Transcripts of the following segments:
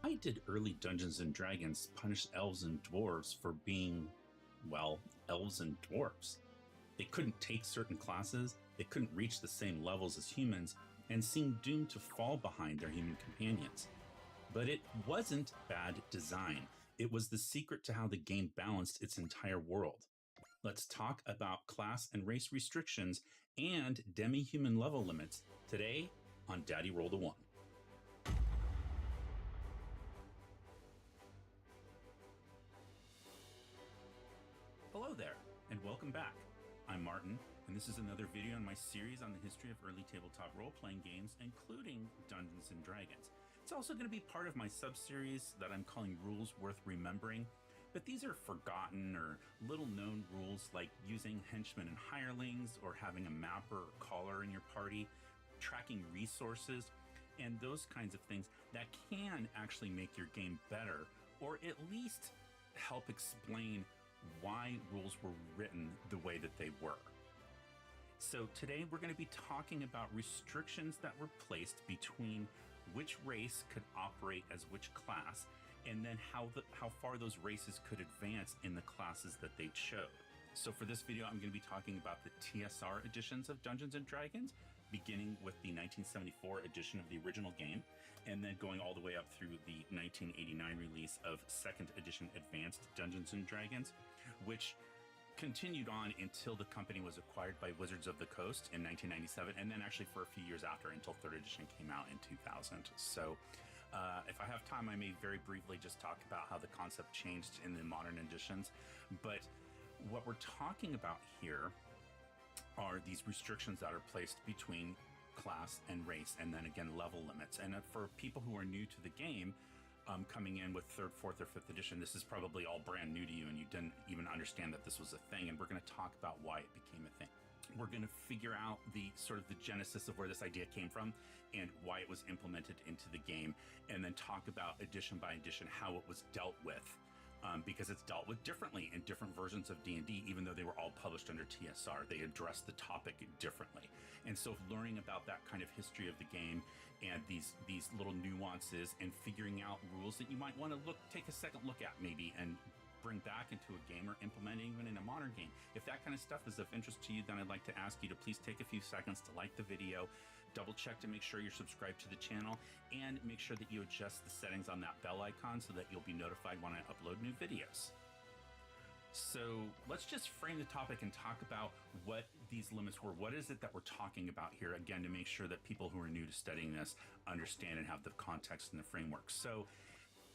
Why did early Dungeons and Dragons punish elves and dwarves for being, well, elves and dwarves? They couldn't take certain classes, they couldn't reach the same levels as humans, and seemed doomed to fall behind their human companions. But it wasn't bad design. It was the secret to how the game balanced its entire world. Let's talk about class and race restrictions and demi-human level limits today on Daddy Roll the One. Hello there, and welcome back. I'm Martin, and this is another video in my series on the history of early tabletop role-playing games, including Dungeons & Dragons. It's also going to be part of my sub-series that I'm calling Rules Worth Remembering, but these are forgotten or little-known rules like using henchmen and hirelings, or having a mapper or caller in your party, tracking resources, and those kinds of things that can actually make your game better, or at least help explain why rules were written the way that they were. So today we're going to be talking about restrictions that were placed between which race could operate as which class, and then how far those races could advance in the classes that they chose. So for this video, I'm going to be talking about the TSR editions of Dungeons & Dragons, beginning with the 1974 edition of the original game, and then going all the way up through the 1989 release of 2nd edition Advanced Dungeons & Dragons, which continued on until the company was acquired by Wizards of the Coast in 1997, and then actually for a few years after until 3rd edition came out in 2000. So if I have time, I may very briefly just talk about how the concept changed in the modern editions. But what we're talking about here are these restrictions that are placed between class and race, and then again level limits. And for people who are new to the game, coming in with 3rd, 4th, or 5th edition, this is probably all brand new to you and you didn't even understand that this was a thing, and we're going to talk about why it became a thing. We're going to figure out the genesis of where this idea came from and why it was implemented into the game, and then talk about edition by edition how it was dealt with. Because it's dealt with differently in different versions of D&D, even though they were all published under TSR. They addressed the topic differently. And so learning about that kind of history of the game and these little nuances, and figuring out rules that you might want to take a second look at maybe and bring back into a game, or implement even in a modern game. If that kind of stuff is of interest to you, then I'd like to ask you to please take a few seconds to like the video, double check to make sure you're subscribed to the channel, and make sure that you adjust the settings on that bell icon so that you'll be notified when I upload new videos. So let's just frame the topic and talk about what these limits were. What is it that we're talking about here, again, to make sure that people who are new to studying this understand and have the context and the framework. So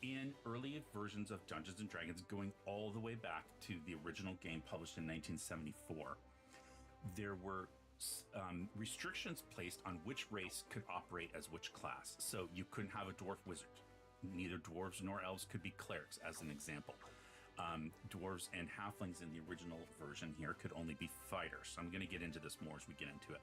in early versions of Dungeons & Dragons, going all the way back to the original game published in 1974, there were restrictions placed on which race could operate as which class. So you couldn't have a dwarf wizard. Neither dwarves nor elves could be clerics, as an example. Dwarves and halflings in the original version here could only be fighters. So I'm going to get into this more as we get into it.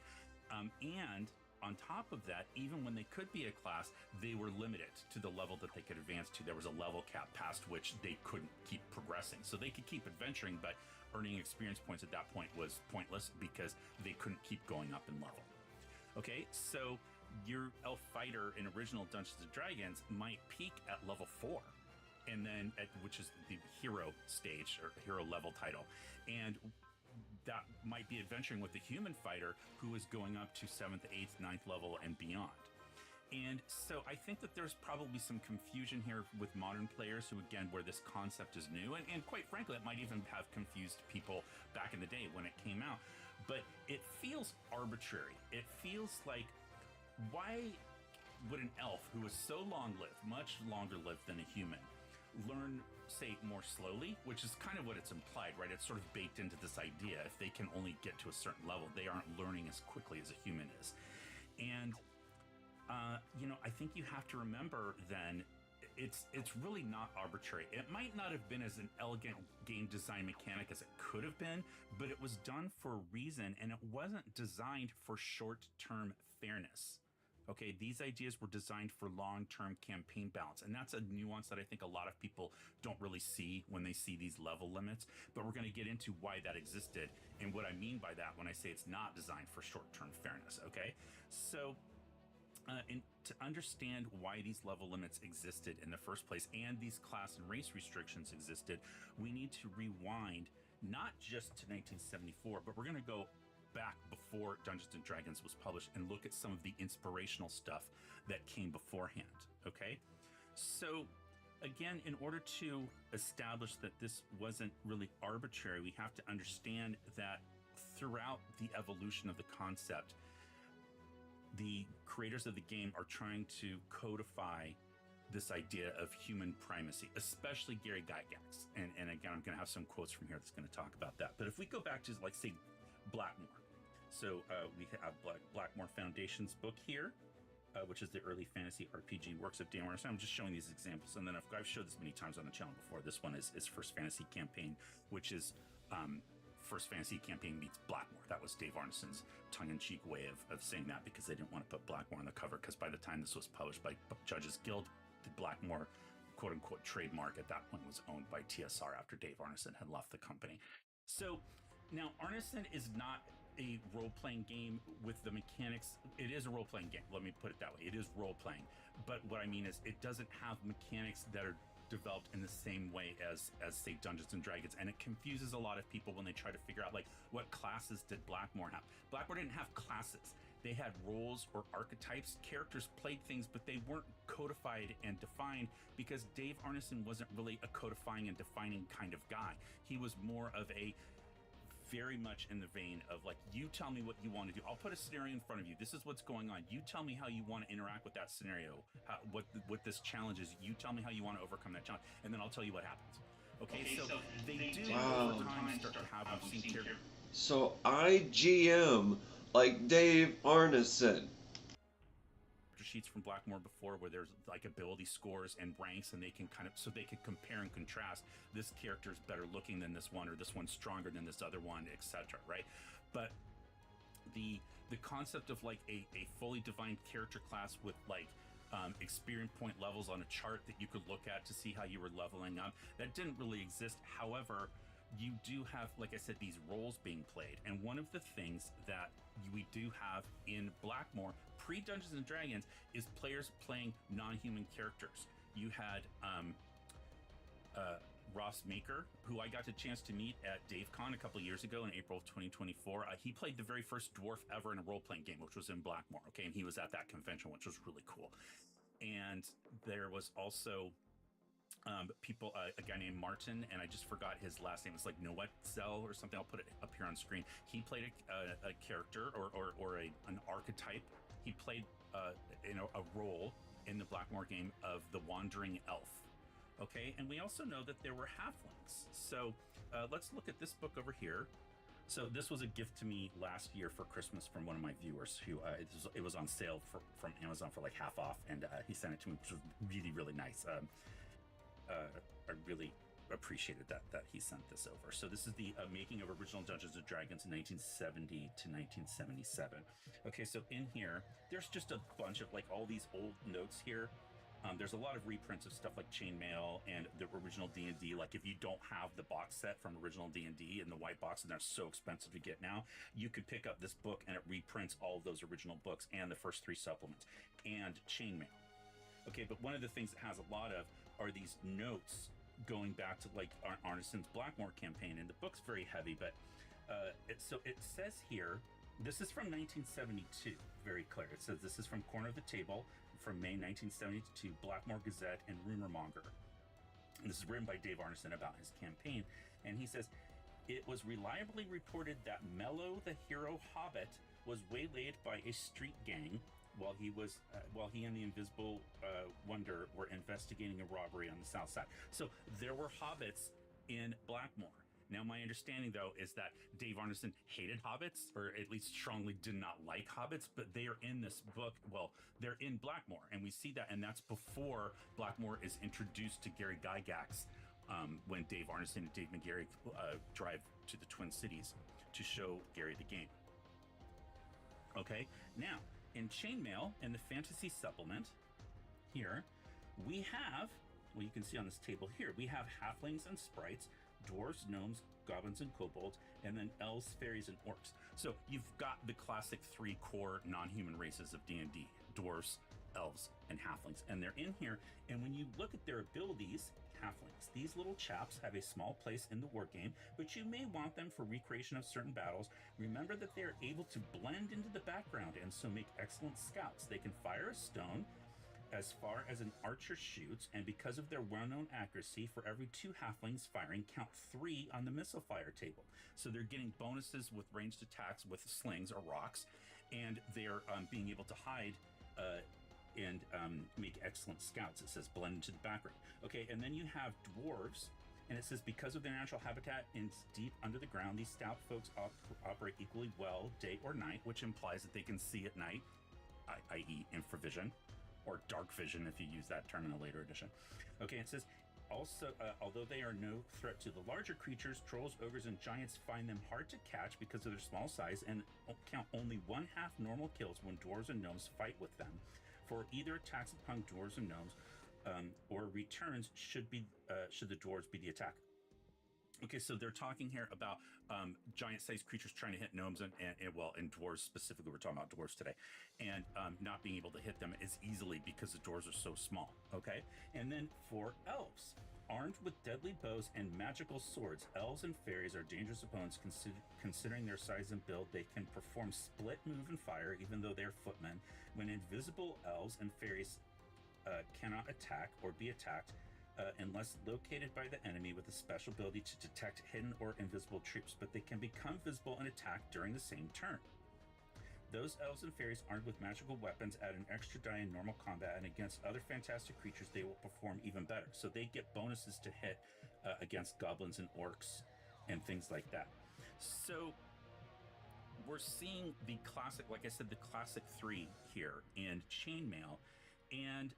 And on top of that, even when they could be a class, they were limited to the level that they could advance to. There was a level cap past which they couldn't keep progressing. So they could keep adventuring, but earning experience points at that point was pointless because they couldn't keep going up in level. Okay, so your elf fighter in original Dungeons & Dragons might peak at level 4, and then which is the hero stage or hero level title. And that might be adventuring with the human fighter who is going up to 7th, 8th, 9th level and beyond. And so I think that there's probably some confusion here with modern players who, again, where this concept is new. And quite frankly, it might even have confused people back in the day when it came out. But it feels arbitrary. It feels like, why would an elf who is so long-lived, much longer lived than a human, learn, say, more slowly, which is kind of what it's implied, right? It's sort of baked into this idea. If they can only get to a certain level, they aren't learning as quickly as a human is. And, I think you have to remember then, it's really not arbitrary. It might not have been as an elegant game design mechanic as it could have been, but it was done for a reason, and it wasn't designed for short-term fairness. Okay, these ideas were designed for long-term campaign balance, and that's a nuance that I think a lot of people don't really see when they see these level limits, but we're going to get into why that existed and what I mean by that when I say it's not designed for short-term fairness, okay? So, and to understand why these level limits existed in the first place and these class and race restrictions existed, we need to rewind not just to 1974, but we're going to go back before Dungeons and Dragons was published and look at some of the inspirational stuff that came beforehand. Okay, so again, in order to establish that this wasn't really arbitrary, we have to understand that throughout the evolution of the concept, the creators of the game are trying to codify this idea of human primacy, especially Gary Gygax. And again, I'm going to have some quotes from here that's going to talk about that. But if we go back to, like, say, Blackmore. So we have Blackmore Foundation's book here, which is the early fantasy RPG works of Dave Arneson. I'm just showing these examples. And then I've showed this many times on the channel before. This one is First Fantasy Campaign, which is First Fantasy Campaign meets Blackmore. That was Dave Arneson's tongue-in-cheek way of saying that, because they didn't want to put Blackmore on the cover, because by the time this was published by Judges Guild, the Blackmore quote-unquote trademark at that point was owned by TSR after Dave Arneson had left the company. So now Arneson is not a role-playing game with the mechanics. It is a role-playing game, let me put it that way. It is role-playing, but what I mean is it doesn't have mechanics that are developed in the same way as say Dungeons and Dragons, and it confuses a lot of people when they try to figure out, like, what classes did Blackmore have. Blackmore didn't have classes. They had roles or archetypes. Characters played things, but they weren't codified and defined, because Dave Arneson wasn't really a codifying and defining kind of guy. He was more of a very much in the vein of, like, you tell me what you want to do. I'll put a scenario in front of you. This is what's going on. You tell me how you want to interact with that scenario, what this challenge is. You tell me how you want to overcome that challenge, and then I'll tell you what happens. Okay, so they do over time start to have seen characters. So I GM like Dave Arneson. Sheets from Blackmore before, where there's like ability scores and ranks, and they can compare and contrast. This character's better looking than this one, or this one's stronger than this other one, etc. Right? But the concept of, like, a fully defined character class with, like, experience point levels on a chart that you could look at to see how you were leveling up, that didn't really exist. However, you do have, like I said, these roles being played. And one of the things that we do have in Blackmore, pre-Dungeons and Dragons, is players playing non-human characters. You had Ross Maker, who I got the chance to meet at DaveCon a couple years ago in April of 2024. He played the very first dwarf ever in a role-playing game, which was in Blackmore. Okay, and he was at that convention, which was really cool. And there was also a guy named Martin, and I just forgot his last name. It's like Noetzel or something. I'll put it up here on screen. He played a character or an archetype. He played a role in the Blackmore game of the Wandering Elf. Okay, and we also know that there were halflings. So let's look at this book over here. So this was a gift to me last year for Christmas from one of my viewers who it was on sale from Amazon for like half off, and he sent it to me, which was really, really nice. I really appreciated that he sent this over. So this is the making of original Dungeons and Dragons in 1970 to 1977. Okay, so in here, there's just a bunch of, like, all these old notes here. There's a lot of reprints of stuff like Chainmail and the original D&D. Like, if you don't have the box set from original D&D in the white box, and they're so expensive to get now, you could pick up this book and it reprints all of those original books and the first 3 supplements and Chainmail. Okay, but one of the things it has a lot of are these notes going back to, like, Arneson's Blackmore campaign, and the book's very heavy, but so it says here, this is from 1972, very clear. It says this is from Corner of the Table from May 1972, Blackmore Gazette and Rumor Monger. And this is written by Dave Arneson about his campaign, and he says, it was reliably reported that Mello the hero hobbit was waylaid by a street gang while he and the Invisible Wonder were investigating a robbery on the south side. So there were hobbits in Blackmore. Now, my understanding, though, is that Dave Arneson hated hobbits, or at least strongly did not like hobbits, but they are in this book. Well, they're in Blackmore, and we see that, and that's before Blackmore is introduced to Gary Gygax, when Dave Arneson and Dave McGarry drive to the Twin Cities to show Gary the game. Okay, now, in Chainmail, in the Fantasy Supplement, here, we have, well, you can see on this table here, we have halflings and sprites, dwarves, gnomes, goblins, and kobolds, and then elves, fairies, and orcs. So you've got the classic 3 core non-human races of D&D: dwarves, elves and halflings, and they're in here. And when you look at their abilities, halflings, these little chaps have a small place in the war game, but you may want them for recreation of certain battles. Remember that they are able to blend into the background and so make excellent scouts. They can fire a stone as far as an archer shoots, and because of their well-known accuracy, for every 2 halflings firing, count 3 on the missile fire table. So they're getting bonuses with ranged attacks with slings or rocks, and they're being able to hide and make excellent scouts. It says blend into the background. Okay, and then you have dwarves, and it says because of their natural habitat in deep under the ground, these stout folks operate equally well day or night, which implies that they can see at night, i.e. infravision, or dark vision if you use that term in a later edition. Okay, it says also, although they are no threat to the larger creatures, trolls, ogres, and giants find them hard to catch because of their small size and count only 1/2 normal kills when dwarves and gnomes fight with them. For either attacks upon dwarves and gnomes or returns should the dwarves be the attack. Okay, so they're talking here about giant-sized creatures trying to hit gnomes and dwarves specifically. We're talking about dwarves today, and not being able to hit them as easily because the dwarves are so small. Okay, and then for elves, armed with deadly bows and magical swords, elves and fairies are dangerous opponents considering their size and build. They can perform split move and fire, even though they're footmen. When invisible, elves and fairies cannot attack or be attacked unless located by the enemy with a special ability to detect hidden or invisible troops, but they can become visible and attack during the same turn. Those elves and fairies armed with magical weapons add an extra die in normal combat, and against other fantastic creatures they will perform even better. So they get bonuses to hit against goblins and orcs and things like that. So we're seeing the classic, like I said, the classic 3 here in chainmail, and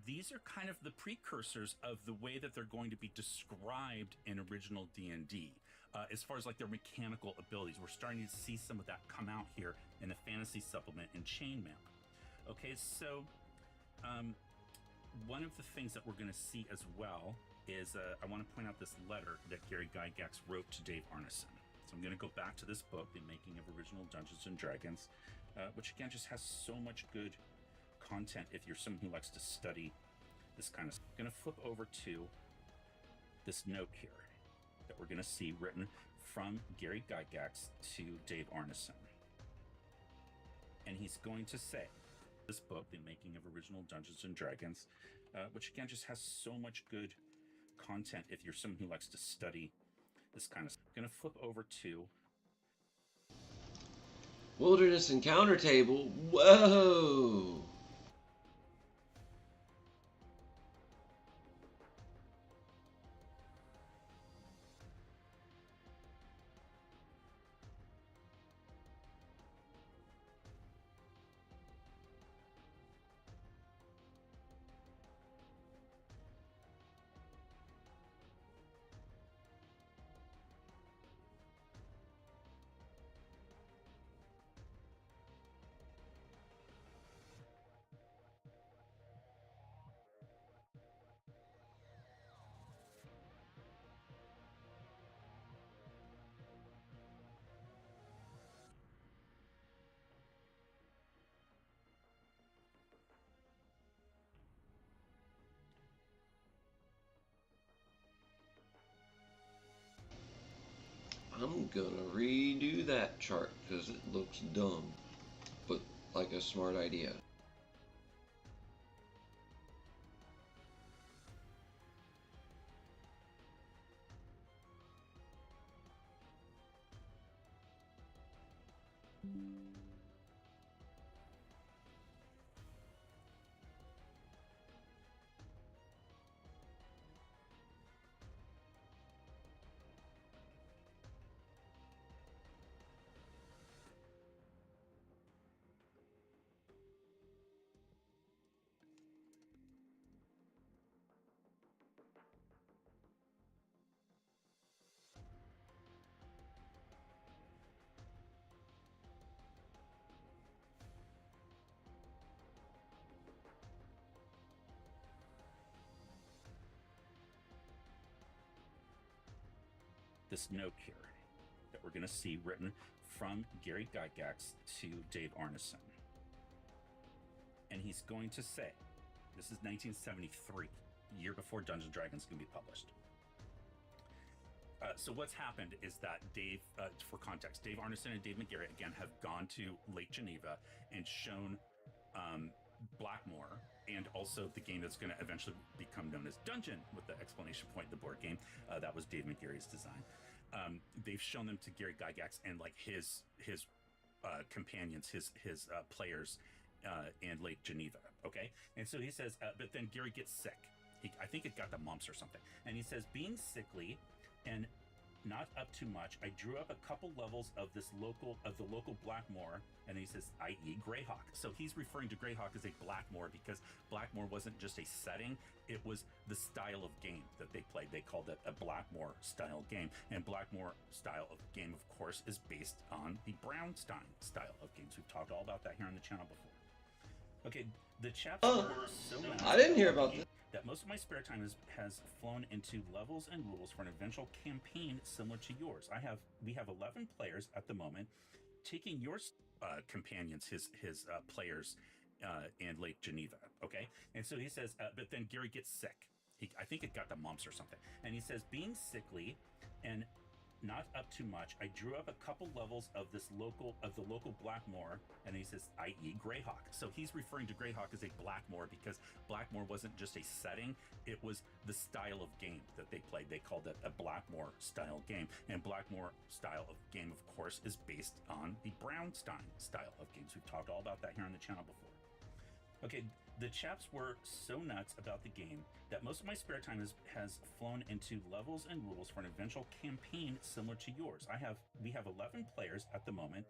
these are kind of the precursors of the way that they're going to be described in original D&D. As far as like their mechanical abilities, we're starting to see some of that come out here in the fantasy supplement in chainmail. Okay, so one of the things that we're going to see as well is I want to point out this letter that Gary Gygax wrote to Dave Arneson. So I'm going to go back to this book, The Making of Original Dungeons and Dragons, which again just has so much good content if you're someone who likes to study this kind of stuff. I'm going to flip over to this note here that we're going to see written from Gary Gygax to Dave Arneson. And he's going to say, this book, The Making of Original Dungeons and Dragons, which again just has so much good content if you're someone who likes to study this kind of stuff. I'm going to flip over to Wilderness Encounter Table. Whoa! I'm gonna redo that chart because it looks dumb, but like a smart idea. this note here that we're going to see written from Gary Gygax to Dave Arneson. and he's going to say, this is 1973, year before Dungeons & Dragons can be published. So what's happened is that Dave, for context, Dave Arneson and Dave McGarry, again, have gone to Lake Geneva and shown Blackmore, and also the game that's going to eventually become known as Dungeon, with the exclamation point, the board game. That was Dave McGarry's design. They've shown them to Gary Gygax and like his companions, his players in Lake Geneva. Okay, and so he says, but then Gary gets sick. I think it got the mumps or something, and he says, being sickly and not up too much, I drew up a couple levels of the local Blackmore, and he says, i.e. Greyhawk. So he's referring to Greyhawk as a Blackmore because Blackmore wasn't just a setting, it was the style of game that they played. They called it a Blackmore style game, and Blackmore style of game, of course, is based on the Brownstein style of games. We've talked all about that here on the channel before. Okay, the chapter so I didn't hear about that most of my spare time has flown into levels and rules for an eventual campaign similar to yours. We have 11 players at the moment, taking your companions, his players in Lake Geneva. Okay, and so he says, but then Gary gets sick. I think it got the mumps or something, and he says, being sickly and not up too much, I drew up a couple levels of the local Blackmore, and he says, i.e. Greyhawk. So he's referring to Greyhawk as a Blackmore because Blackmore wasn't just a setting, it was the style of game that they played. They called it a Blackmore style game, and Blackmore style of game, of course, is based on the Brownstein style of games. We've talked all about that here on the channel before. Okay, the chaps were so nuts about the game that most of my spare time has flown into levels and rules for an eventual campaign similar to yours. We have 11 players at the moment.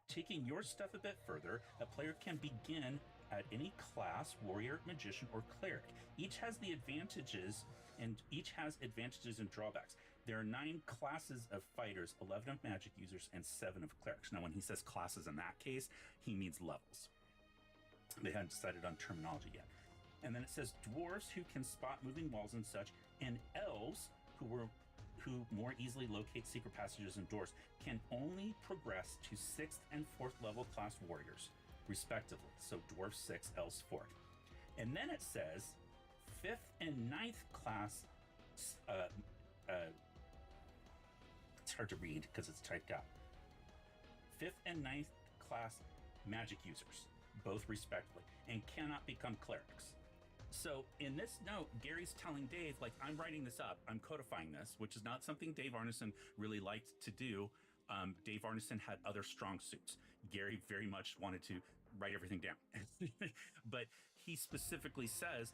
Taking your stuff a bit further, a player can begin at any class, warrior, magician, or cleric. Each has advantages and drawbacks. There are 9 classes of fighters, 11 of magic users, and 7 of clerics. Now, when he says classes in that case, he means levels. They hadn't decided on terminology yet. And then it says dwarves who can spot moving walls and such, and elves who more easily locate secret passages and doors can only progress to 6th and 4th level class warriors, respectively. So dwarves 6, elves 4. And then it says 5th and 9th class. It's hard to read because it's typed out. 5th and 9th class magic users, both respectively, and cannot become clerics. So in this note, Gary's telling Dave, like, I'm writing this up, I'm codifying this, which is not something Dave Arneson really liked to do. Dave Arneson had other strong suits. Gary very much wanted to write everything down. But he specifically says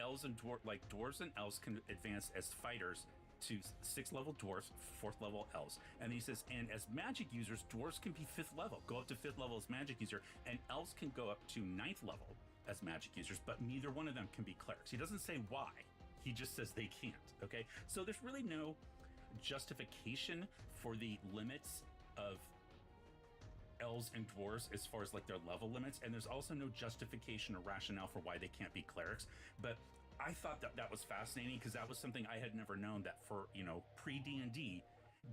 elves and dwarves and elves can advance as fighters to 6th level dwarves, 4th level elves. And he says, and as magic users, dwarves can be 5th level, go up to 5th level as magic user, and elves can go up to 9th level as magic users, but neither one of them can be clerics. He doesn't say why, he just says they can't. Okay, so there's really no justification for the limits of elves and dwarves as far as like their level limits, and there's also no justification or rationale for why they can't be clerics. But I thought that was fascinating because that was something I had never known, that for, pre-D&D,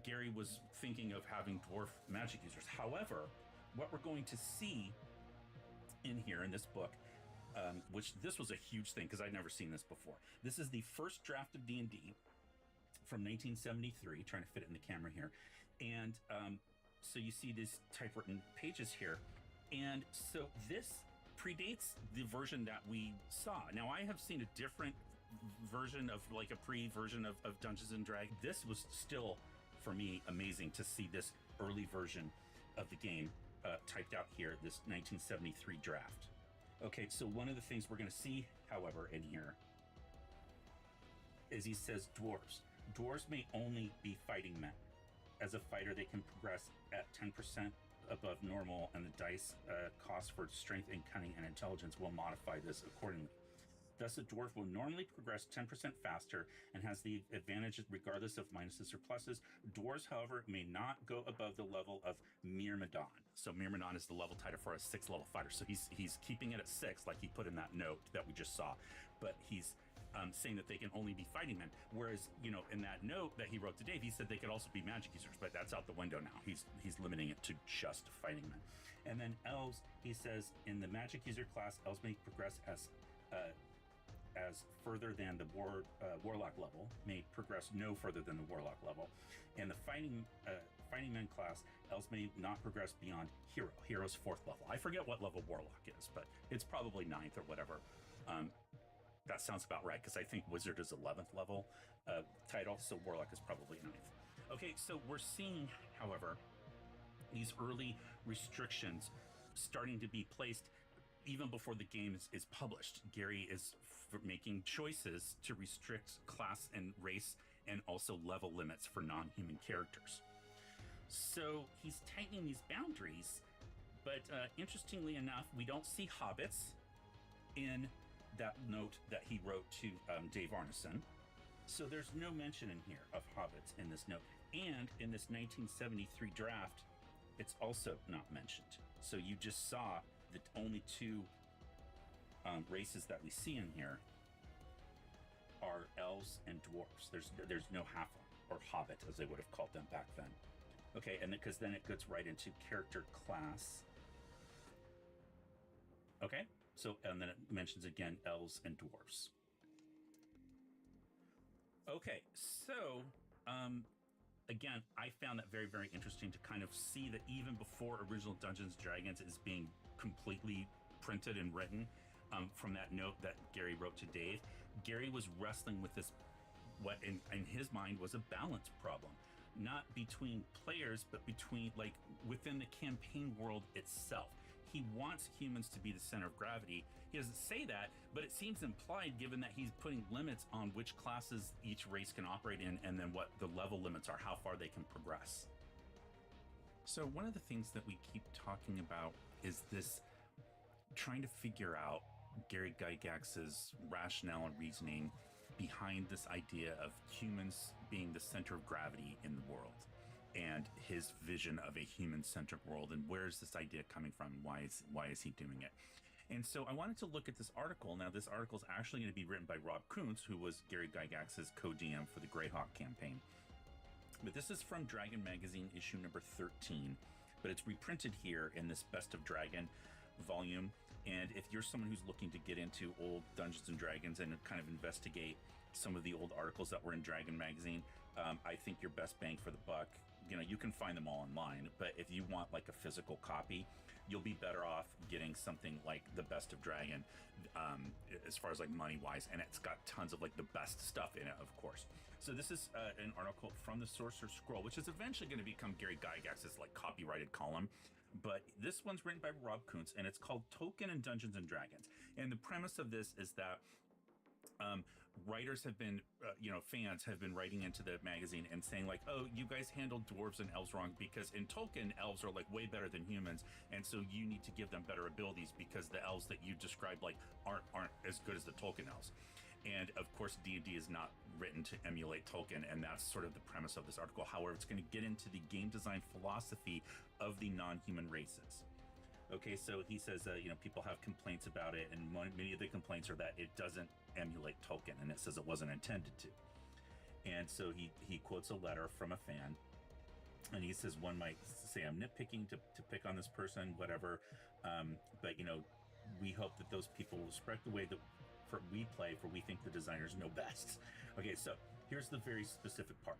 Gary was thinking of having dwarf magic users. However, what we're going to see in here in this book, which this was a huge thing because I'd never seen this before. This is the first draft of D&D from 1973, trying to fit it in the camera here. And so you see these typewritten pages here. And so this predates the version that we saw. Now, I have seen a different version of, like, a pre-version of Dungeons & Dragons. This was still, for me, amazing to see this early version of the game typed out here, this 1973 draft. Okay, so one of the things we're going to see, however, in here is he says dwarves. Dwarves may only be fighting men. As a fighter, they can progress at 10% above normal, and the dice cost for strength and cunning and intelligence will modify this accordingly. Thus, a dwarf will normally progress 10% faster and has the advantages regardless of minuses or pluses. Dwarves, however, may not go above the level of Myrmidon. So Myrmidon is the level title for a 6th level fighter. So he's keeping it at 6, like he put in that note that we just saw. But he's saying that they can only be fighting men. Whereas, in that note that he wrote to Dave, he said they could also be magic users, but that's out the window now. He's limiting it to just fighting men. And then elves, he says, in the magic user class, elves may progress as further than the warlock level, may progress no further than the warlock level. In the fighting men class, elves may not progress beyond hero. Hero's 4th level. I forget what level warlock is, but it's probably 9th or whatever. That sounds about right, because I think wizard is 11th level title, so warlock is probably 9th. Okay, so we're seeing, however, these early restrictions starting to be placed even before the game is published. Gary is making choices to restrict class and race and also level limits for non-human characters. So he's tightening these boundaries, but interestingly enough, we don't see hobbits in that note that he wrote to Dave Arneson. So there's no mention in here of hobbits in this note. And in this 1973 draft, it's also not mentioned. So you just saw the only 2 races that we see in here are elves and dwarves. There's no half or hobbit, as they would have called them back then. Okay, and because then it gets right into character class. Okay, so and then it mentions again elves and dwarves. Okay, so again, I found that very, very interesting to kind of see that even before original Dungeons & Dragons is being completely printed and written, from that note that Gary wrote to Dave, Gary was wrestling with this, what in his mind was a balance problem, not between players, but between, like, within the campaign world itself. He wants humans to be the center of gravity. He doesn't say that, but it seems implied given that he's putting limits on which classes each race can operate in, and then what the level limits are, how far they can progress. So one of the things that we keep talking about is this trying to figure out Gary Gygax's rationale and reasoning behind this idea of humans being the center of gravity in the world, and his vision of a human-centric world, and where is this idea coming from? Why is he doing it? And so I wanted to look at this article. Now, this article is actually going to be written by Rob Kuntz, who was Gary Gygax's co-DM for the Greyhawk campaign. But this is from Dragon Magazine, issue number 13. But it's reprinted here in this Best of Dragon volume. And if you're someone who's looking to get into old Dungeons and Dragons and kind of investigate some of the old articles that were in Dragon Magazine, I think your best bang for the buck, you can find them all online, but if you want like a physical copy, you'll be better off getting something like the Best of Dragon, as far as like money wise, and it's got tons of like the best stuff in it, of course. So this is an article from the Sorcerer's Scroll, which is eventually going to become Gary Gygax's like copyrighted column. But this one's written by Rob Kuntz, and it's called Tolkien and Dungeons and Dragons. And the premise of this is that writers have been, fans have been writing into the magazine and saying like, oh, you guys handled dwarves and elves wrong, because in Tolkien, elves are like way better than humans, and so you need to give them better abilities because the elves that you described like aren't as good as the Tolkien elves. And of course, D&D is not written to emulate Tolkien, and that's sort of the premise of this article. However, it's going to get into the game design philosophy of the non-human races. Okay, so he says, people have complaints about it, and many of the complaints are that it doesn't emulate Tolkien, and it says it wasn't intended to. And so he quotes a letter from a fan, and he says, one might say I'm nitpicking to pick on this person, whatever, but we hope that those people will respect the way that we play, for we think the designers know best. Okay, so here's the very specific part.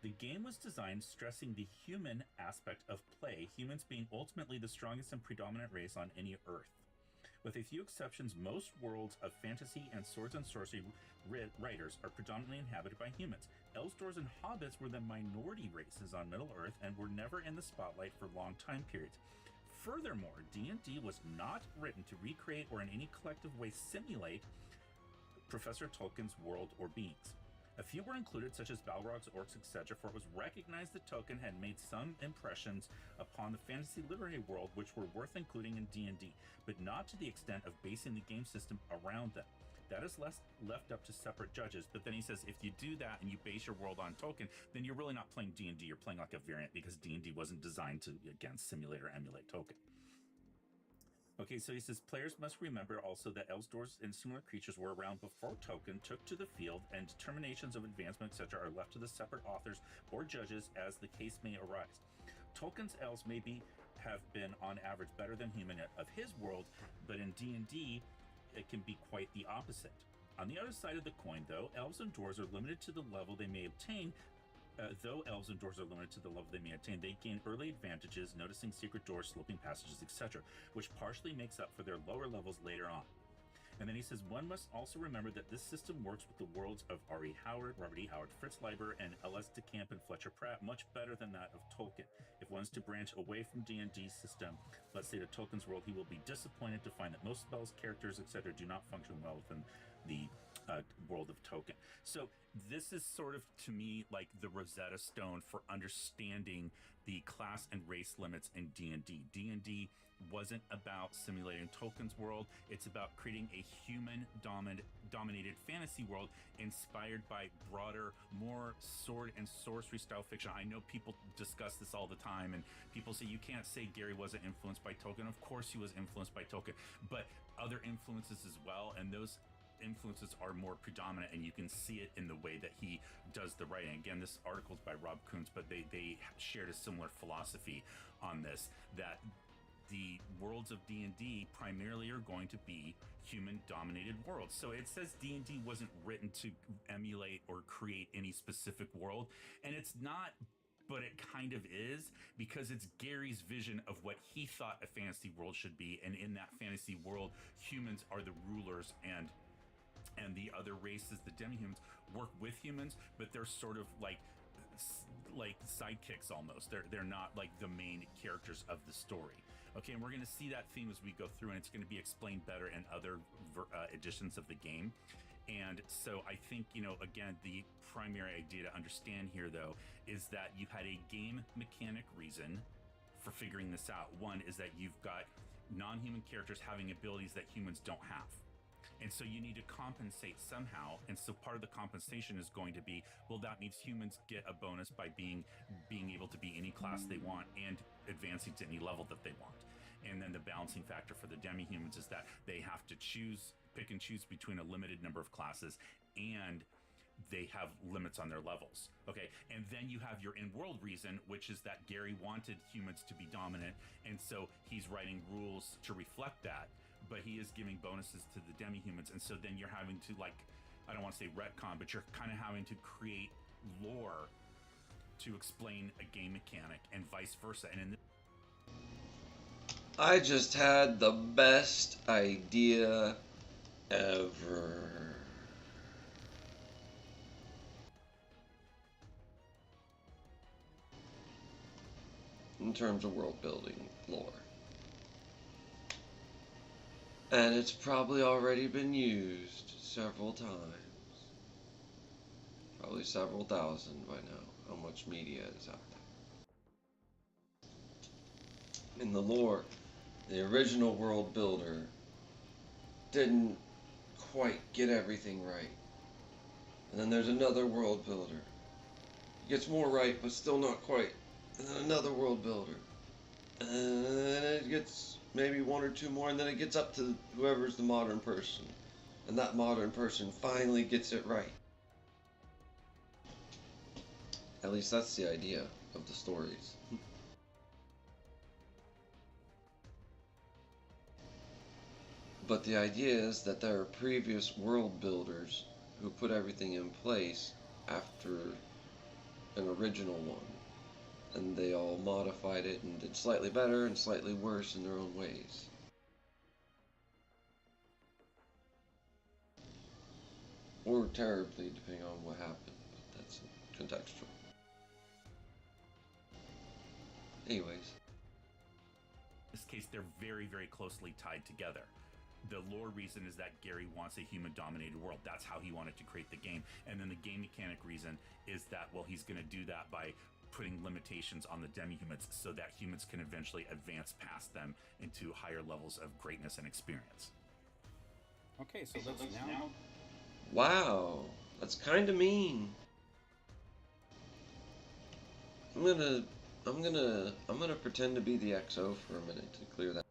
The game was designed stressing the human aspect of play, humans being ultimately the strongest and predominant race on any Earth. With a few exceptions, most worlds of fantasy and swords and sorcery writers are predominantly inhabited by humans. Elves, dwarves, and hobbits were the minority races on Middle-earth and were never in the spotlight for long time periods. Furthermore, D&D was not written to recreate or in any collective way simulate Professor Tolkien's world or beings. A few were included, such as Balrogs, orcs, etc., for it was recognized that Tolkien had made some impressions upon the fantasy literary world which were worth including in D&D, but not to the extent of basing the game system around them. That is left up to separate judges, but then he says if you do that and you base your world on Tolkien, then you're really not playing D&D, you're playing like a variant, because D&D wasn't designed to, again, simulate or emulate Tolkien. Okay, so he says players must remember also that elves, dwarves, and similar creatures were around before Tolkien took to the field, and determinations of advancement, etc., are left to the separate authors or judges as the case may arise. Tolkien's elves may be have been on average better than human of his world, but in D&D it can be quite the opposite. On the other side of the coin, though, elves and dwarves are limited to the level they may obtain. They gain early advantages, noticing secret doors, sloping passages, etc., which partially makes up for their lower levels later on. And then he says, one must also remember that this system works with the worlds of R.E. Howard, Robert E. Howard, Fritz Leiber, and L.S. DeCamp and Fletcher Pratt much better than that of Tolkien. If one's to branch away from D&D's system, let's say to Tolkien's world, he will be disappointed to find that most spells, characters, etc. do not function well within the world of Tolkien. So this is sort of, to me, like the Rosetta Stone for understanding the class and race limits in D&D. D&D wasn't about simulating Tolkien's world. It's about creating a human-dominated fantasy world inspired by broader, more sword and sorcery style fiction. I know people discuss this all the time, and people say you can't say Gary wasn't influenced by Tolkien. Of course he was influenced by Tolkien, but other influences as well, and those influences are more predominant, and you can see it in the way that he does the writing. Again, this article is by Rob Kuntz, but they shared a similar philosophy on this, that the worlds of D&D primarily are going to be human-dominated worlds. So it says D&D wasn't written to emulate or create any specific world, and it's not, but it kind of is, because it's Gary's vision of what he thought a fantasy world should be, and in that fantasy world, humans are the rulers, and the other races, the demi-humans, work with humans, but they're sort of like sidekicks almost. They're not like the main characters of the story. Okay, and we're going to see that theme as we go through, and it's going to be explained better in other editions of the game. And so I think, again, the primary idea to understand here, though, is that you had a game mechanic reason for figuring this out. One is that you've got non-human characters having abilities that humans don't have. And so you need to compensate somehow. And so part of the compensation is going to be, well, that means humans get a bonus by being able to be any class they want and advancing to any level that they want. And then the balancing factor for the demi-humans is that they have to pick and choose between a limited number of classes, and they have limits on their levels. Okay, and then you have your in-world reason, which is that Gary wanted humans to be dominant, and so he's writing rules to reflect that, but he is giving bonuses to the demi-humans, and so then you're having to, like, I don't want to say retcon, but you're kind of having to create lore to explain a game mechanic and vice versa. And in I just had the best idea ever. In terms of world building lore. And it's probably already been used several times. Probably several thousand by now, how much media is out there. In the lore, the original world builder didn't quite get everything right. And then there's another world builder. He gets more right, but still not quite. And then another world builder. And then it gets maybe one or two more, and then it gets up to whoever's the modern person. And that modern person finally gets it right. At least that's the idea of the stories. But the idea is that there are previous world builders who put everything in place after an original one. And they all modified it and did slightly better and slightly worse in their own ways. Or terribly, depending on what happened, but that's contextual. Anyways. In this case, they're very, very closely tied together. The lore reason is that Gary wants a human-dominated world. That's how he wanted to create the game. And then the game mechanic reason is that, well, he's going to do that by putting limitations on the demi-humans so that humans can eventually advance past them into higher levels of greatness and experience. Okay, so let's now... Wow, that's kind of mean. I'm gonna pretend to be the XO for a minute to clear that.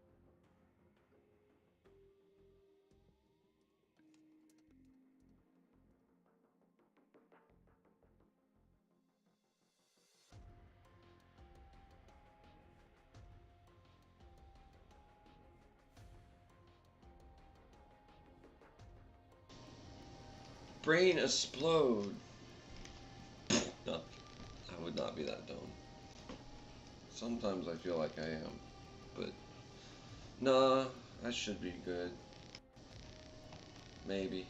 brain explode. No, I would not be that dumb. Sometimes I feel like I am, but nah, I should be good. Maybe.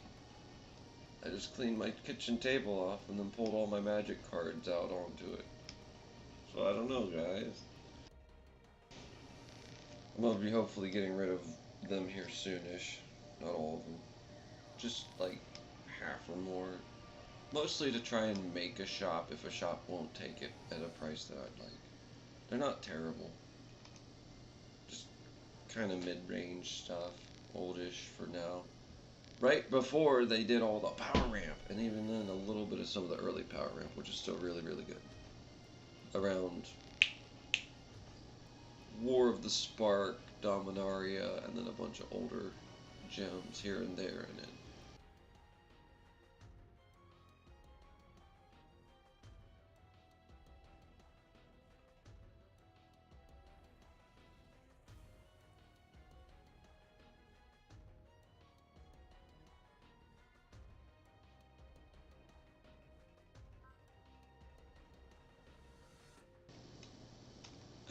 I just cleaned my kitchen table off and then pulled all my magic cards out onto it. So I don't know, guys. I'm gonna be hopefully getting rid of them here soonish. Not all of them. Just like half or more. Mostly to try and make a shop if a shop won't take it at a price that I'd like. They're not terrible. Just kind of mid-range stuff. Oldish for now. Right before they did all the power ramp. And even then a little bit of some of the early power ramp, which is still really, really good. Around War of the Spark, Dominaria, and then a bunch of older gems here and there in it.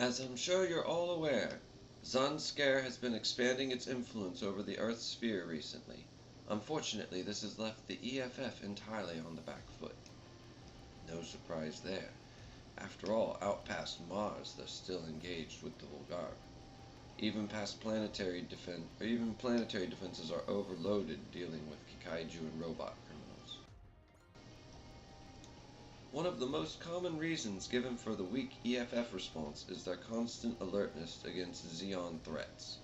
As I'm sure you're all aware, Zanskar has been expanding its influence over the Earth's sphere recently. Unfortunately, this has left the EFF entirely on the back foot. No surprise there. After all, out past Mars, they're still engaged with the Volgar. Even planetary defenses are overloaded dealing with Kikaiju and robot criminals. One of the most common reasons given for the weak EFF response is their constant alertness against Xeon threats.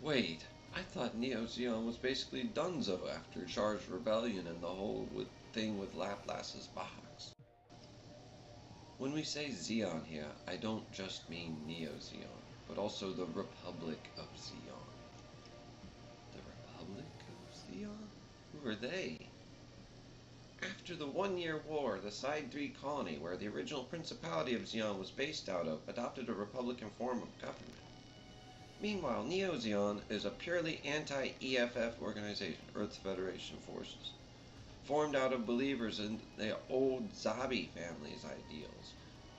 Wait, I thought Neo-Xeon was basically donezo after Charged Rebellion and the whole thing with Laplace's box. When we say Xeon here, I don't just mean Neo-Xeon, but also the Republic of Xeon. The Republic of Xeon? Who are they? After the 1-year war, the Side 3 colony, where the original Principality of Xeon was based out of, adopted a republican form of government. Meanwhile, Neo-Xeon is a purely anti-EFF organization, Earth Federation Forces, formed out of believers in the old Zabi family's ideals.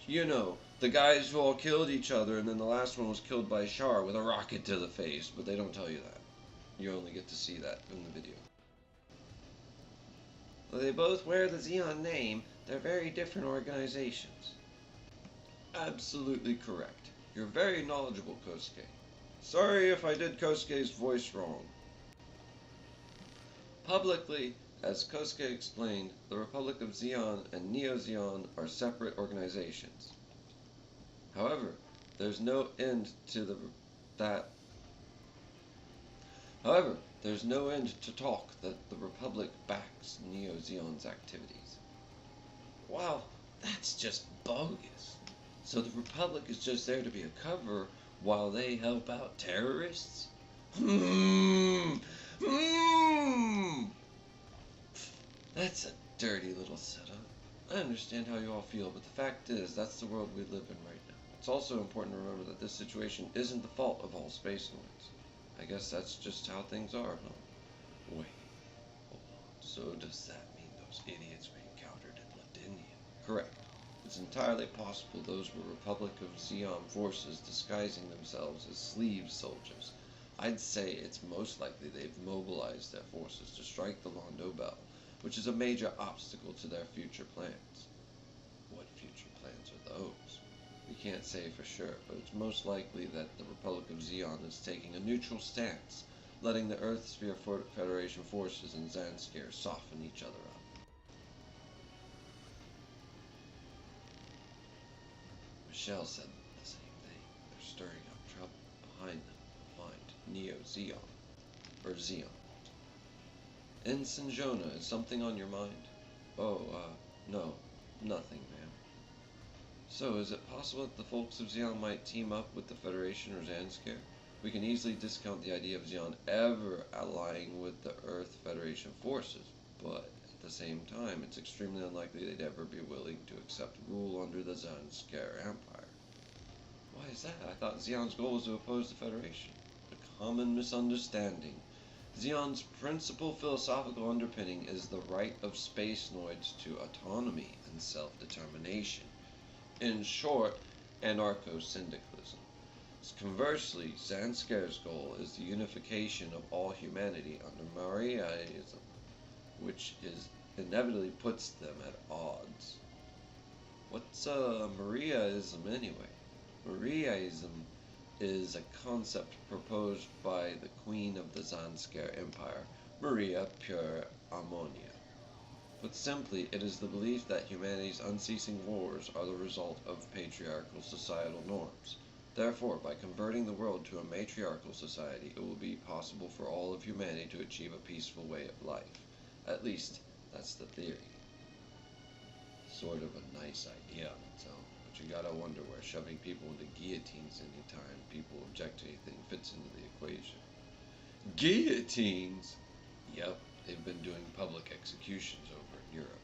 You know, the guys who all killed each other, and then the last one was killed by Char with a rocket to the face, but they don't tell you that. You only get to see that in the video. Though they both wear the Xeon name, they're very different organizations. Absolutely correct. You're very knowledgeable, Kosuke. Sorry if I did Kosuke's voice wrong. Publicly, as Kosuke explained, the Republic of Xeon and Neo-Xeon are separate organizations. However, there's no end to talk that the Republic backs Neo-Xeon's activities. Wow, that's just bogus. So the Republic is just there to be a cover while they help out terrorists? That's a dirty little setup. I understand how you all feel, but the fact is, that's the world we live in right now. It's also important to remember that this situation isn't the fault of all space Marines. I guess that's just how things are, huh? Wait, hold on. So does that mean those idiots we encountered at Ladinia? Correct. It's entirely possible those were Republic of Xeon forces disguising themselves as sleeve soldiers. I'd say it's most likely they've mobilized their forces to strike the Londo Bell, which is a major obstacle to their future plans. What future plans are those? We can't say for sure, but it's most likely that the Republic of Xeon is taking a neutral stance, letting the Earth Sphere Federation forces and Zanskar soften each other up. Michelle said the same thing. They're stirring up trouble behind them to find Neo-Xeon, or Xeon. Ensign Jonah, is something on your mind? Oh, no, nothing, ma'am. So, is it possible that the folks of Xeon might team up with the Federation or Zanskar? We can easily discount the idea of Xeon ever allying with the Earth Federation forces, but at the same time, it's extremely unlikely they'd ever be willing to accept rule under the Zanskar Empire. Why is that? I thought Xeon's goal was to oppose the Federation. A common misunderstanding. Xeon's principal philosophical underpinning is the right of space noids to autonomy and self-determination. In short, anarcho-syndicalism. Conversely, Zanscar's goal is the unification of all humanity under Mariaism, which inevitably puts them at odds. What's Mariaism anyway? Mariaism is a concept proposed by the queen of the Zanskar Empire, Maria Pure Ammonia. Put simply, it is the belief that humanity's unceasing wars are the result of patriarchal societal norms. Therefore, by converting the world to a matriarchal society, it will be possible for all of humanity to achieve a peaceful way of life. At least, that's the theory. Sort of a nice idea on its own, but you gotta wonder where shoving people into guillotines anytime people object to anything fits into the equation. Guillotines? Yep, they've been doing public executions over in Europe.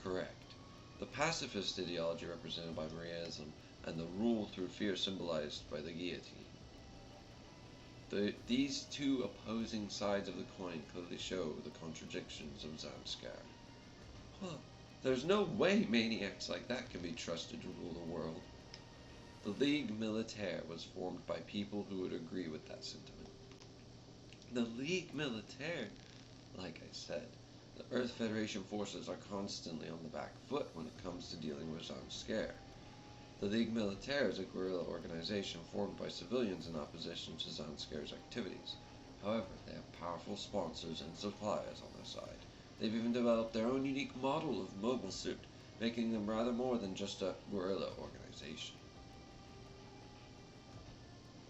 Correct. The pacifist ideology represented by Marianism and the rule through fear symbolized by the guillotine. These two opposing sides of the coin clearly show the contradictions of Zamskar. Huh. There's no way maniacs like that can be trusted to rule the world. The Ligue Militaire was formed by people who would agree with that sentiment. The Ligue Militaire, like I said, the Earth Federation forces are constantly on the back foot when it comes to dealing with Zamskar. The Ligue Militaire is a guerrilla organization formed by civilians in opposition to Zanskar's activities. However, they have powerful sponsors and suppliers on their side. They've even developed their own unique model of mobile suit, making them rather more than just a guerrilla organization.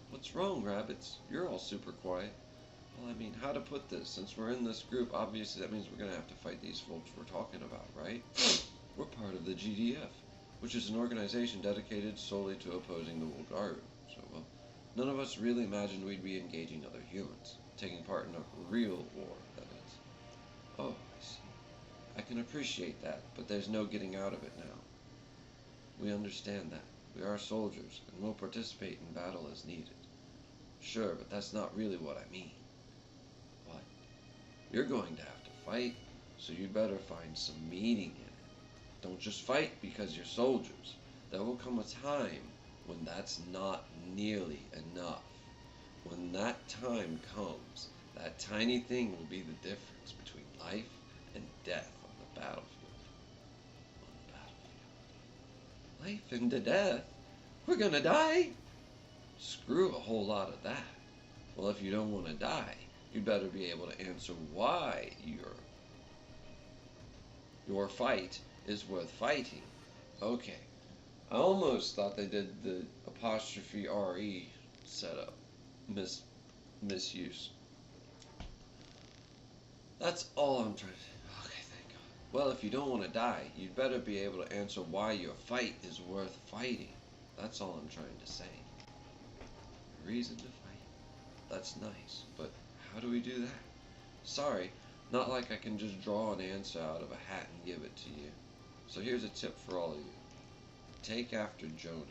What's wrong, rabbits? You're all super quiet. Well, I mean, how to put this? Since we're in this group, obviously that means we're going to have to fight these folks we're talking about, right? We're part of the GDF, which is an organization dedicated solely to opposing the Wolgaru. So, well, none of us really imagined we'd be engaging other humans, taking part in a real war, that is. Oh, I see. I can appreciate that, but there's no getting out of it now. We understand that. We are soldiers, and will participate in battle as needed. Sure, but that's not really what I mean. What? You're going to have to fight, so you'd better find some meaning in it. Don't just fight because you're soldiers. There will come a time when that's not nearly enough. When that time comes, that tiny thing will be the difference between life and death on the battlefield. Life and death? We're gonna die? Screw a whole lot of that. Well, if you don't want to die, you'd better be able to answer why your fight is worth fighting. Okay. I almost thought they did the apostrophe RE setup. Misuse. That's all I'm trying to say. Okay, thank God. Well, if you don't want to die, you'd better be able to answer why your fight is worth fighting. That's all I'm trying to say. A reason to fight. That's nice, but how do we do that? Sorry, not like I can just draw an answer out of a hat and give it to you. So here's a tip for all of you. Take after Jonah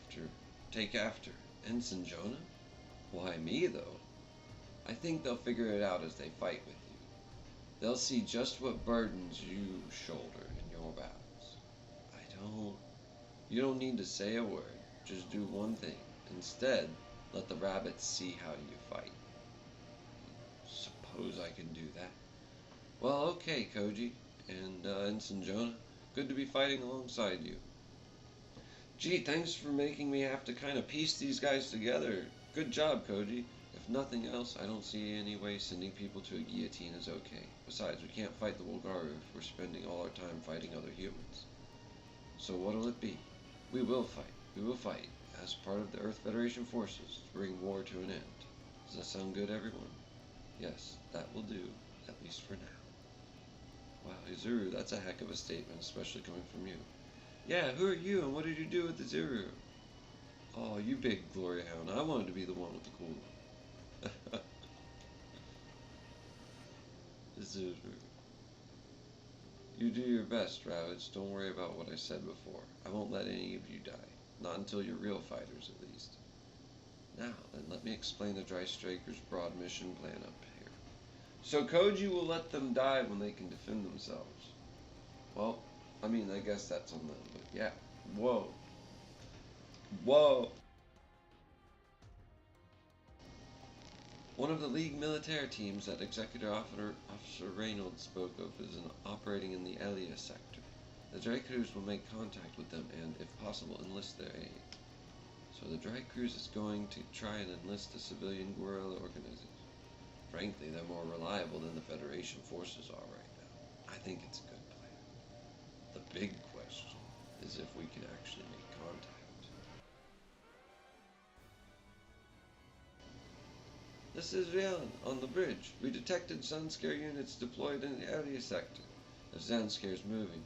here. Take after Ensign Jonah? Why me, though? I think they'll figure it out as they fight with you. They'll see just what burdens you shoulder in your battles. You don't need to say a word. Just do one thing. Instead, let the rabbits see how you fight. Suppose I can do that. Well, okay, Koji and Ensign Jonah. Good to be fighting alongside you. Gee, thanks for making me have to kind of piece these guys together. Good job, Koji. If nothing else, I don't see any way sending people to a guillotine is okay. Besides, we can't fight the Wolgaru if we're spending all our time fighting other humans. So what'll it be? We will fight. We will fight as part of the Earth Federation forces to bring war to an end. Does that sound good, everyone? Yes, that will do, at least for now. Wow, Izuru, that's a heck of a statement, especially coming from you. Yeah, who are you and what did you do with the Izuru? Oh, you big glory hound. I wanted to be the one with the cool one. Izuru. You do your best, Rabbits. Don't worry about what I said before. I won't let any of you die. Not until you're real fighters, at least. Now, then, let me explain the Dry Strikers' broad mission plan up here. So Koji will let them die when they can defend themselves. Well, I mean, I guess that's on them, but yeah. Whoa. Whoa. One of the League military teams that Executive Officer Reynolds spoke of is operating in the Elia sector. The Dry Crews will make contact with them and, if possible, enlist their aid. So the Dry Crews is going to try and enlist the civilian guerrilla organizations. Frankly, they're more reliable than the Federation forces are right now. I think it's a good plan. The big question is if we can actually make contact. This is Rian, on the bridge. We detected Sunscare units deployed in the area sector. If Sunscare's moving,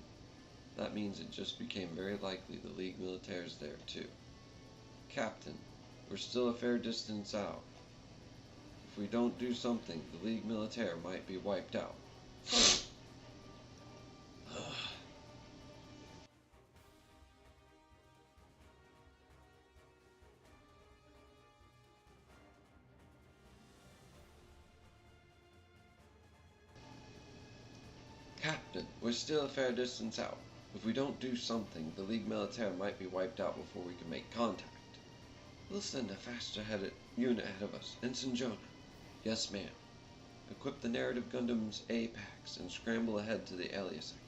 that means it just became very likely the League military's there too. Captain, we're still a fair distance out. If we don't do something, the League military might be wiped out. Captain, we're still a fair distance out. If we don't do something, the League military might be wiped out before we can make contact. We'll send a faster unit ahead of us. Ensign Jonah. Yes, ma'am. Equip the narrative Gundam's A-packs and scramble ahead to the Elia sector.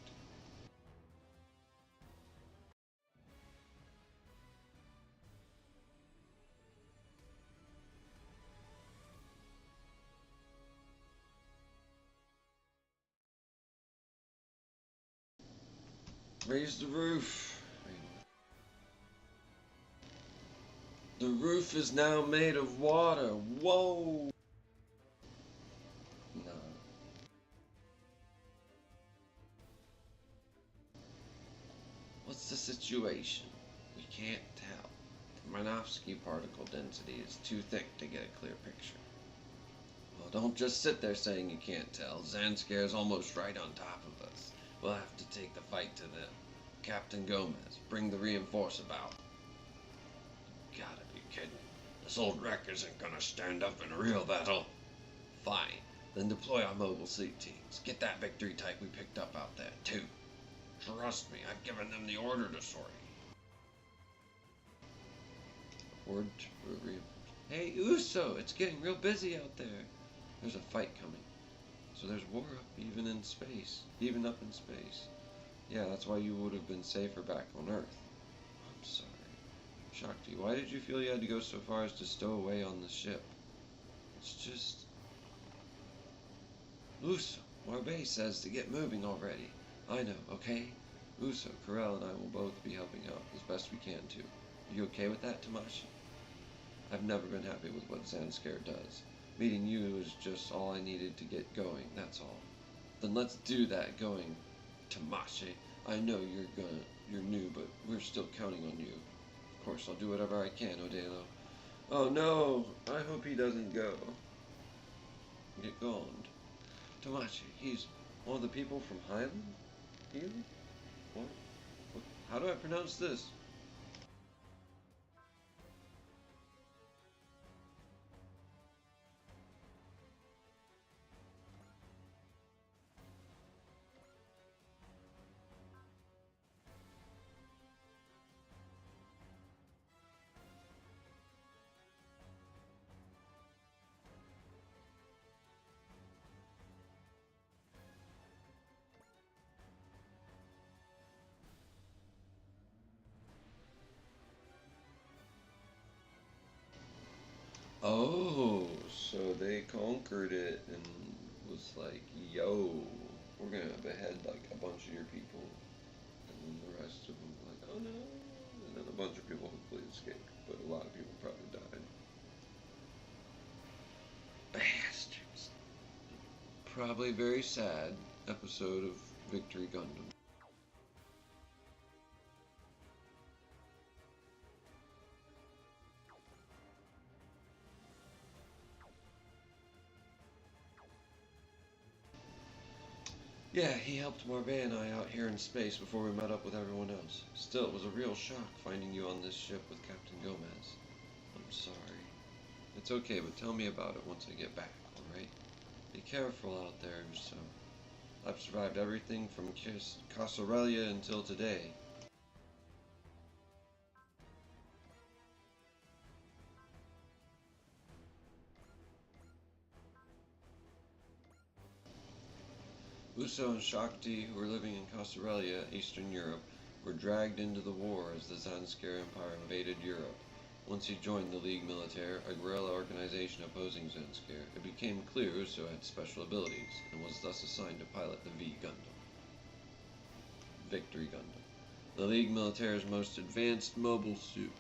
Raise the roof. The roof is now made of water. Whoa! No. What's the situation? We can't tell. The Minovsky particle density is too thick to get a clear picture. Well, don't just sit there saying you can't tell. Zanscare's almost right on top of us. We'll have to take the fight to them. Captain Gomez, bring the reinforce about. You gotta be kidding. This old wreck isn't gonna stand up in a real battle. Fine. Then deploy our mobile sleep teams. Get that victory type we picked up out there, too. Trust me, I've given them the order to sortie. Hey, Uso, it's getting real busy out there. There's a fight coming. So there's war up even in space. Even up in space. Yeah, that's why you would have been safer back on Earth. I'm sorry. Shakti, why did you feel you had to go so far as to stow away on the ship? It's just... Uso, Marbay says to get moving already. I know, okay? Uso, Corel, and I will both be helping out as best we can too. Are you okay with that, Tamashi? I've never been happy with what Zanscare does. Meeting you is just all I needed to get going, that's all. Then let's do that going, Tamashi. I know you're new, but we're still counting on you. Of course, I'll do whatever I can, Odalo. Oh no, I hope he doesn't go. Get gone. Tamashi, he's one of the people from Highland? Healy? What? How do I pronounce this? Oh, so they conquered it and was like, yo, we're gonna behead like a bunch of your people. And then the rest of them were like, oh no. And then a bunch of people hopefully escaped, but a lot of people probably died. Bastards. Probably a very sad episode of Victory Gundam. Yeah, he helped Marbay and I out here in space before we met up with everyone else. Still, it was a real shock finding you on this ship with Captain Gomez. I'm sorry. It's okay, but tell me about it once I get back, alright? Be careful out there, so. I've survived everything from Cassarelia until today. Uso and Shakti, who were living in Cassarelia, Eastern Europe, were dragged into the war as the Zanskar Empire invaded Europe. Once he joined the League Militaire, a guerrilla organization opposing Zanskar, it became clear Uso had special abilities, and was thus assigned to pilot the V Gundam. Victory Gundam. The League Militaire's most advanced mobile suit.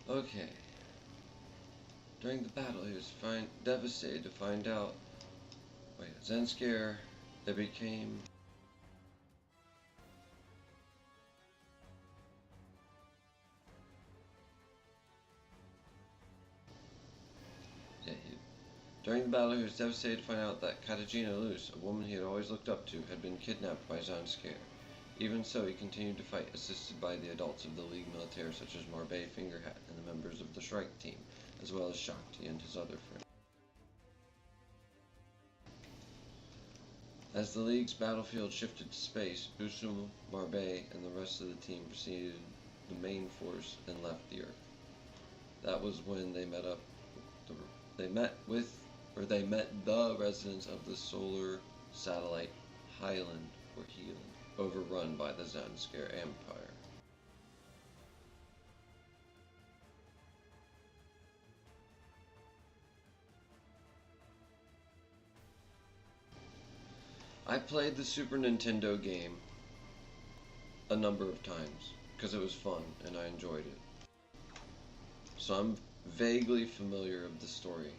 Okay. During the battle, he was devastated to find out. Wait, Zenskare, it became. Yeah, during the battle, he was devastated to find out that Katarzyna Luz, a woman he had always looked up to, had been kidnapped by Zenskare. Even so, he continued to fight, assisted by the adults of the League militaire such as Marbet, Fingerhat, and the members of the Shrike team, as well as Shakti and his other friends. As the League's battlefield shifted to space, Usum, Marbet, and the rest of the team preceded the main force and left the Earth. That was when they met the residents of the solar satellite Highland or Healand, overrun by the Zenskare Empire. I played the Super Nintendo game a number of times because it was fun and I enjoyed it. So I'm vaguely familiar of the story.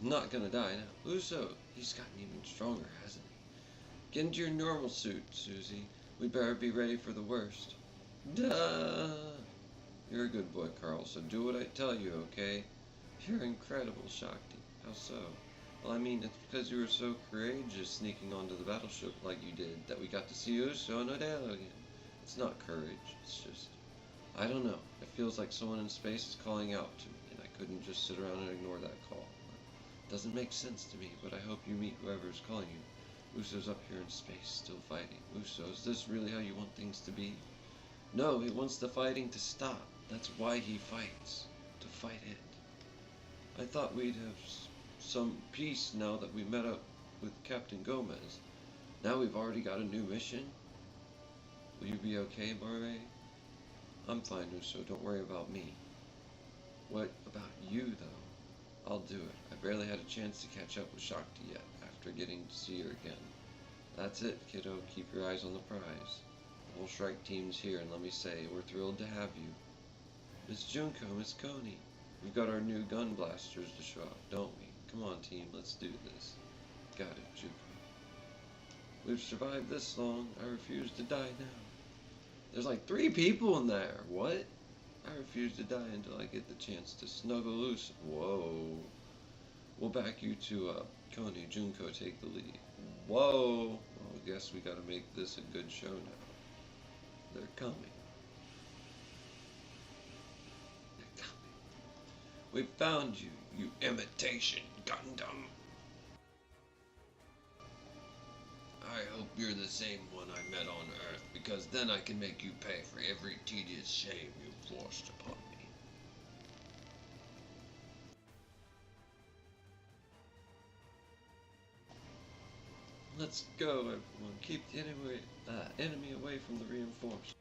I'm not gonna die now. Uso, he's gotten even stronger, hasn't he? Get into your normal suit, Susie. We better be ready for the worst. Duh! You're a good boy, Carl, so do what I tell you, okay? You're incredible, Shakti. How so? Well, I mean, it's because you were so courageous sneaking onto the battleship like you did that we got to see Uso and Odell again. It's not courage, it's just... I don't know. It feels like someone in space is calling out to me, and I couldn't just sit around and ignore that call. It doesn't make sense to me, but I hope you meet whoever is calling you. Uso's up here in space, still fighting. Uso, is this really how you want things to be? No, he wants the fighting to stop. That's why he fights. To fight it. I thought we'd have some peace now that we met up with Captain Gomez. Now we've already got a new mission? Will you be okay, Barbe? I'm fine, Uso. Don't worry about me. What about you, though? I'll do it. I barely had a chance to catch up with Shakti yet, after getting to see her again. That's it, kiddo. Keep your eyes on the prize. The whole Shrike team's here, and let me say, we're thrilled to have you. Miss Junko, Miss Coney. We've got our new gun blasters to show off, don't we? Come on, team, let's do this. Got it, Junko. We've survived this long. I refuse to die now. There's like 3 people in there. What? I refuse to die until I get the chance to snuggle loose. Whoa. We'll back you to Coney. Junko, take the lead. Whoa. Well, I guess we gotta make this a good show now. They're coming. We found you, you imitation Gundam. I hope you're the same one I met on Earth, because then I can make you pay for every tedious shame you've forced upon me. Let's go, everyone. Keep the enemy away from the reinforcements.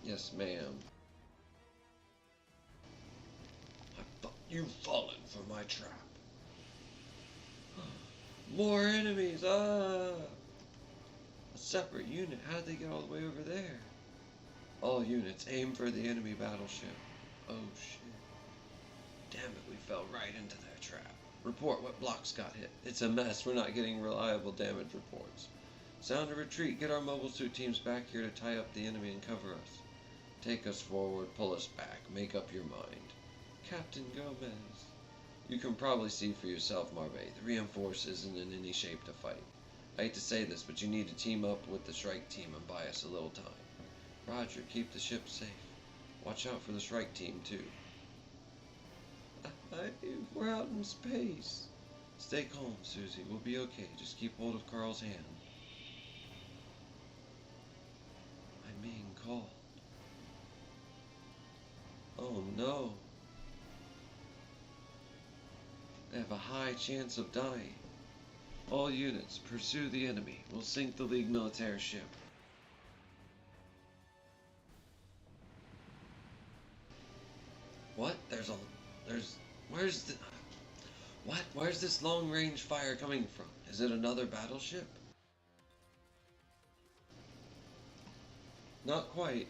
Yes, ma'am. I thought you'd fallen for my trap. More enemies! Ah! A separate unit. How'd they get all the way over there? All units, aim for the enemy battleship. Oh, shit. Damn it, we fell right into their trap. Report what blocks got hit. It's a mess. We're not getting reliable damage reports. Sound a retreat. Get our mobile suit teams back here to tie up the enemy and cover us. Take us forward, pull us back, make up your mind. Captain Gomez. You can probably see for yourself, Marbet. The reinforce isn't in any shape to fight. I hate to say this, but you need to team up with the Shrike team and buy us a little time. Roger, keep the ship safe. Watch out for the Shrike team, too. We're out in space. Stay calm, Susie. We'll be okay. Just keep hold of Carl's hand. I'm being called. Oh no. I have a high chance of dying. All units, pursue the enemy. We'll sink the League military ship. What? Where's the... What? Where's this long-range fire coming from? Is it another battleship? Not quite.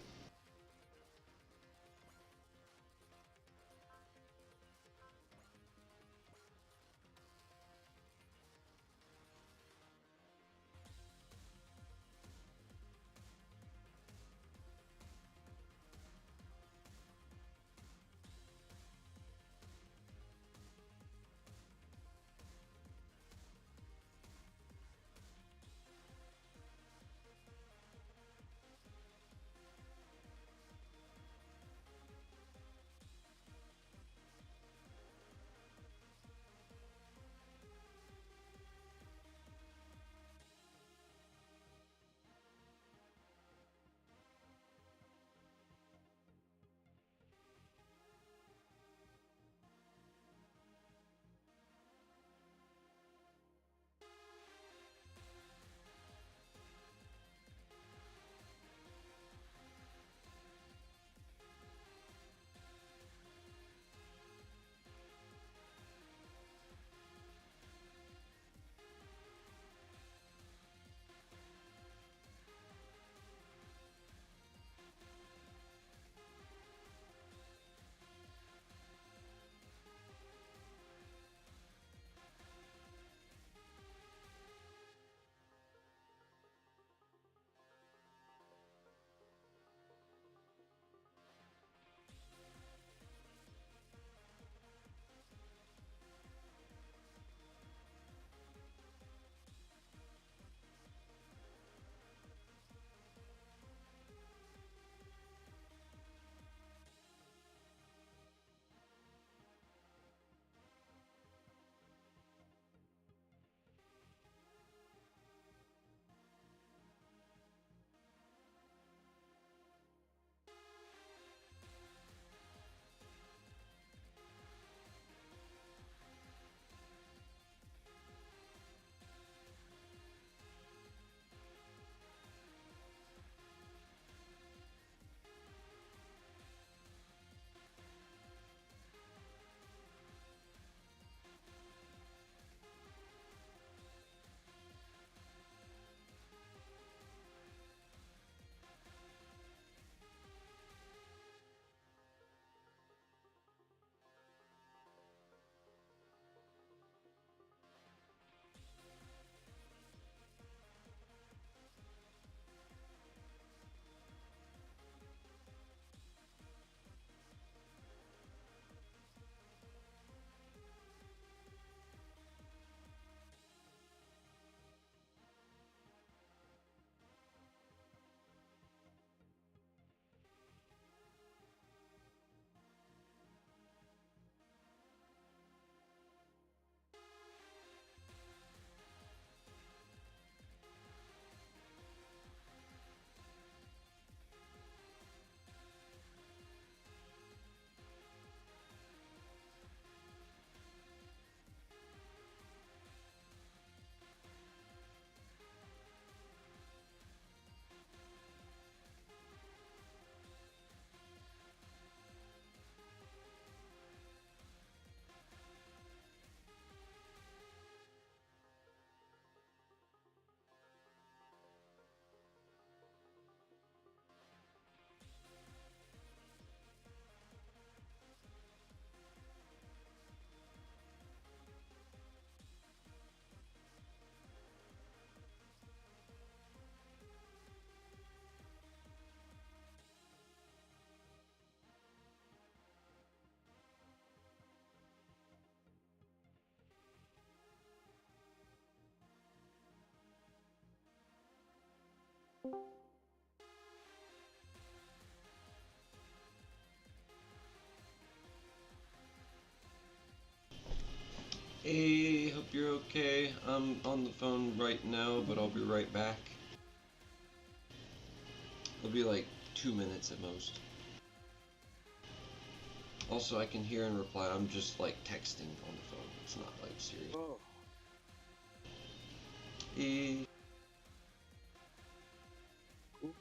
Hey, hope you're okay. I'm on the phone right now, but I'll be right back. It'll be like 2 minutes at most. Also, I can hear and reply. I'm just like texting on the phone. It's not like serious. Oh. Hey. Cool.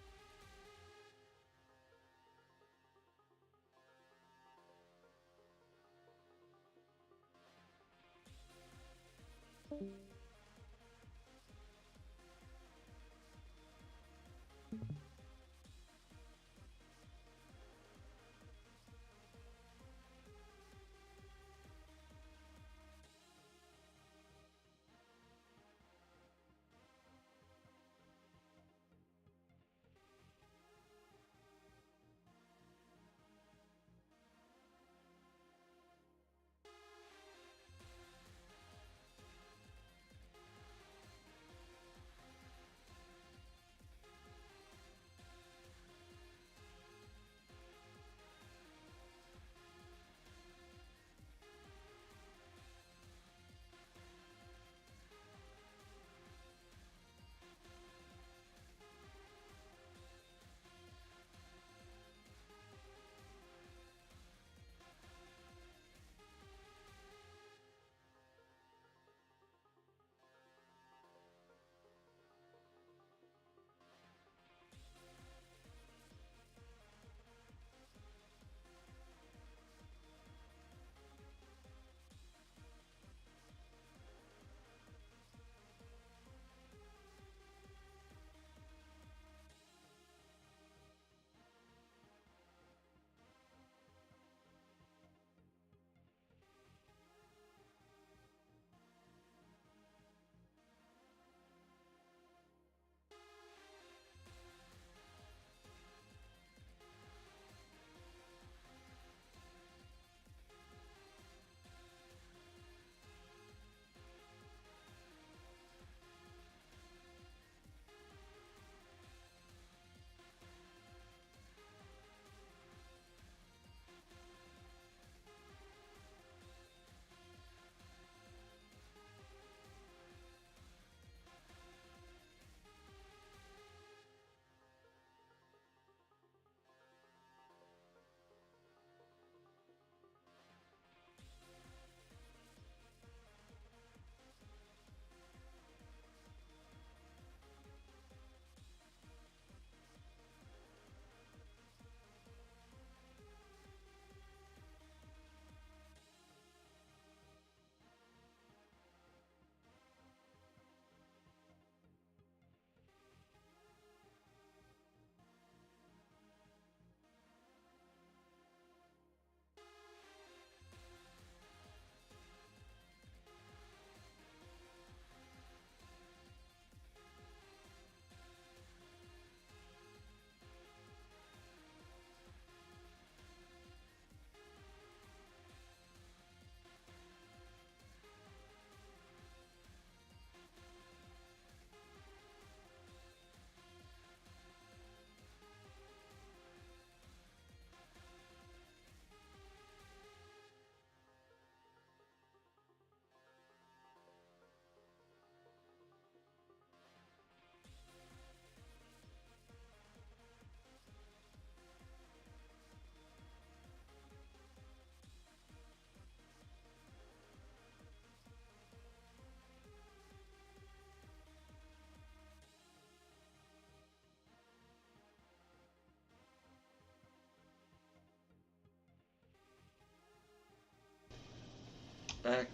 Act.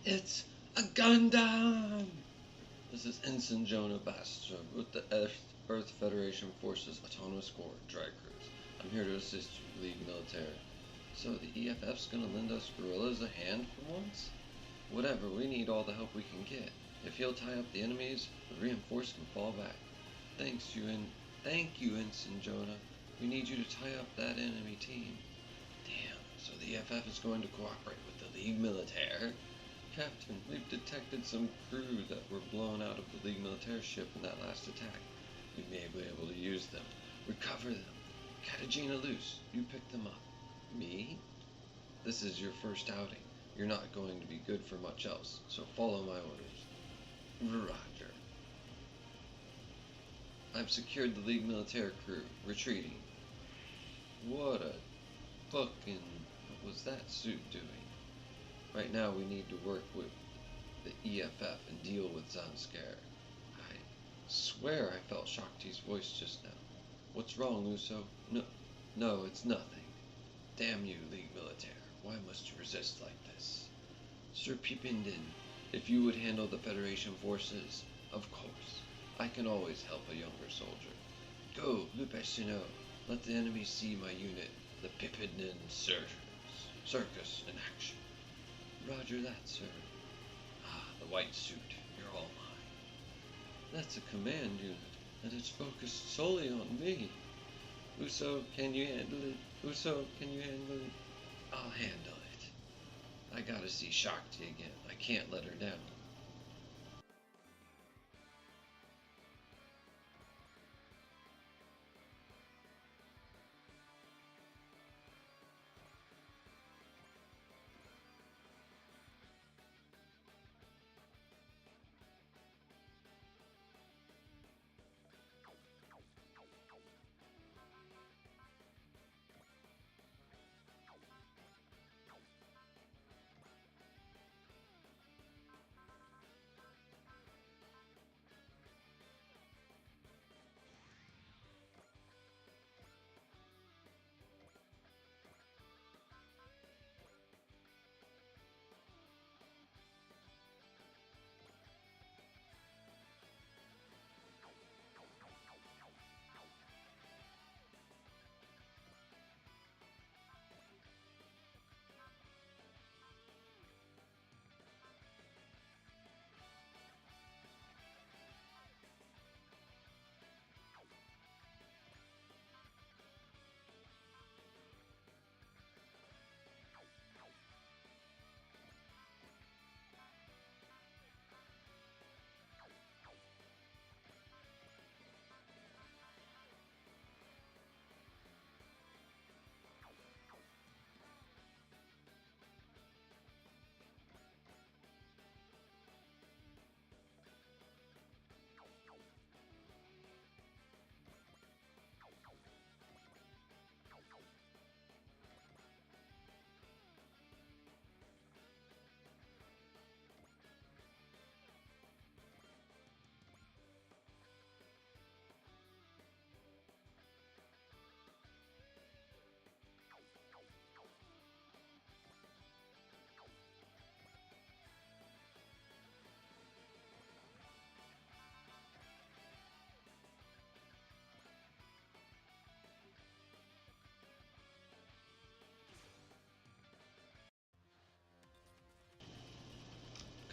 It's a Gundam! This is Ensign Jonah Bastrop with the Earth Federation Forces Autonomous Corps, Dry Cruise. I'm here to assist you, League Military. So the EFF's gonna lend us guerrillas a hand for once? Whatever, we need all the help we can get. If he'll tie up the enemies, the reinforced can fall back. Thank you, Ensign Jonah. We need you to tie up that enemy team. Damn, so the EFF is going to cooperate with the League Militaire? Captain, we've detected some crew that were blown out of the League Militaire ship in that last attack. We may be able to use them. Recover them. Katagina loose. You pick them up. Me? This is your first outing. You're not going to be good for much else, so follow my orders. Roger. I've secured the League Militaire crew. Retreating. What what was that suit doing? Right now we need to work with the EFF and deal with Zanskar. I swear I felt Shakti's voice just now. What's wrong, Uso? No, it's nothing. Damn you, League Militaire. Why must you resist like this? Sir Pipindin, if you would handle the Federation forces, of course. I can always help a younger soldier. Go, Lupesino. Let the enemy see my unit, the Pipindin Circus in action. Roger that, sir. Ah, the white suit. You're all mine. That's a command unit, and it's focused solely on me. Uso, can you handle it? Uso, can you handle it? I'll handle it. I gotta see Shakti again. I can't let her down.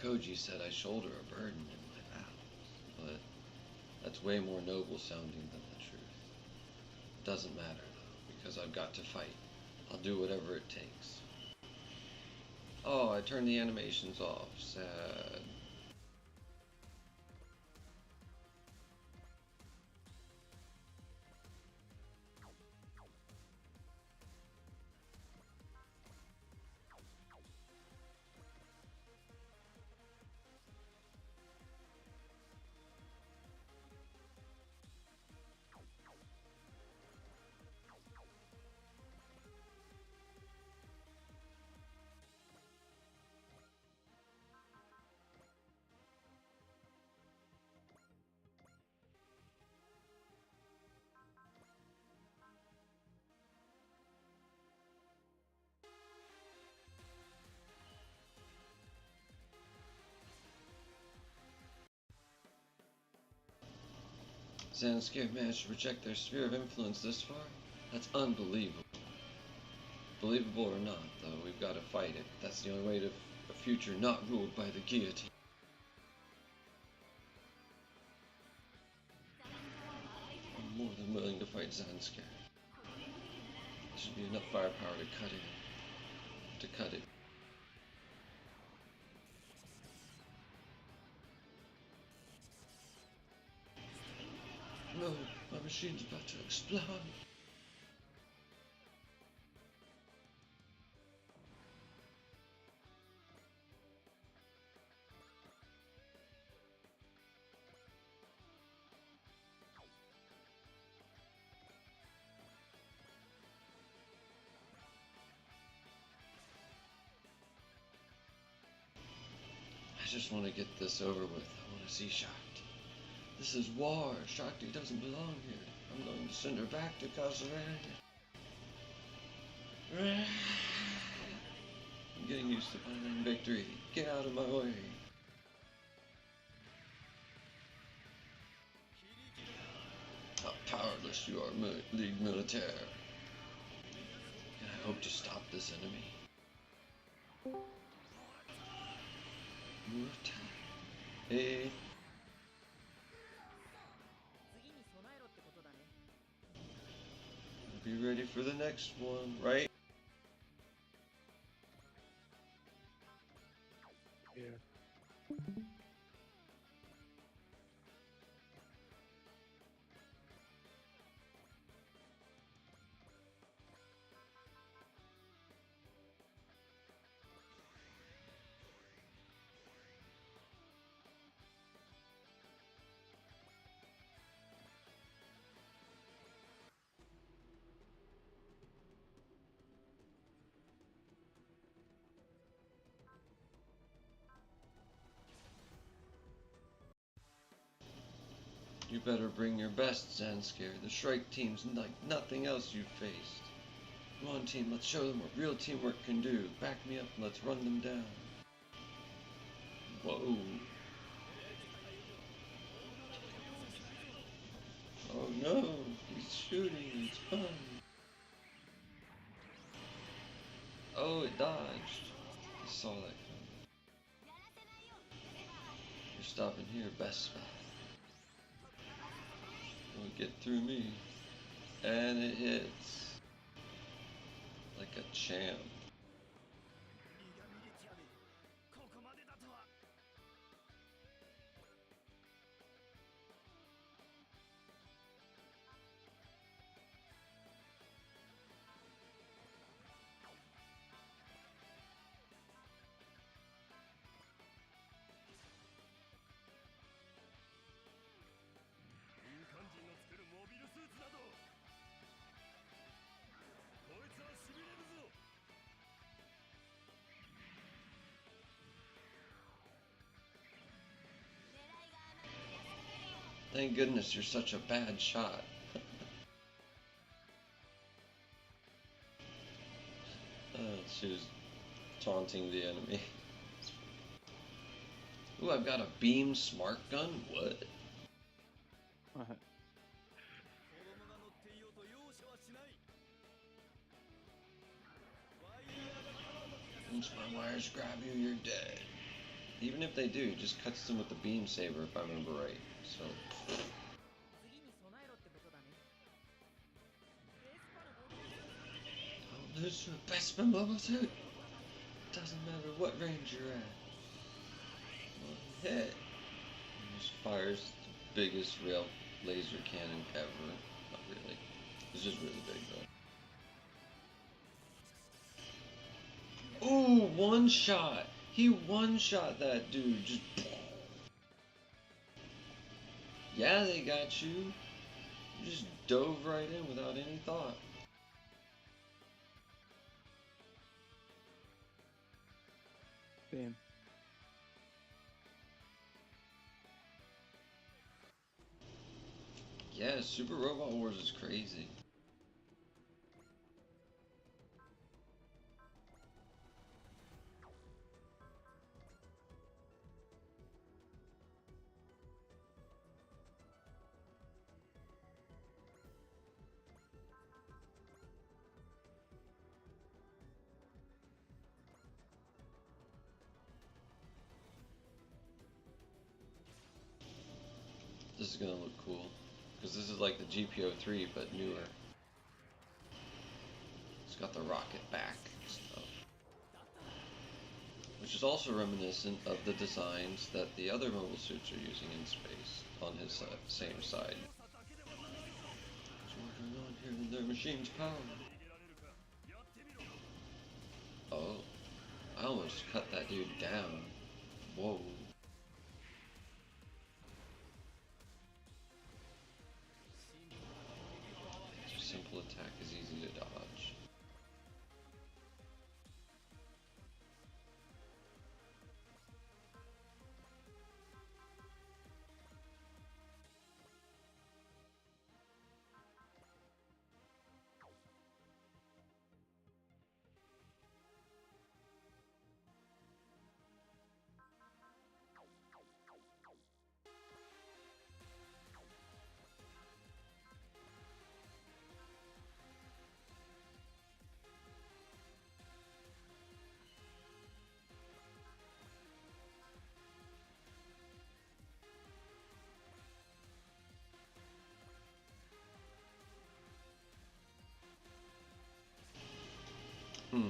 Koji said I shoulder a burden in my battles, but that's way more noble sounding than the truth. Doesn't matter though, because I've got to fight. I'll do whatever it takes. Oh, I turned the animations off. Sad. Zanskar managed to project their sphere of influence this far? That's unbelievable. Believable or not, though, we've got to fight it. That's the only way to a future not ruled by the guillotine. I'm more than willing to fight Zanskar. There should be enough firepower to cut it. No, my machine's about to explode. I just want to get this over with. I want to see Shakti. This is war. Shakti doesn't belong here. I'm going to send her back to Kazarani. I'm getting used to finding victory. Get out of my way. How powerless you are, League Militaire. And I hope to stop this enemy. More time. Hey. Be ready for the next one, right? Yeah. You better bring your best, Zanskar. The Shrike team's like nothing else you've faced. Come on, team, let's show them what real teamwork can do. Back me up and let's run them down. Whoa. Oh no, he's shooting, it's fun. Oh, it dodged. I saw that coming. You're stopping here, best spot. It'll get through me. And it hits. Like a champ. Thank goodness you're such a bad shot. She was taunting the enemy. Ooh, I've got a beam smart gun? What? Once my wires grab you, you're dead. Even if they do, it just cuts them with the beam saber if I remember right. So. Don't lose to a Bespin level 2. Doesn't matter what range you're at. One hit. It just fires the biggest rail laser cannon ever. Not really. It's just really big though. Ooh, one shot. He one-shot that dude. Just. Yeah, they got you. You just dove right in without any thought. Damn. Yeah, Super Robot Wars is crazy. gonna look cool. Because this is like the GPO3 but newer. It's got the rocket back and stuff. Which is also reminiscent of the designs that the other mobile suits are using in space on his same side. What's going on here in their machine's power? Oh, I almost cut that dude down. Whoa. Simple attack is easy to dodge.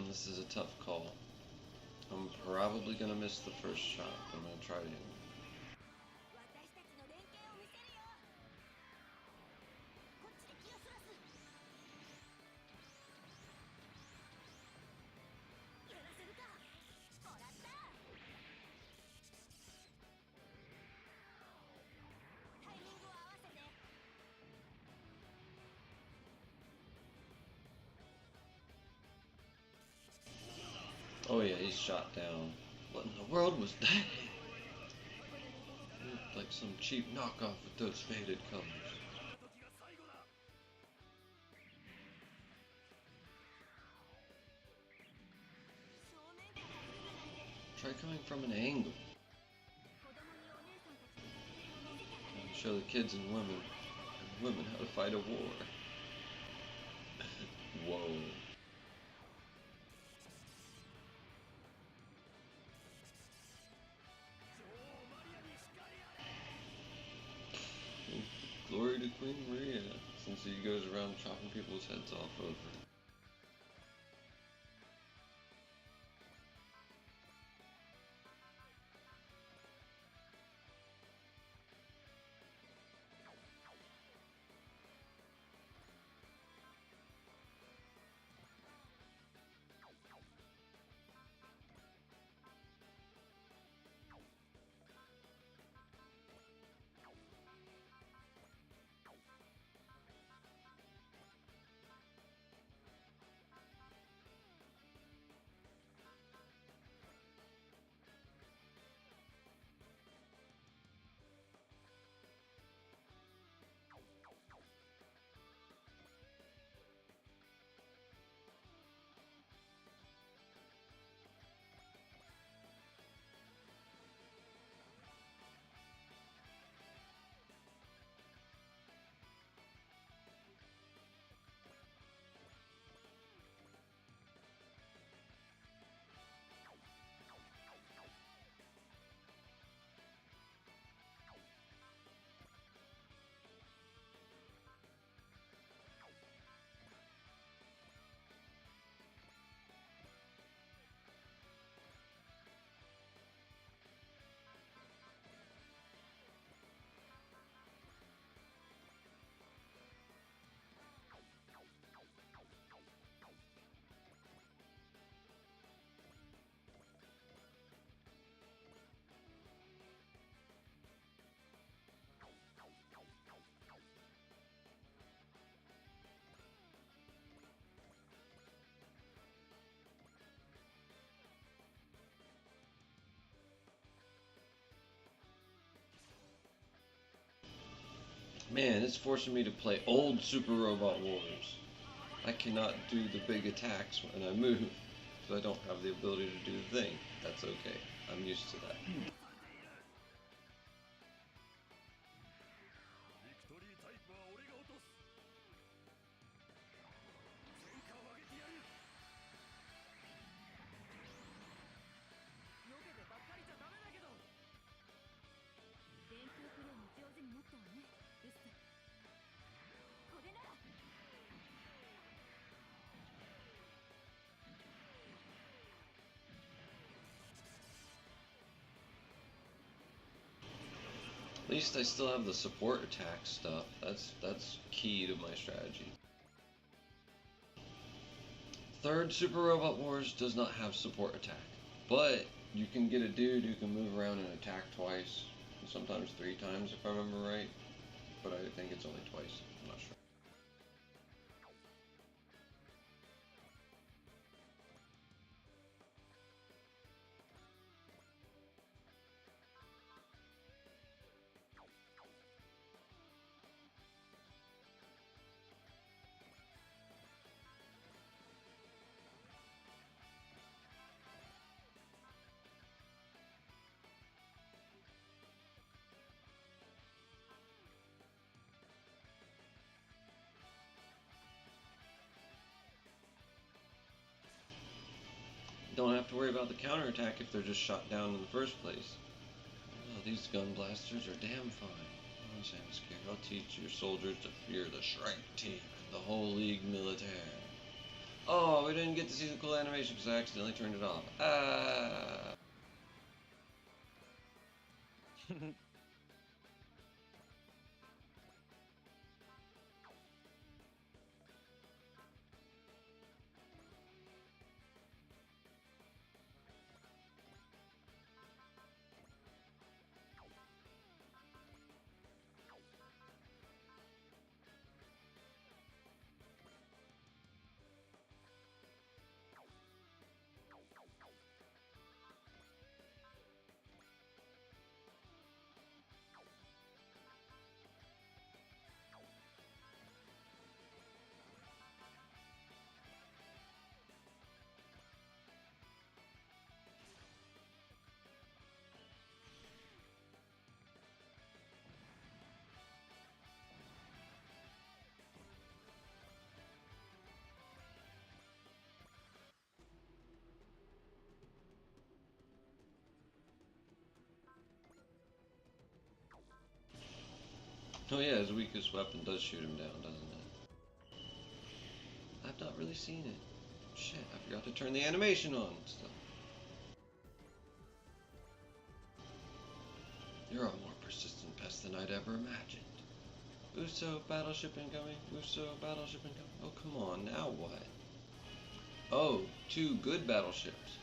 This is a tough call. I'm probably gonna miss the first shot, but I'm gonna try it anyway. Oh yeah, he's shot down. What in the world was that? It looked like some cheap knockoff with those faded colors. Try coming from an angle. Trying to show the kids and women how to fight a war. Whoa. Glory to Queen Maria, since he goes around chopping people's heads off over it. Man, it's forcing me to play old Super Robot Wars. I cannot do the big attacks when I move, because I don't have the ability to do the thing. That's okay. I'm used to that. At least I still have the support attack stuff. That's key to my strategy. Third Super Robot Wars does not have support attack, but you can get a dude who can move around and attack twice, and sometimes 3 times if I remember right, but I think it's only twice, I'm not sure. Don't have to worry about the counterattack if they're just shot down in the first place. Oh, these gun blasters are damn fine. Oh, Sam is scared. I'll teach your soldiers to fear the Shrike Team and the whole League Militaire. Oh, we didn't get to see the cool animation because I accidentally turned it off. Ah. Oh yeah, his weakest weapon does shoot him down, doesn't it? I've not really seen it. Shit, I forgot to turn the animation on and stuff. You're a more persistent pest than I'd ever imagined. Uso, battleship incoming. Uso, battleship incoming. Oh, come on, now what? Oh, 2 good battleships.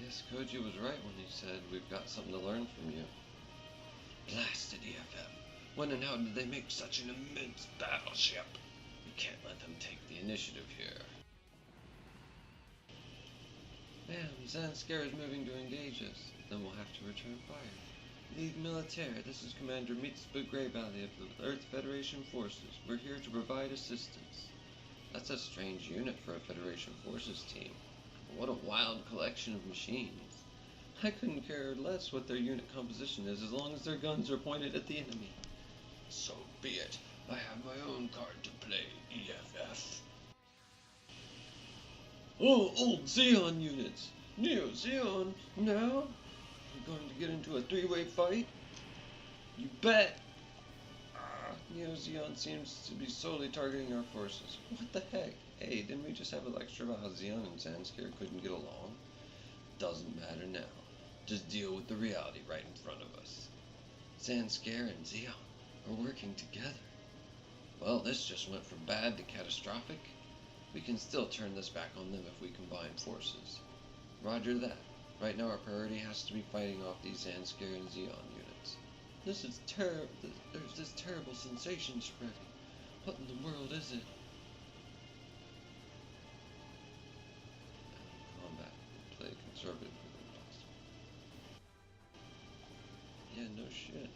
Guess Koji was right when he said we've got something to learn from you. Blasted EFF. When and how did they make such an immense battleship? We can't let them take the initiative here. Bam, Zanskar is moving to engage us. Then we'll have to return fire. Lead Militaire, this is Commander Mitsba Grey Valley of the Earth Federation Forces. We're here to provide assistance. That's a strange unit for a Federation Forces team. What a wild collection of machines. I couldn't care less what their unit composition is as long as their guns are pointed at the enemy. So be it. I have my own card to play, EFF. Oh, old Xeon units! Neo Xeon, now? We're going to get into a three-way fight? You bet! Neo Xeon seems to be solely targeting our forces. What the heck? Hey, didn't we just have a lecture about how Xeon and Zanskar couldn't get along? Doesn't matter now. Just deal with the reality right in front of us. Zanskar and Xeon are working together. Well, this just went from bad to catastrophic. We can still turn this back on them if we combine forces. Roger that. Right now our priority has to be fighting off these Zanskar and Xeon units. This is terrible. There's this terrible sensation spreading. What in the world is it? Combat. Play conservative. Yeah, no shit.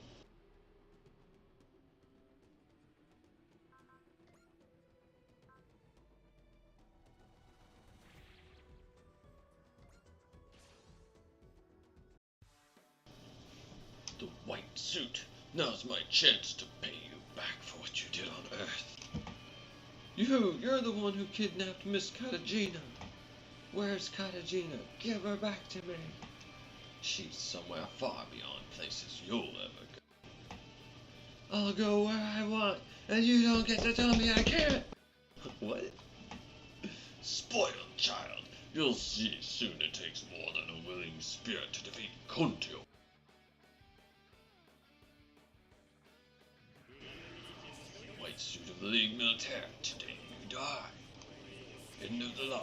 The white suit. Now's my chance to pay you back for what you did on Earth. You're the one who kidnapped Miss Katagina. Where's Katagina? Give her back to me. She's somewhere far beyond places you'll ever go. I'll go where I want, and you don't get to tell me I can't. What? Spoiled child. You'll see soon it takes more than a willing spirit to defeat Kontio. White suit of the League Militaire, today you die. End of the line.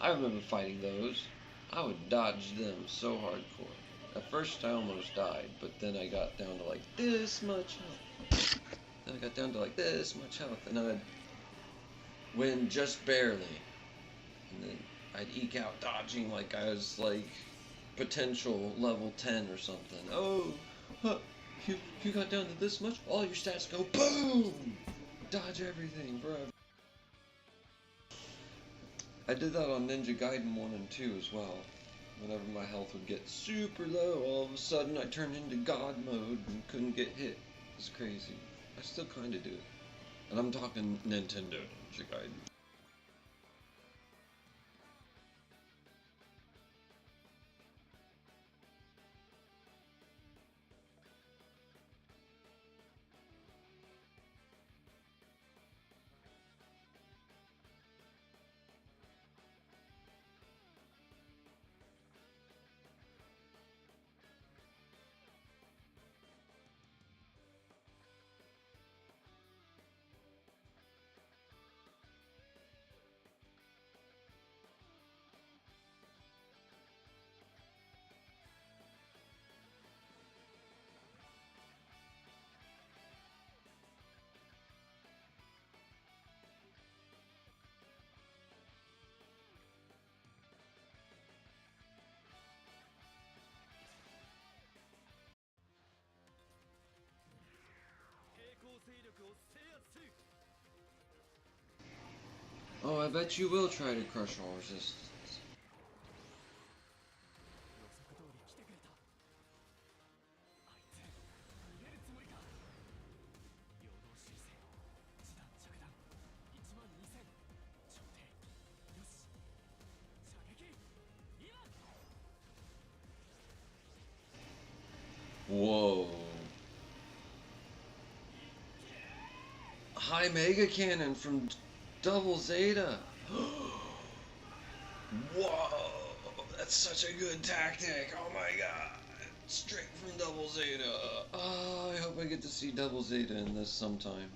I remember fighting those. I would dodge them so hardcore. At first I almost died, but then I got down to like this much health. Then I got down to like this much health, and I'd win just barely. And then I'd eke out dodging like I was like potential level 10 or something. Oh, huh, you got down to this much? All your stats go boom! Dodge everything forever. I did that on Ninja Gaiden 1 and 2 as well. Whenever my health would get super low, all of a sudden I turned into God mode and couldn't get hit. It was crazy. I still kinda do it. And I'm talking Nintendo Ninja Gaiden. Oh, I bet you will try to crush all resistance. Whoa. High Mega Cannon from Double Zeta. Whoa, that's such a good tactic. Oh my god. Straight from Double Zeta. Oh, I hope I get to see Double Zeta in this sometime.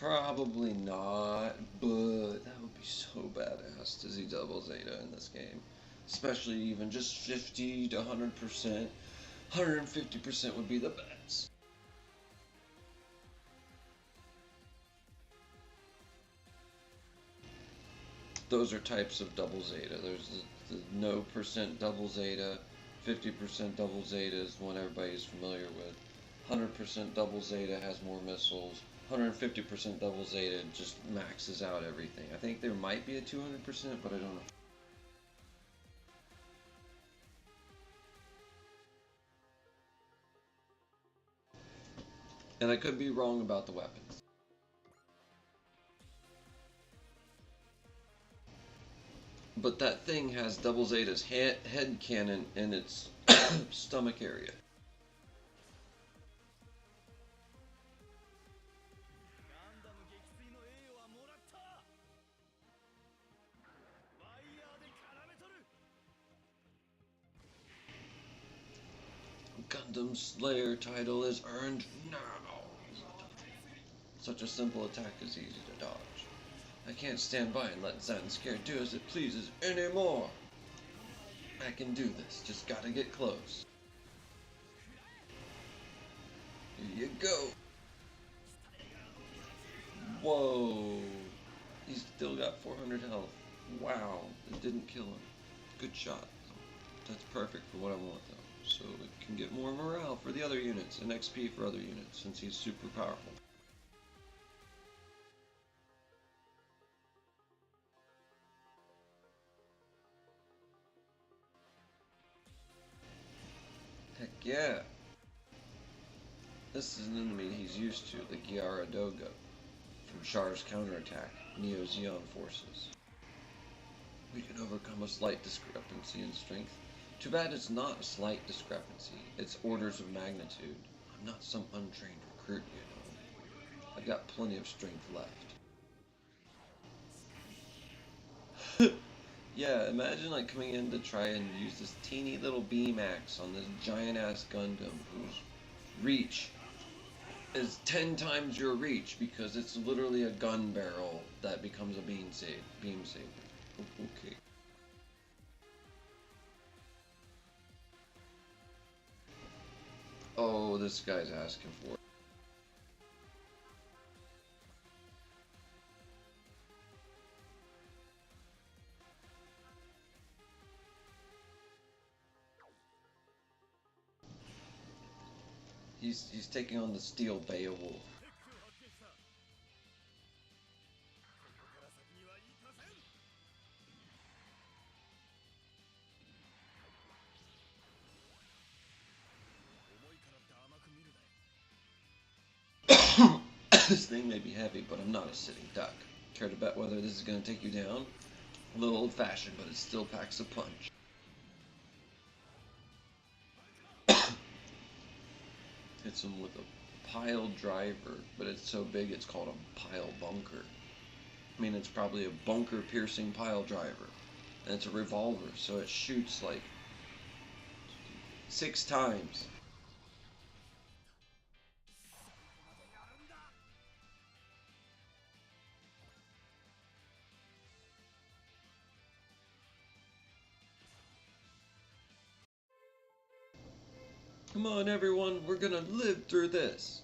Probably not, but that would be so badass to see double Zeta in this game. Especially even just 50 to 100%. 150% would be the best. Those are types of double Zeta. There's the no percent double Zeta, 50% double Zeta is the one everybody's familiar with. 100% double Zeta has more missiles. 150% double Zeta just maxes out everything. I think there might be a 200%, but I don't know. And I could be wrong about the weapons. But that thing has double Zeta's head cannon in its stomach area. Gundam Slayer title is earned now. Such a simple attack is easy to dodge. I can't stand by and let Zanskare do as it pleases anymore. I can do this, just gotta get close. Here you go. Whoa. He's still got 400 health. Wow, it didn't kill him. Good shot. That's perfect for what I want though. So it can get more morale for the other units and XP for other units since he's super powerful. Heck yeah! This is an enemy he's used to, the Gyaradogo, from Char's counterattack, Neo Zeon forces. We can overcome a slight discrepancy in strength. Too bad it's not a slight discrepancy, it's orders of magnitude. I'm not some untrained recruit, you know. I've got plenty of strength left. Yeah, imagine like coming in to try and use this teeny little beam axe on this giant ass Gundam whose reach is 10 times your reach because it's literally a gun barrel that becomes a beam saber. Okay. Oh, this guy's asking for it. He's taking on the steel Beowulf. This thing may be heavy, but I'm not a sitting duck. Care to bet whether this is going to take you down? A little old-fashioned, but it still packs a punch. Hits him with a pile driver, but it's so big it's called a pile bunker. I mean, it's probably a bunker-piercing pile driver. And it's a revolver, so it shoots like 6 times. Come on, everyone, we're gonna live through this.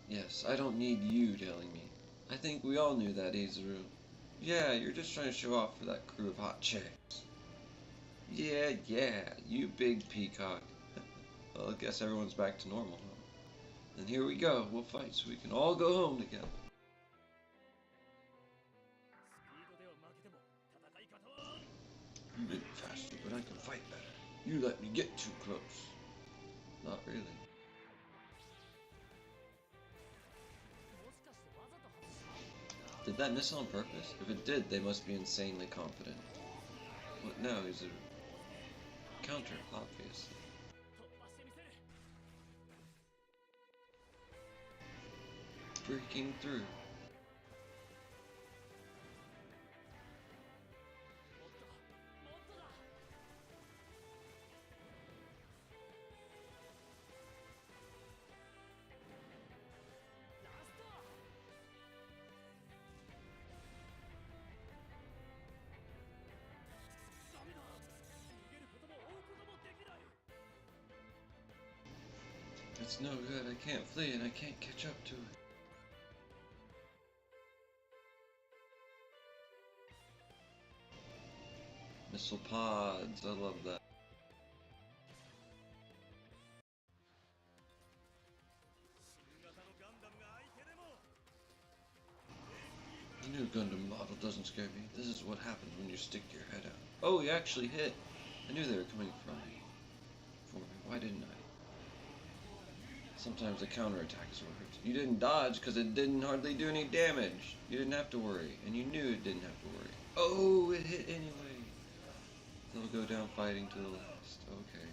Yes, I don't need you telling me. I think we all knew that, Izuru. Yeah, you're just trying to show off for that crew of hot chicks. Yeah, you big peacock. Well, I guess everyone's back to normal, huh? Then here we go, we'll fight so we can all go home together. You may be faster, but I can fight better. You let me get too close. Not really. Did that miss on purpose? If it did, they must be insanely confident. What now? He's a counter, obviously. Breaking through. It's no good. I can't flee and I can't catch up to it. Missile pods. I love that. The new Gundam model doesn't scare me. This is what happens when you stick your head out. Oh, he actually hit. I knew they were coming from me. For me. Why didn't I? Sometimes the counterattack is what hurts. You didn't dodge because it didn't hardly do any damage. You didn't have to worry. And you knew it didn't have to worry. Oh, it hit anyway. They'll go down fighting to the last. Okay.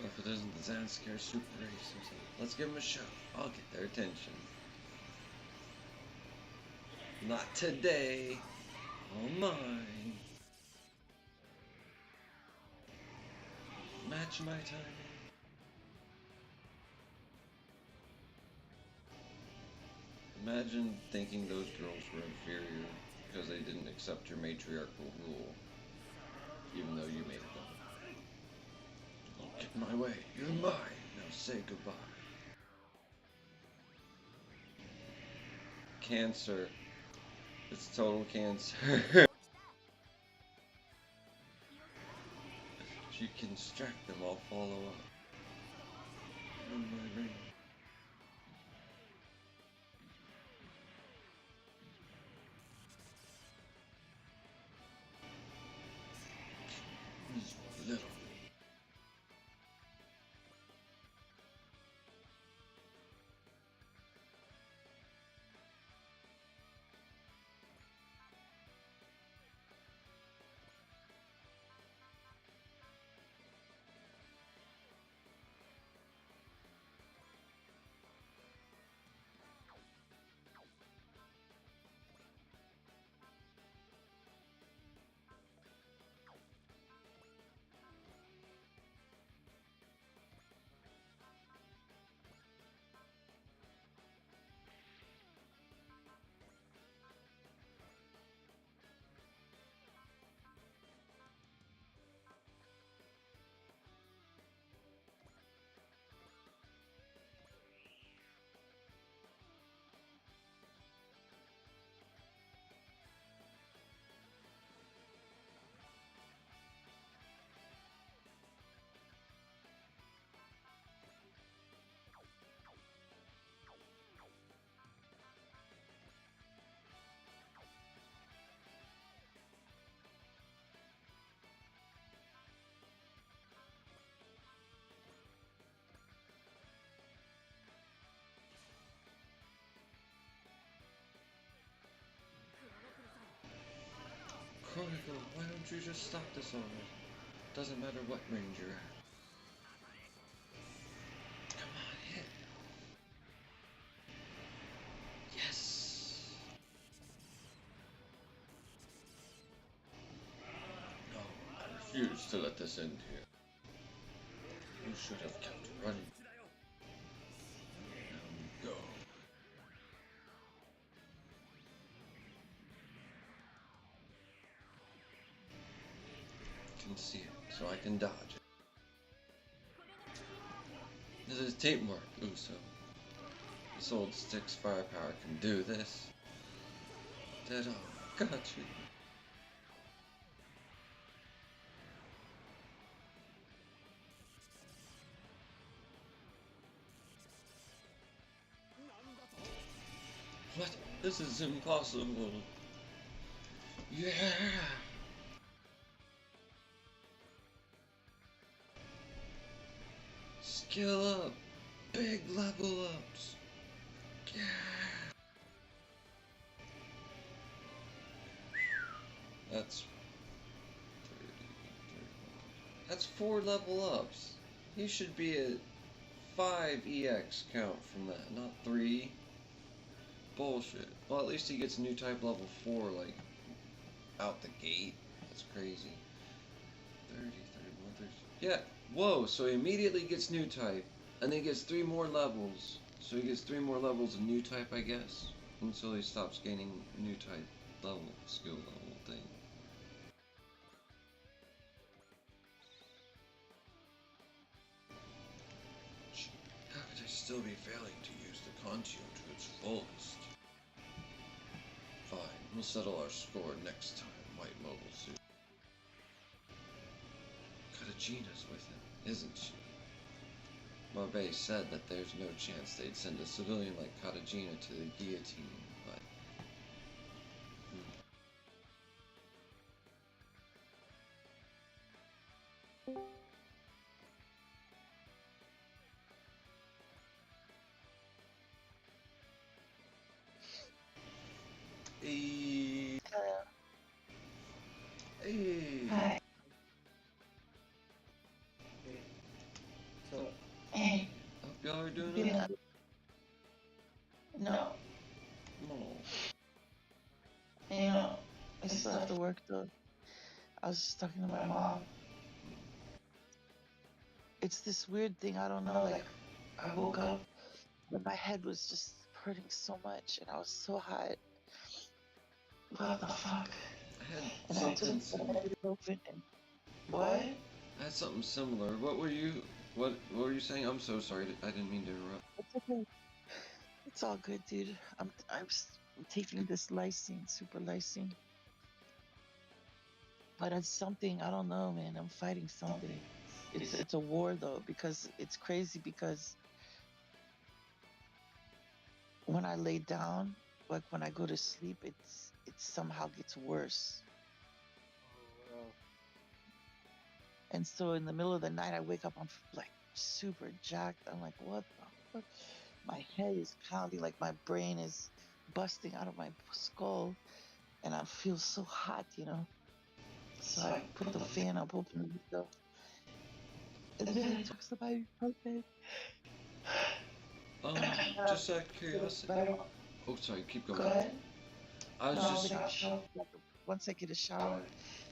Well, if it isn't the Zanskar Super Race or something, let's give them a show. I'll get their attention. Not today. All mine. Match my timing. Imagine thinking those girls were inferior because they didn't accept your matriarchal rule, even though you made them. Don't get in my way. You're mine. Now say goodbye. Cancer. It's total cancer. If you can distract them, I'll follow up. In my ring. Little. Arko, why don't you just stop this already? Doesn't matter what range you're at. Come on, hit. Yes! No, I refuse to let this end here. You should have kept running. Now we go. I can see it, so I can dodge it. This is teamwork, Uso. This old stick's firepower can do this. Dead on. Got you. What? This is impossible. Yeah! Skill up! Big level ups! Yeah! That's 30. That's 4 level ups. He should be at 5 EX count from that, not 3. Bullshit. Well, at least he gets new type level 4, like, out the gate. That's crazy. 30, 31, 30. Yeah, whoa, so he immediately gets new type, and then he gets 3 more levels. So he gets 3 more levels of new type, I guess, until he stops gaining new type level, skill level thing. How could I still be failing to use the Contium to its fullest? Fine, we'll settle our score next time, White Mobile Suit. Katagina's with him, isn't she? Marbet said that there's no chance they'd send a civilian like Katagina to the guillotine, but... Hey. Hello. Hey. Hi. So, Hey. Hope y'all are doing Yeah. okay. No. No. You know, I still have to work though. I was just talking to my mom. It's this weird thing, I don't know, like, I woke up and my head was just hurting so much and I was so hot. What the fuck? I had And I something took similar. ibuprofen and... What? I had something similar. What were you saying? I'm so sorry. I didn't mean to interrupt. It's okay. It's all good, dude. I'm taking this lysine, super lysine. But it's something, I don't know, man. I'm fighting something. It's a war though, because it's crazy because when I lay down, like when I go to sleep, it somehow gets worse. And so in the middle of the night, I wake up, I'm like super jacked. I'm like, what the fuck? My head is pounding, like my brain is busting out of my skull, and I feel so hot, you know. So I put the fan up, open the window, and then it talks about ibuprofen. Just out of curiosity. Oh, sorry. Keep Go going. ahead. I was No, just. I'll shower. Once I get a shower,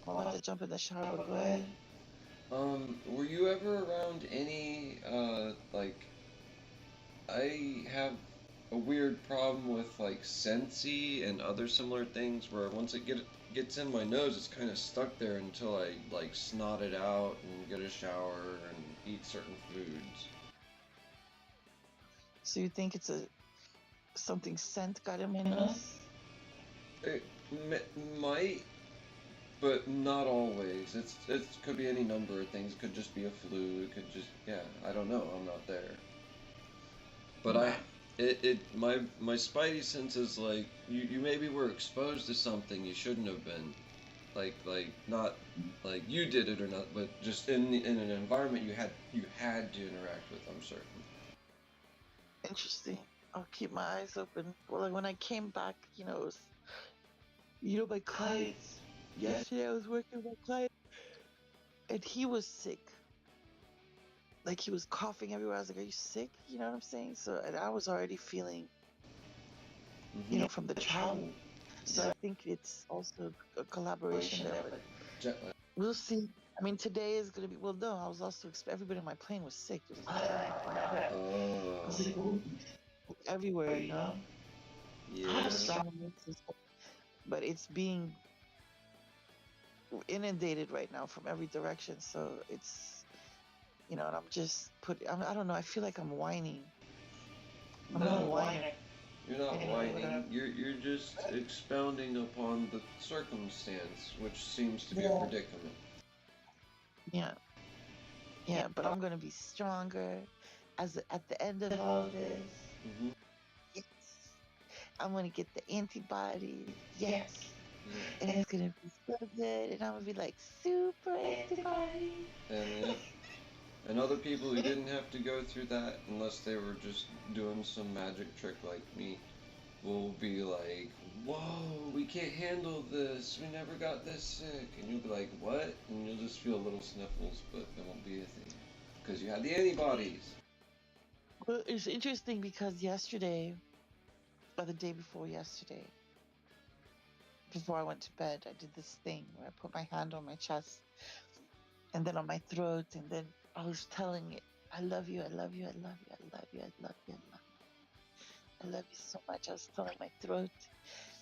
I'll have to jump in the shower, but go ahead. Were you ever around any, like, I have a weird problem with, like, Sensi and other similar things where once it gets in my nose, it's kind of stuck there until I, like, snot it out and get a shower and eat certain foods. So you think it's something scent got in my nose? It might, but not always. It could be any number of things. It could just be a flu. It could just, yeah, I don't know. I'm not there. But my spidey sense is like you maybe were exposed to something you shouldn't have been, like not like you did it or not, but just in an environment you had to interact with. I'm certain. Interesting. I'll keep my eyes open. Well, like when I came back, you know, it was, my clients, Yesterday I was working with a client and he was sick. Like he was coughing everywhere. I was like, "Are you sick?" You know what I'm saying? So, and I was already feeling, Mm-hmm. from the travel. So I think it's also a collaboration there. But Jet lag. we'll see. I mean, today is gonna be. Well, no, I was also everybody on my plane was sick. It was I was like, Oh. everywhere, I have a Yeah. strong immune system, but it's being inundated right now from every direction. So it's, and I'm just I don't know. I feel like I'm whining. I'm not whining. You're not whining. You're just expounding upon the circumstance, which seems to be a predicament. Yeah. Yeah, but I'm gonna be stronger at the end of all this. Mm-hmm. Yes. I'm gonna get the antibodies. Yes. Yeah. And it's gonna be so good. And I'm gonna be like super antibodies. And other people who didn't have to go through that unless they were just doing some magic trick like me will be like, whoa, we can't handle this. We never got this sick. And you'll be like, what? And you'll just feel little sniffles, but it won't be a thing. Because you had the antibodies. Well, it's interesting because yesterday, or the day before yesterday, before I went to bed, I did this thing where I put my hand on my chest and then on my throat, and then I was telling it, I love you, I love you, I love you, I love you, I love you, I love you. I love you so much. I was telling my throat,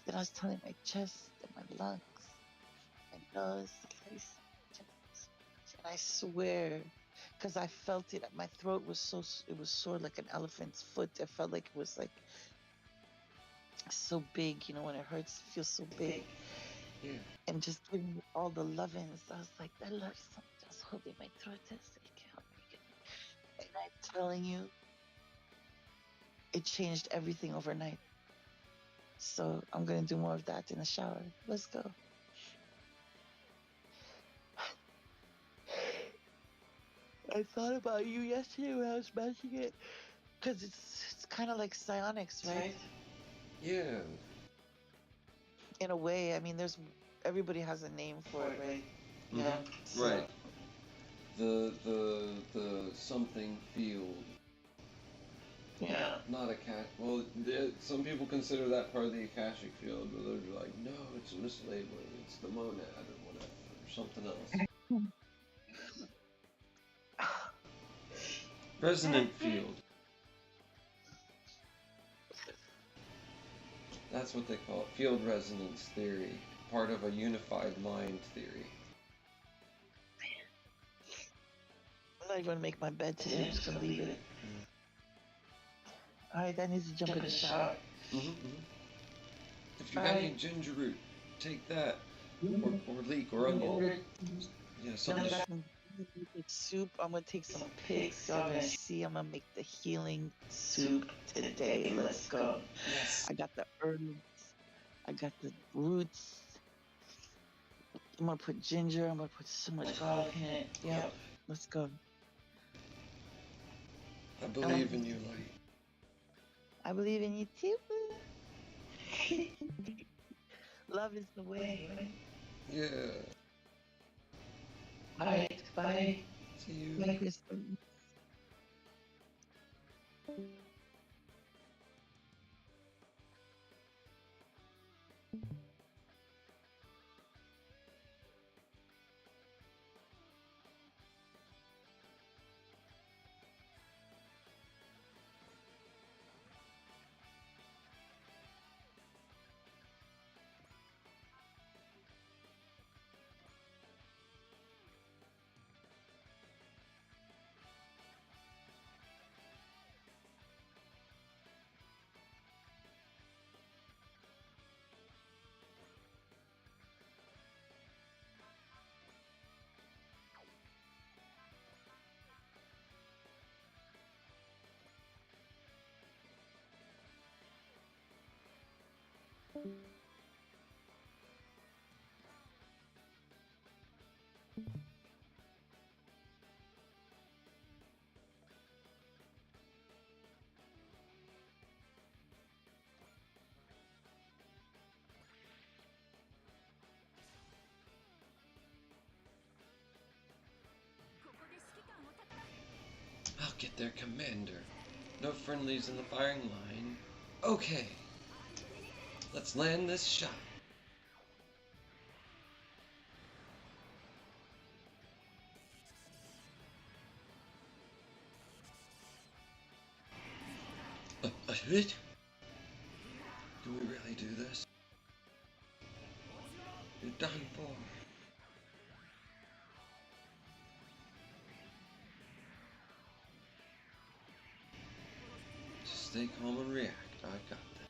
then I was telling my chest and my lungs, my nose, I love you so much, I love you so much. And I swear, because I felt it, my throat was it was sore like an elephant's foot. I felt like it was like so big, when it hurts, it feels so big. Yeah. And just giving me all the lovings. I was like, I love you so much. I was holding my throat and saying, and I'm telling you, it changed everything overnight. So I'm going to do more of that in the shower. Let's go. I thought about you yesterday when I was smashing it. Because it's kind of like psionics, right? Yeah. In a way, I mean, everybody has a name for it, right? Mm-hmm. Yeah. So, right. The something field. Yeah. Not a cat. Well, some people consider that part of the Akashic field, but they're like, no, it's a mislabeling. It's the monad or whatever, or something else. Resonant field. That's what they call it. Field resonance theory. Part of a unified mind theory. I'm not even going to make my bed today. I'm just going to leave it. Alright, I need to jump in the shower. Mm-hmm. If you got any ginger root, take that. Or leek or onion. Yeah, something. Soup. I'm gonna take some pigs. Y'all gonna see. I'm gonna make the healing soup today. Let's go. Yes. I got the herbs. I got the roots. I'm gonna put ginger. I'm gonna put so much garlic in it. Yep. Let's go. I believe in you, Light. I believe in you too. Love is the way, right? Yeah. Alright, bye. See you. Bye, Chris. I'll get their commander. No friendlies in the firing line. Okay. Let's land this shot. A hit? Do we really do this? You're done for. Just stay calm and react. I got this.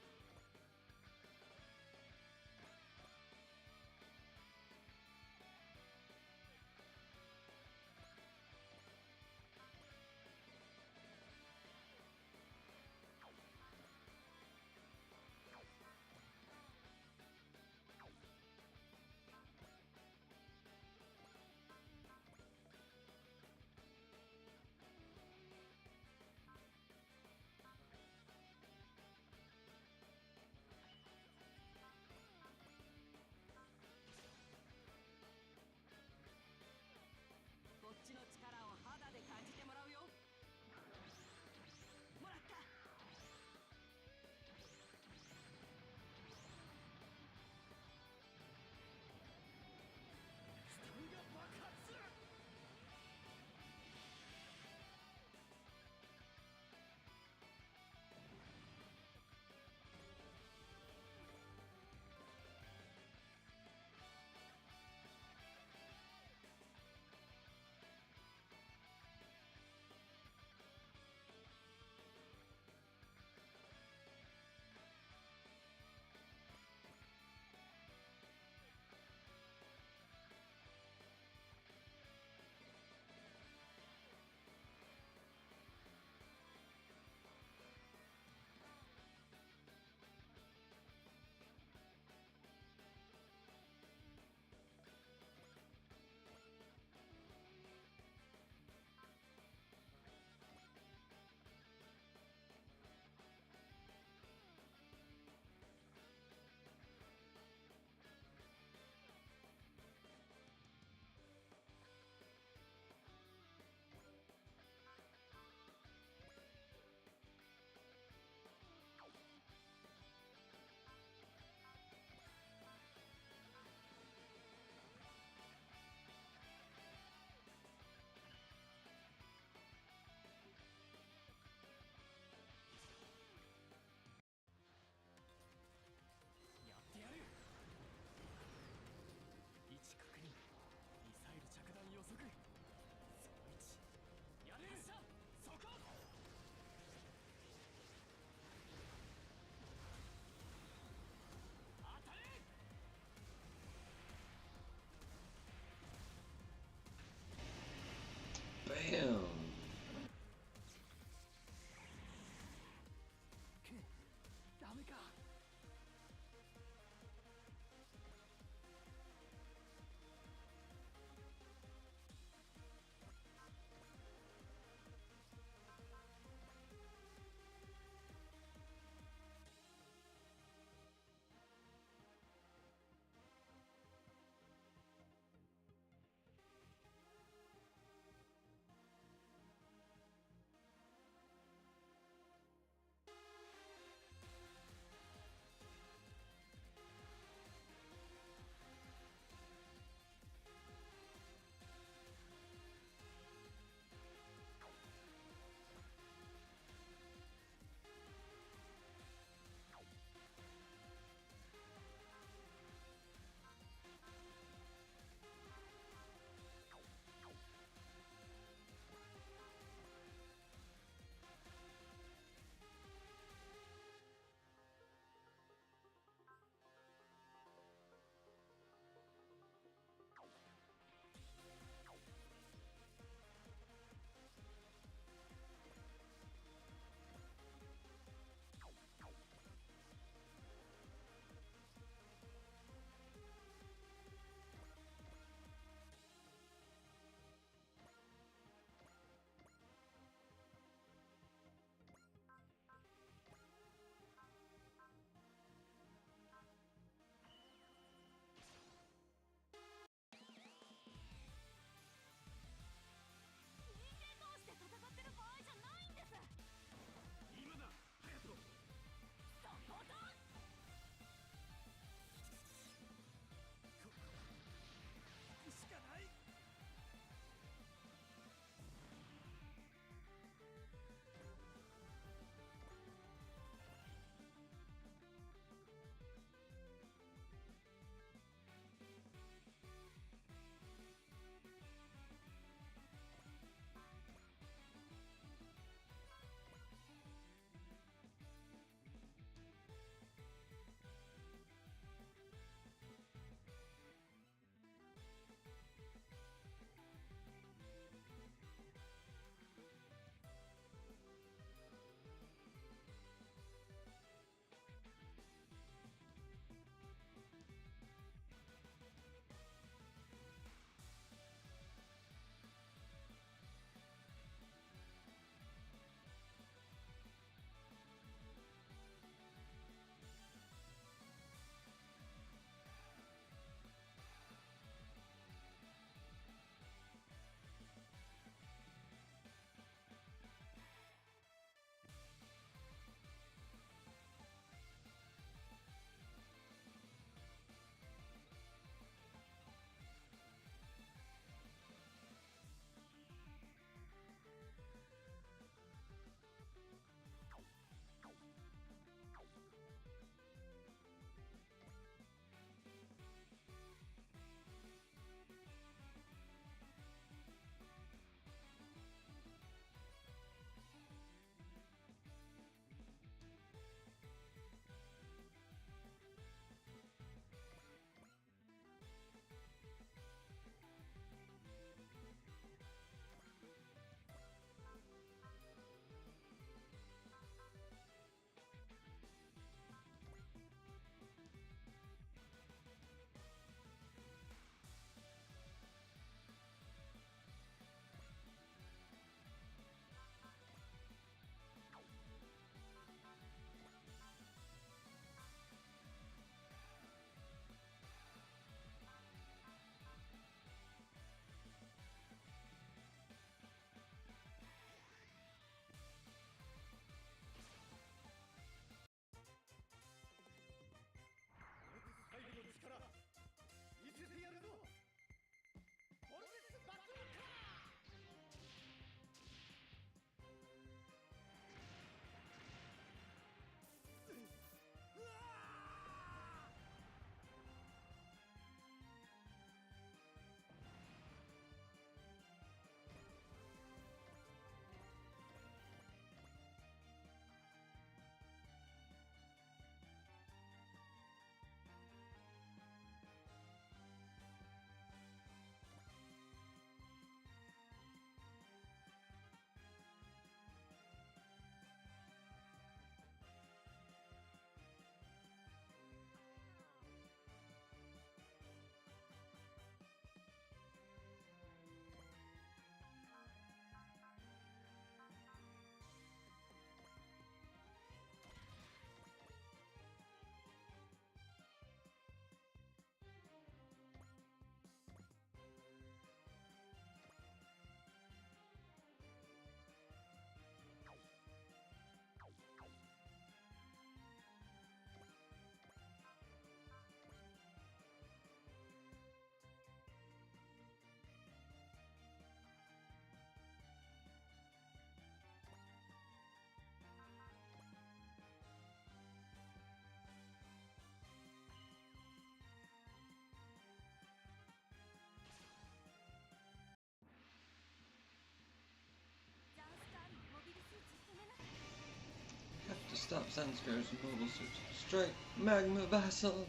Stop sound scares and mobile suits. Strike magma vassal.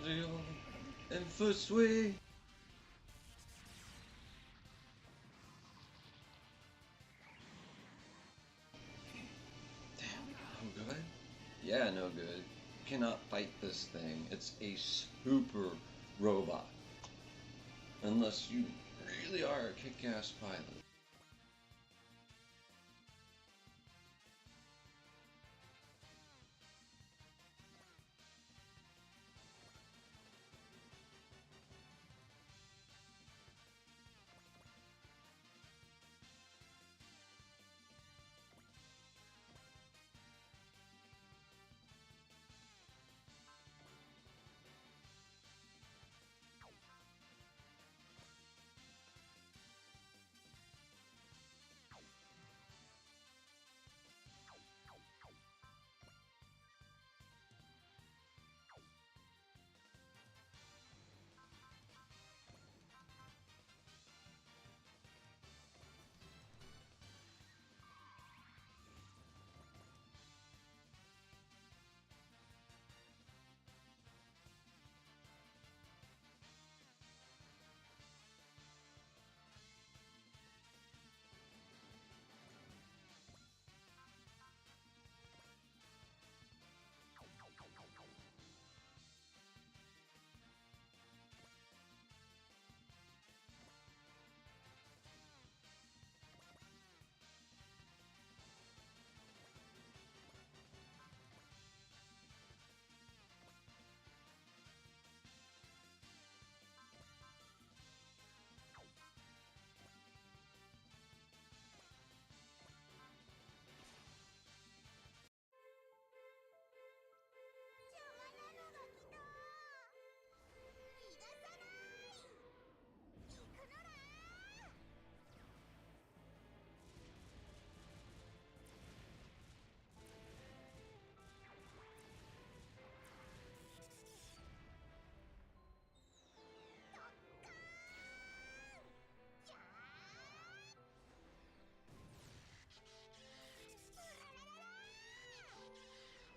Zeal and Fusui. Damn, no good? Yeah, no good. Cannot fight this thing. It's a super robot. Unless you really are a kick-ass pilot.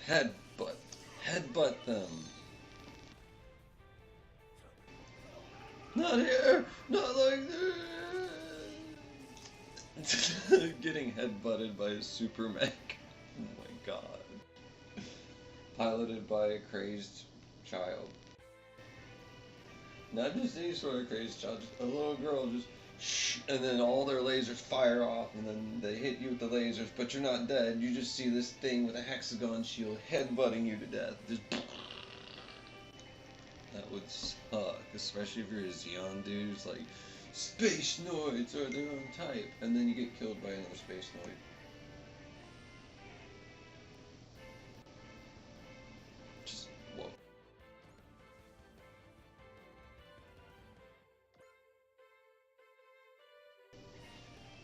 Headbutt. Headbutt them. Not here! Not like this! Getting headbutted by a super mech. Oh my god. Piloted by a crazed child. Not just any sort of crazed child, just a little girl just shh, and then all their lasers fire off, and then they hit you with the lasers, but you're not dead. You just see this thing with a hexagon shield headbutting you to death. Just that would suck, especially if you're a Xeon dude who's like, space noids are their own type, and then you get killed by another space noid. Just, whoa.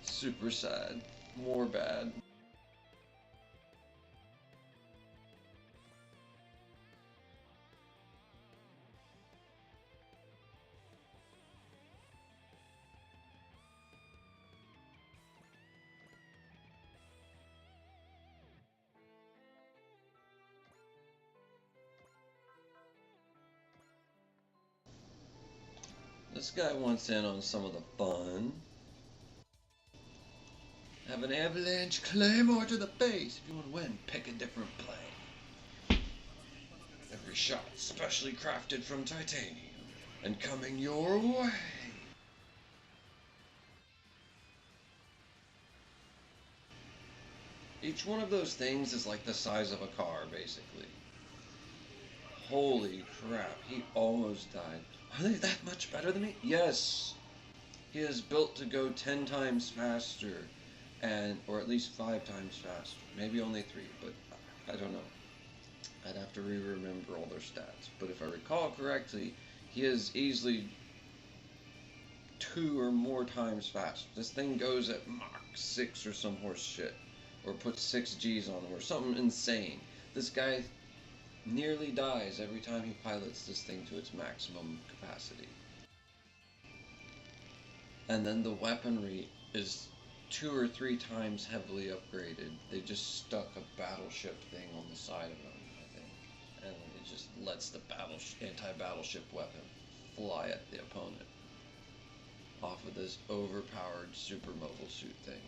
Super sad. More bad. This guy wants in on some of the fun. Have an avalanche claymore to the face. If you want to win, pick a different plane. Every shot specially crafted from titanium and coming your way. Each one of those things is like the size of a car, basically. Holy crap, he almost died. Are they that much better than me? Yes! He is built to go 10 times faster, or at least 5 times faster. Maybe only 3, but I don't know. I'd have to re-remember all their stats. But if I recall correctly, he is easily 2 or more times faster. This thing goes at Mach 6 or some horse shit. Or puts 6 Gs on him, or something insane. This guy nearly dies every time he pilots this thing to its maximum capacity. And then the weaponry is 2 or 3 times heavily upgraded. They just stuck a battleship thing on the side of them, I think. And it just lets the anti-battleship weapon fly at the opponent off of this overpowered super mobile suit thing.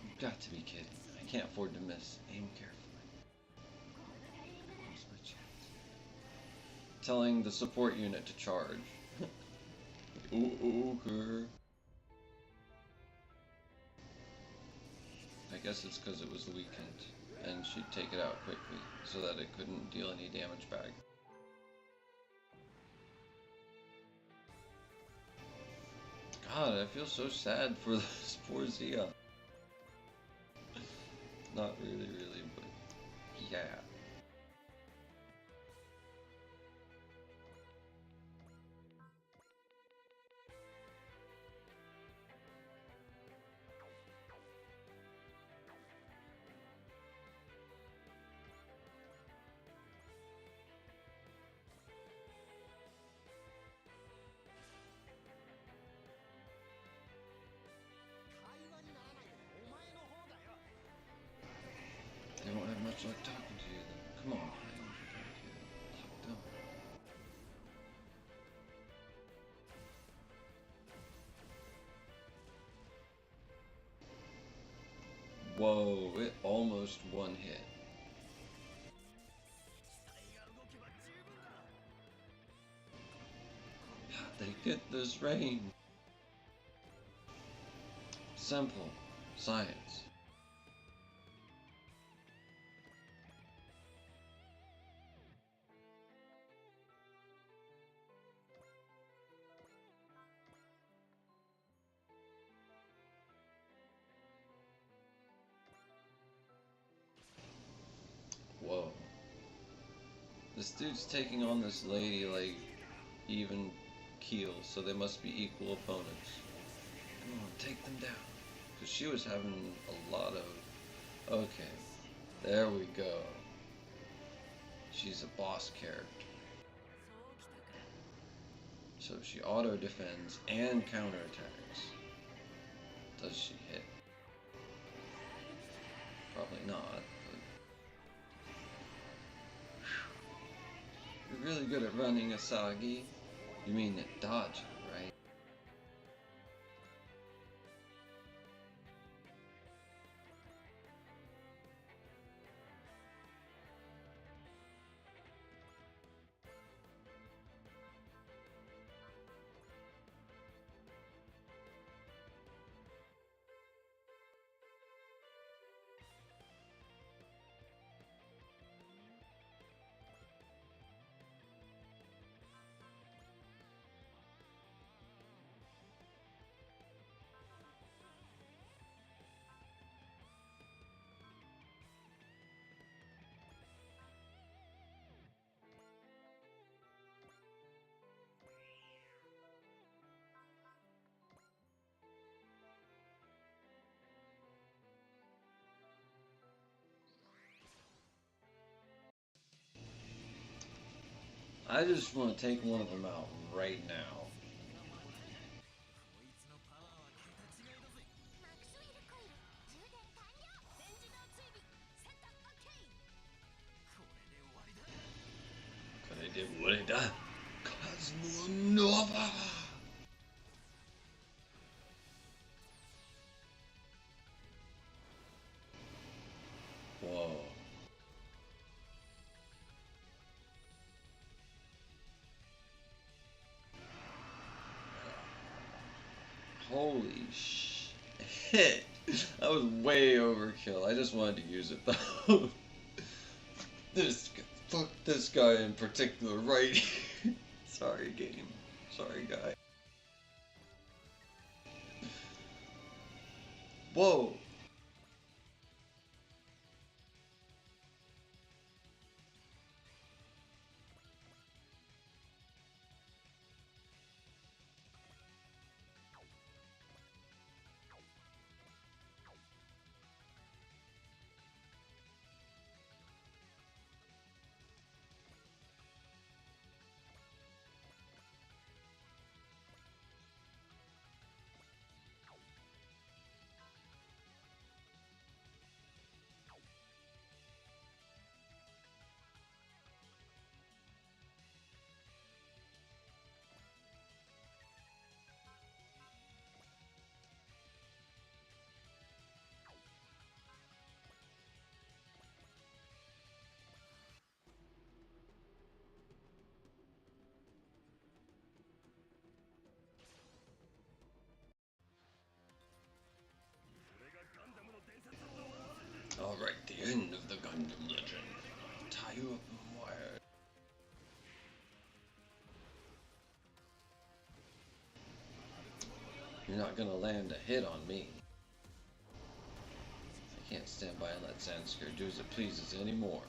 You've got to be kidding. I can't afford to miss. Aim carefully. Where's my chance? Telling the support unit to charge. Ooh, I guess it's because it was the weekend, and she'd take it out quickly, so that it couldn't deal any damage back. God, I feel so sad for this poor Zia. Not really, but yeah. They won't have much luck talking to you then. Come on, honey. Locked up. Whoa, it almost one hit. How'd they get this range? Simple science. Whoa. This dude's taking on this lady like even keel, so they must be equal opponents. Come on, take them down. Because she was having a lot of... Okay, there we go. She's a boss character. So she auto-defends and counterattacks. Does she hit? Probably not. You're really good at running, Asagi. You mean at dodging, right? I just want to take one of them out right now. Cosmonova! Whoa. Holy shit. That was way overkill. I just wanted to use it though. Fuck this guy in particular right here. Sorry, game. Sorry, guy. Whoa. Alright, the end of the Gundam legend. Tie you up in wire. You're not gonna land a hit on me. I can't stand by and let Sandskar do as it pleases anymore.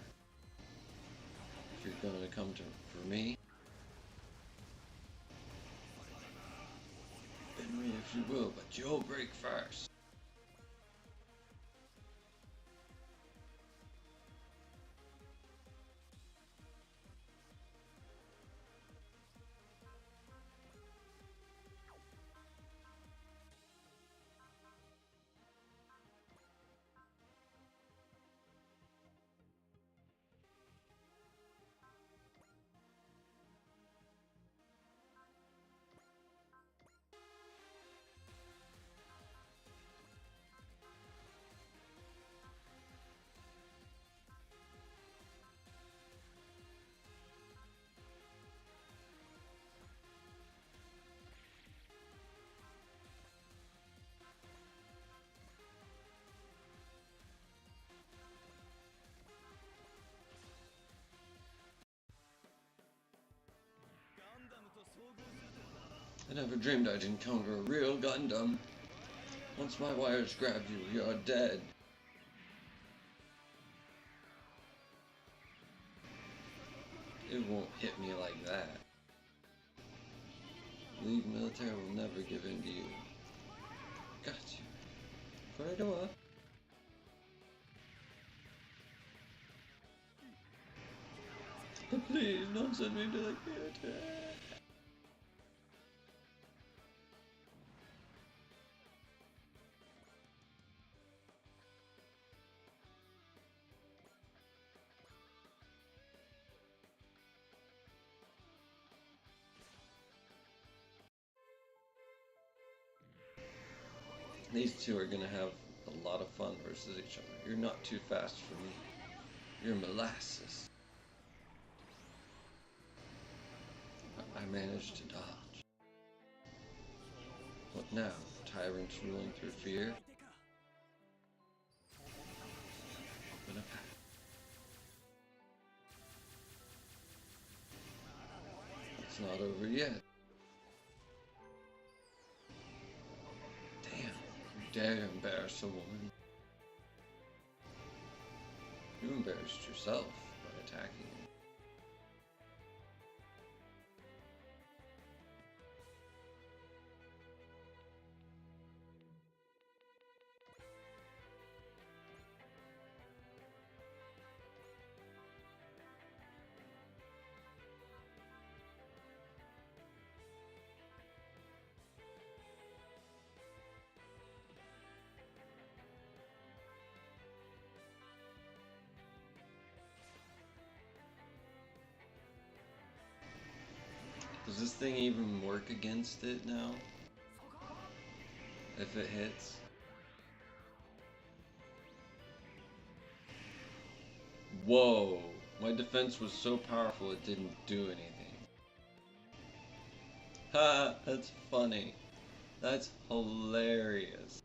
If you're gonna come for me, bend me if you will, but you'll break first. I never dreamed I'd encounter a real Gundam. Once my wires grab you, you're dead. It won't hit me like that. League military will never give in to you. Got you. Corridor. Please don't send me to the theater. These two are gonna have a lot of fun versus each other. You're not too fast for me. You're molasses. I managed to dodge. What now? Tyrants ruling through fear? Open a path. It's not over yet. Dare you embarrass a woman? You embarrassed yourself by attacking me. Does this thing even work against it now? If it hits? Whoa! My defense was so powerful it didn't do anything. Ha! That's funny. That's hilarious.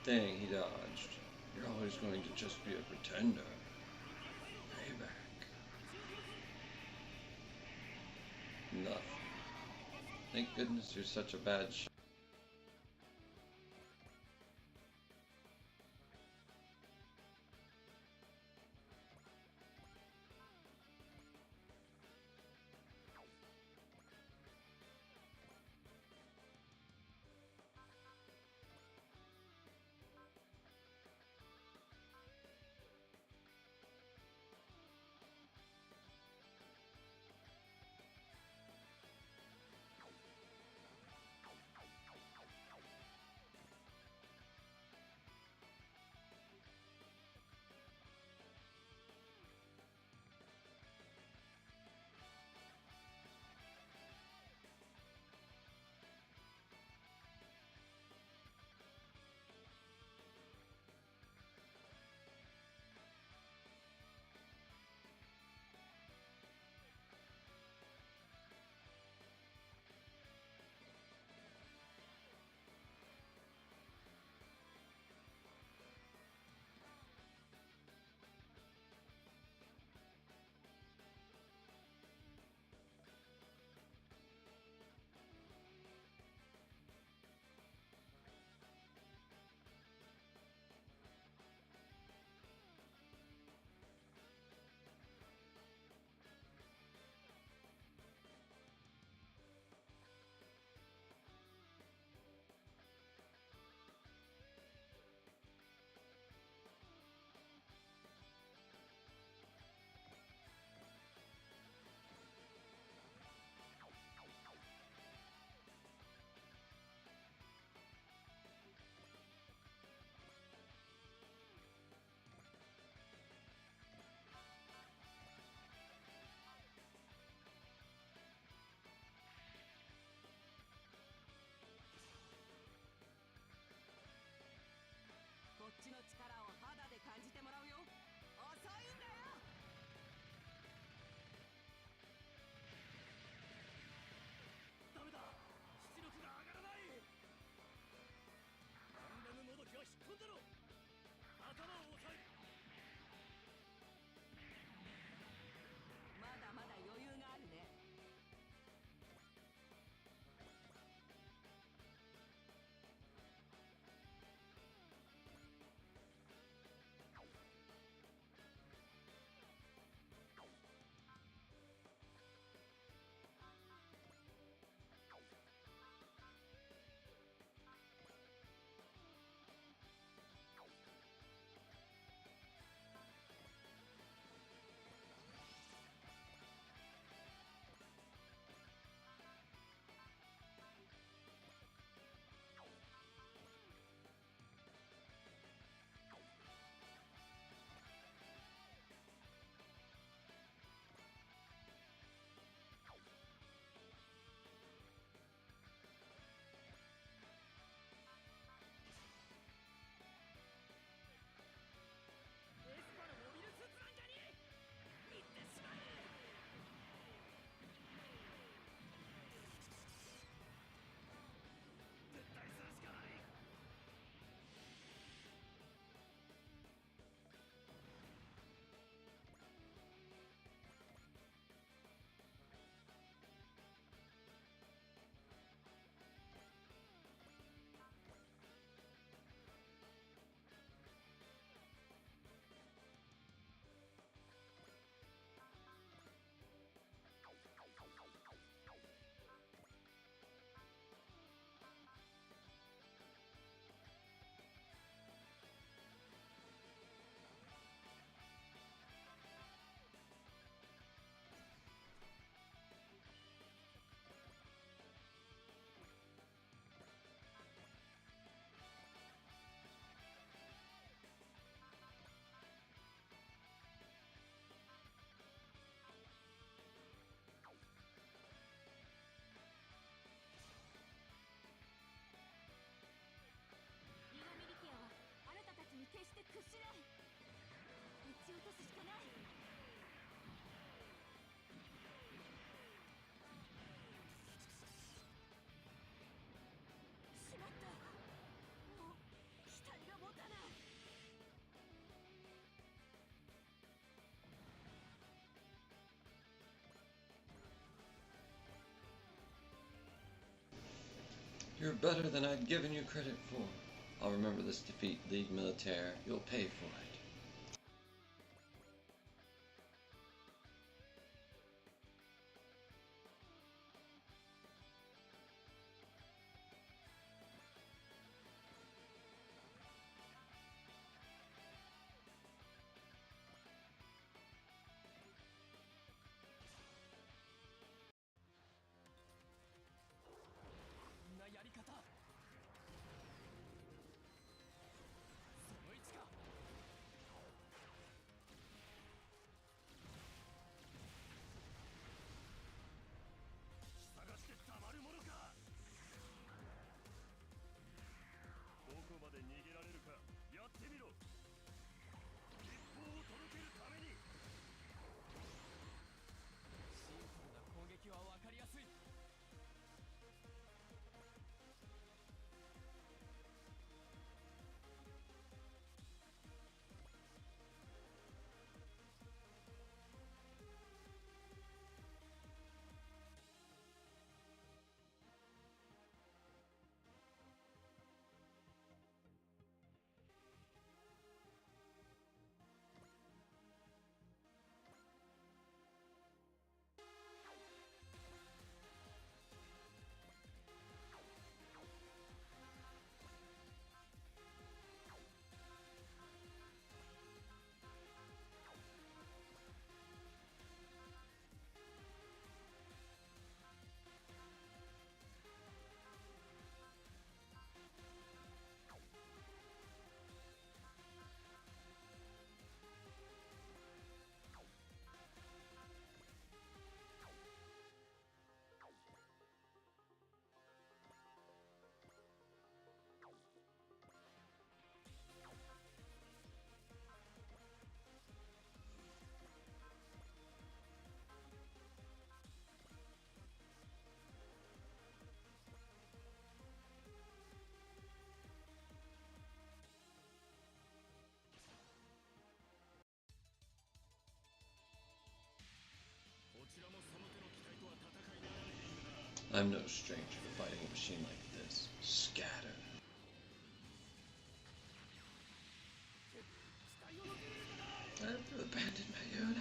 Dang, he dodged. You're always going to just be a pretender. Payback. Nothing. Thank goodness you're such a bad shot. You're better than I'd given you credit for. I'll remember this defeat, League Militaire. You'll pay for it. I'm no stranger to fighting a machine like this. Scatter. I've abandoned my own.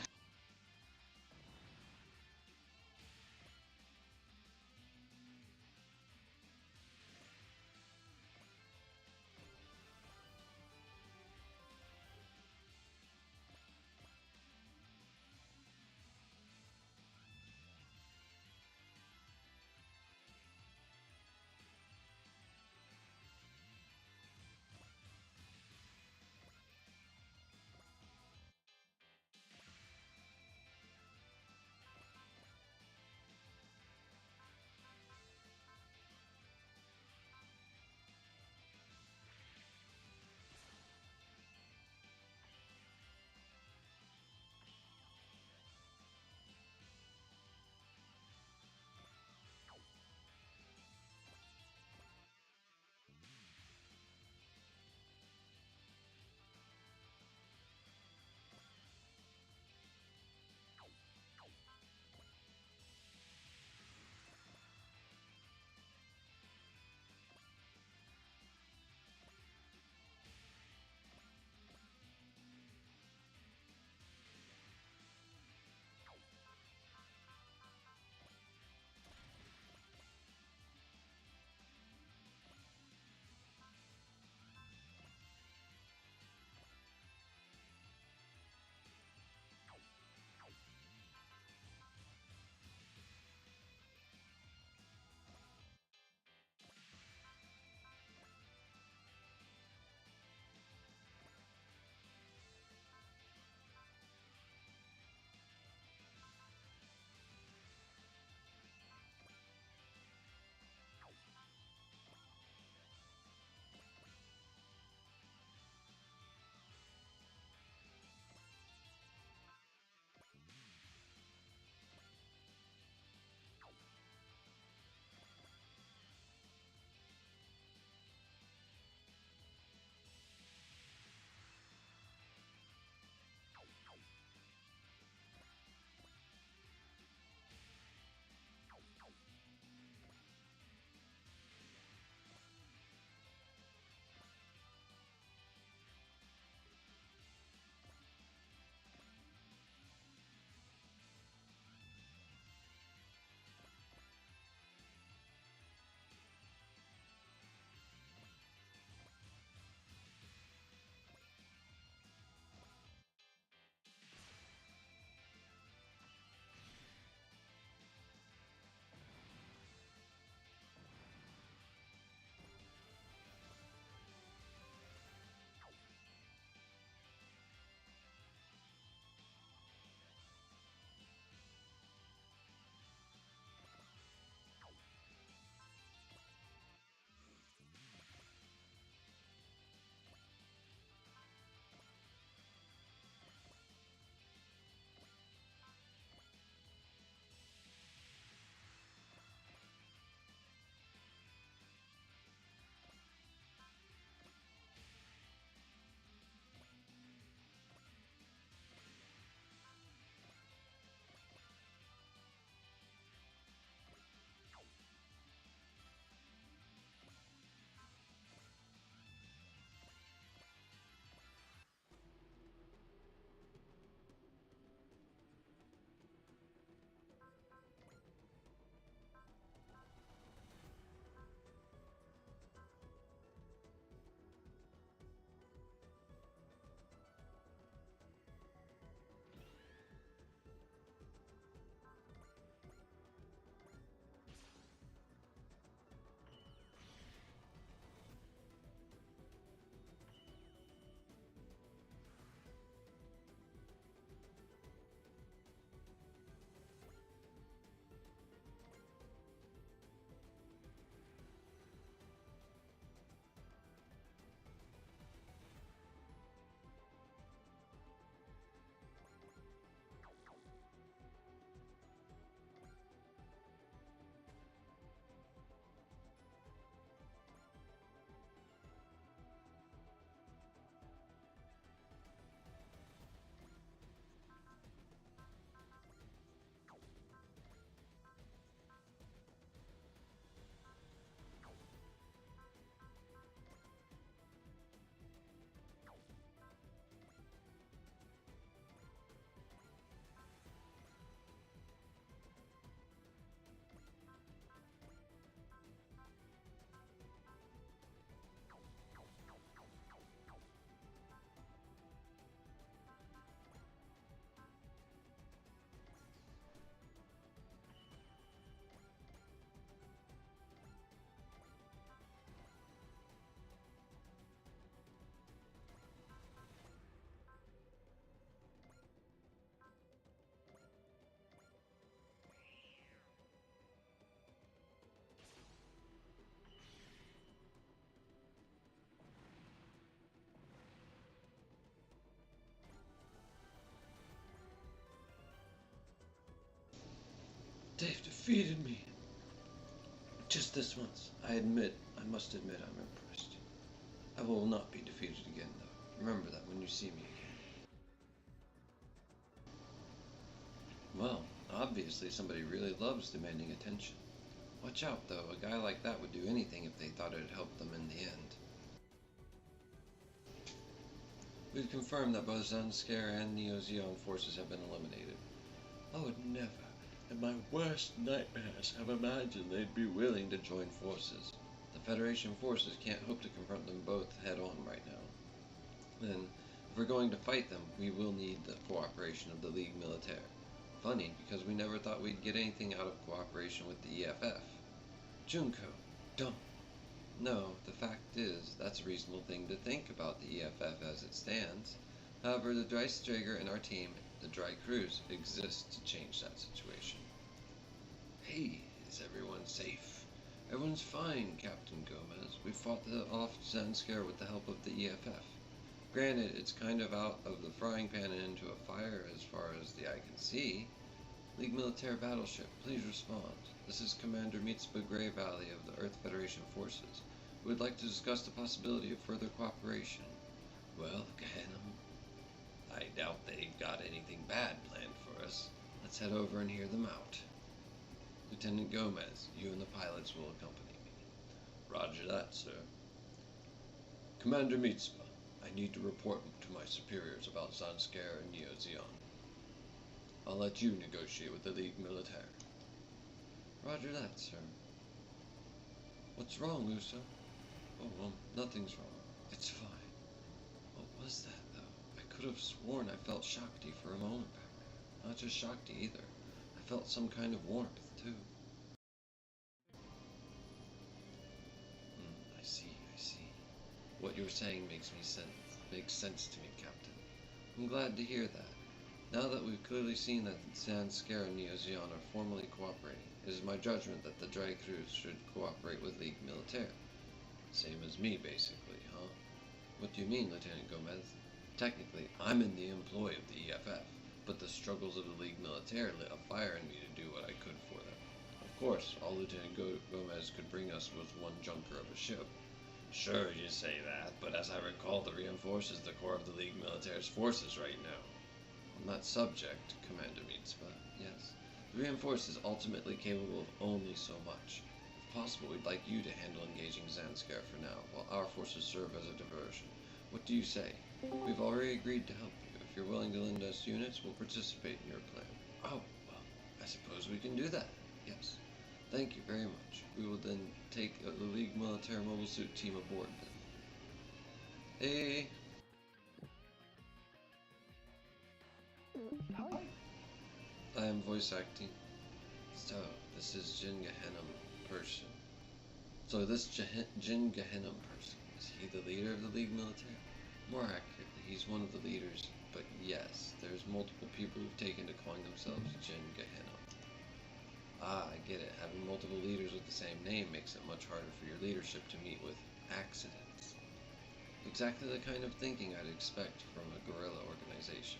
They've defeated me. Just this once. I must admit I'm impressed. I will not be defeated again, though. Remember that when you see me again. Well, obviously somebody really loves demanding attention. Watch out, though. A guy like that would do anything if they thought it'd help them in the end. We've confirmed that both Zanskar and Neo-Zeon forces have been eliminated. I would never, in my worst nightmares, have imagined they'd be willing to join forces. The Federation forces can't hope to confront them both head-on right now. Then, if we're going to fight them, we will need the cooperation of the Ligue Militaire. Funny, because we never thought we'd get anything out of cooperation with the EFF. Junko, don't. No, the fact is, that's a reasonable thing to think about the EFF as it stands. However, the Dreisträger and our team, the Dry Crews, exist to change that situation. Hey, is everyone safe? Everyone's fine, Captain Gomez. We fought off Zanskar with the help of the EFF. Granted, it's kind of out of the frying pan and into a fire as far as the eye can see. League Militaire Battleship, please respond. This is Commander Mitsba Grey Valley of the Earth Federation Forces. We would like to discuss the possibility of further cooperation. Well, Gehenna, I doubt they've got anything bad planned for us. Let's head over and hear them out. Lieutenant Gomez, you and the pilots will accompany me. Roger that, sir. Commander Mitsba, I need to report to my superiors about Zanskar and Neo-Zeon. I'll let you negotiate with the Ligue Militaire. Roger that, sir. What's wrong, Uso? Oh, well, nothing's wrong. It's fine. What was that, though? I could have sworn I felt Shakti for a moment back there. Not just Shakti, either. I felt some kind of warmth, too. I see. What you're saying makes sense to me, Captain. I'm glad to hear that. Now that we've clearly seen that Zanskar and Neo-Zeon are formally cooperating, it is my judgment that the Dry Crews should cooperate with Ligue Militaire. Same as me, basically, huh? What do you mean, Lieutenant Gomez? Technically, I'm in the employ of the EFF, but the struggles of the Ligue Militaire lit a fire in me to do what I could for them. Of course, all Lieutenant Gomez could bring us was one junker of a ship. Sure, you say that, but as I recall, the reinforces the core of the Ligue Militaire's forces right now. On that subject, Commander Mitsba, yes, the reinforce is ultimately capable of only so much. If possible, we'd like you to handle engaging Zanskar for now, while our forces serve as a diversion. What do you say? We've already agreed to help you. If you're willing to lend us units, we'll participate in your plan. Oh, well, I suppose we can do that. Yes. Thank you very much. We will then take the Ligue Militaire Mobile Suit team aboard then. Hey! I am voice acting. So, this is Jin Gehenna person. So this Jin Gehenna person, is he the leader of the Ligue Militaire? More accurately, he's one of the leaders, but yes, there's multiple people who've taken to calling themselves Jin Gehenna. Ah, I get it. Having multiple leaders with the same name makes it much harder for your leadership to meet with accidents. Exactly the kind of thinking I'd expect from a guerrilla organization.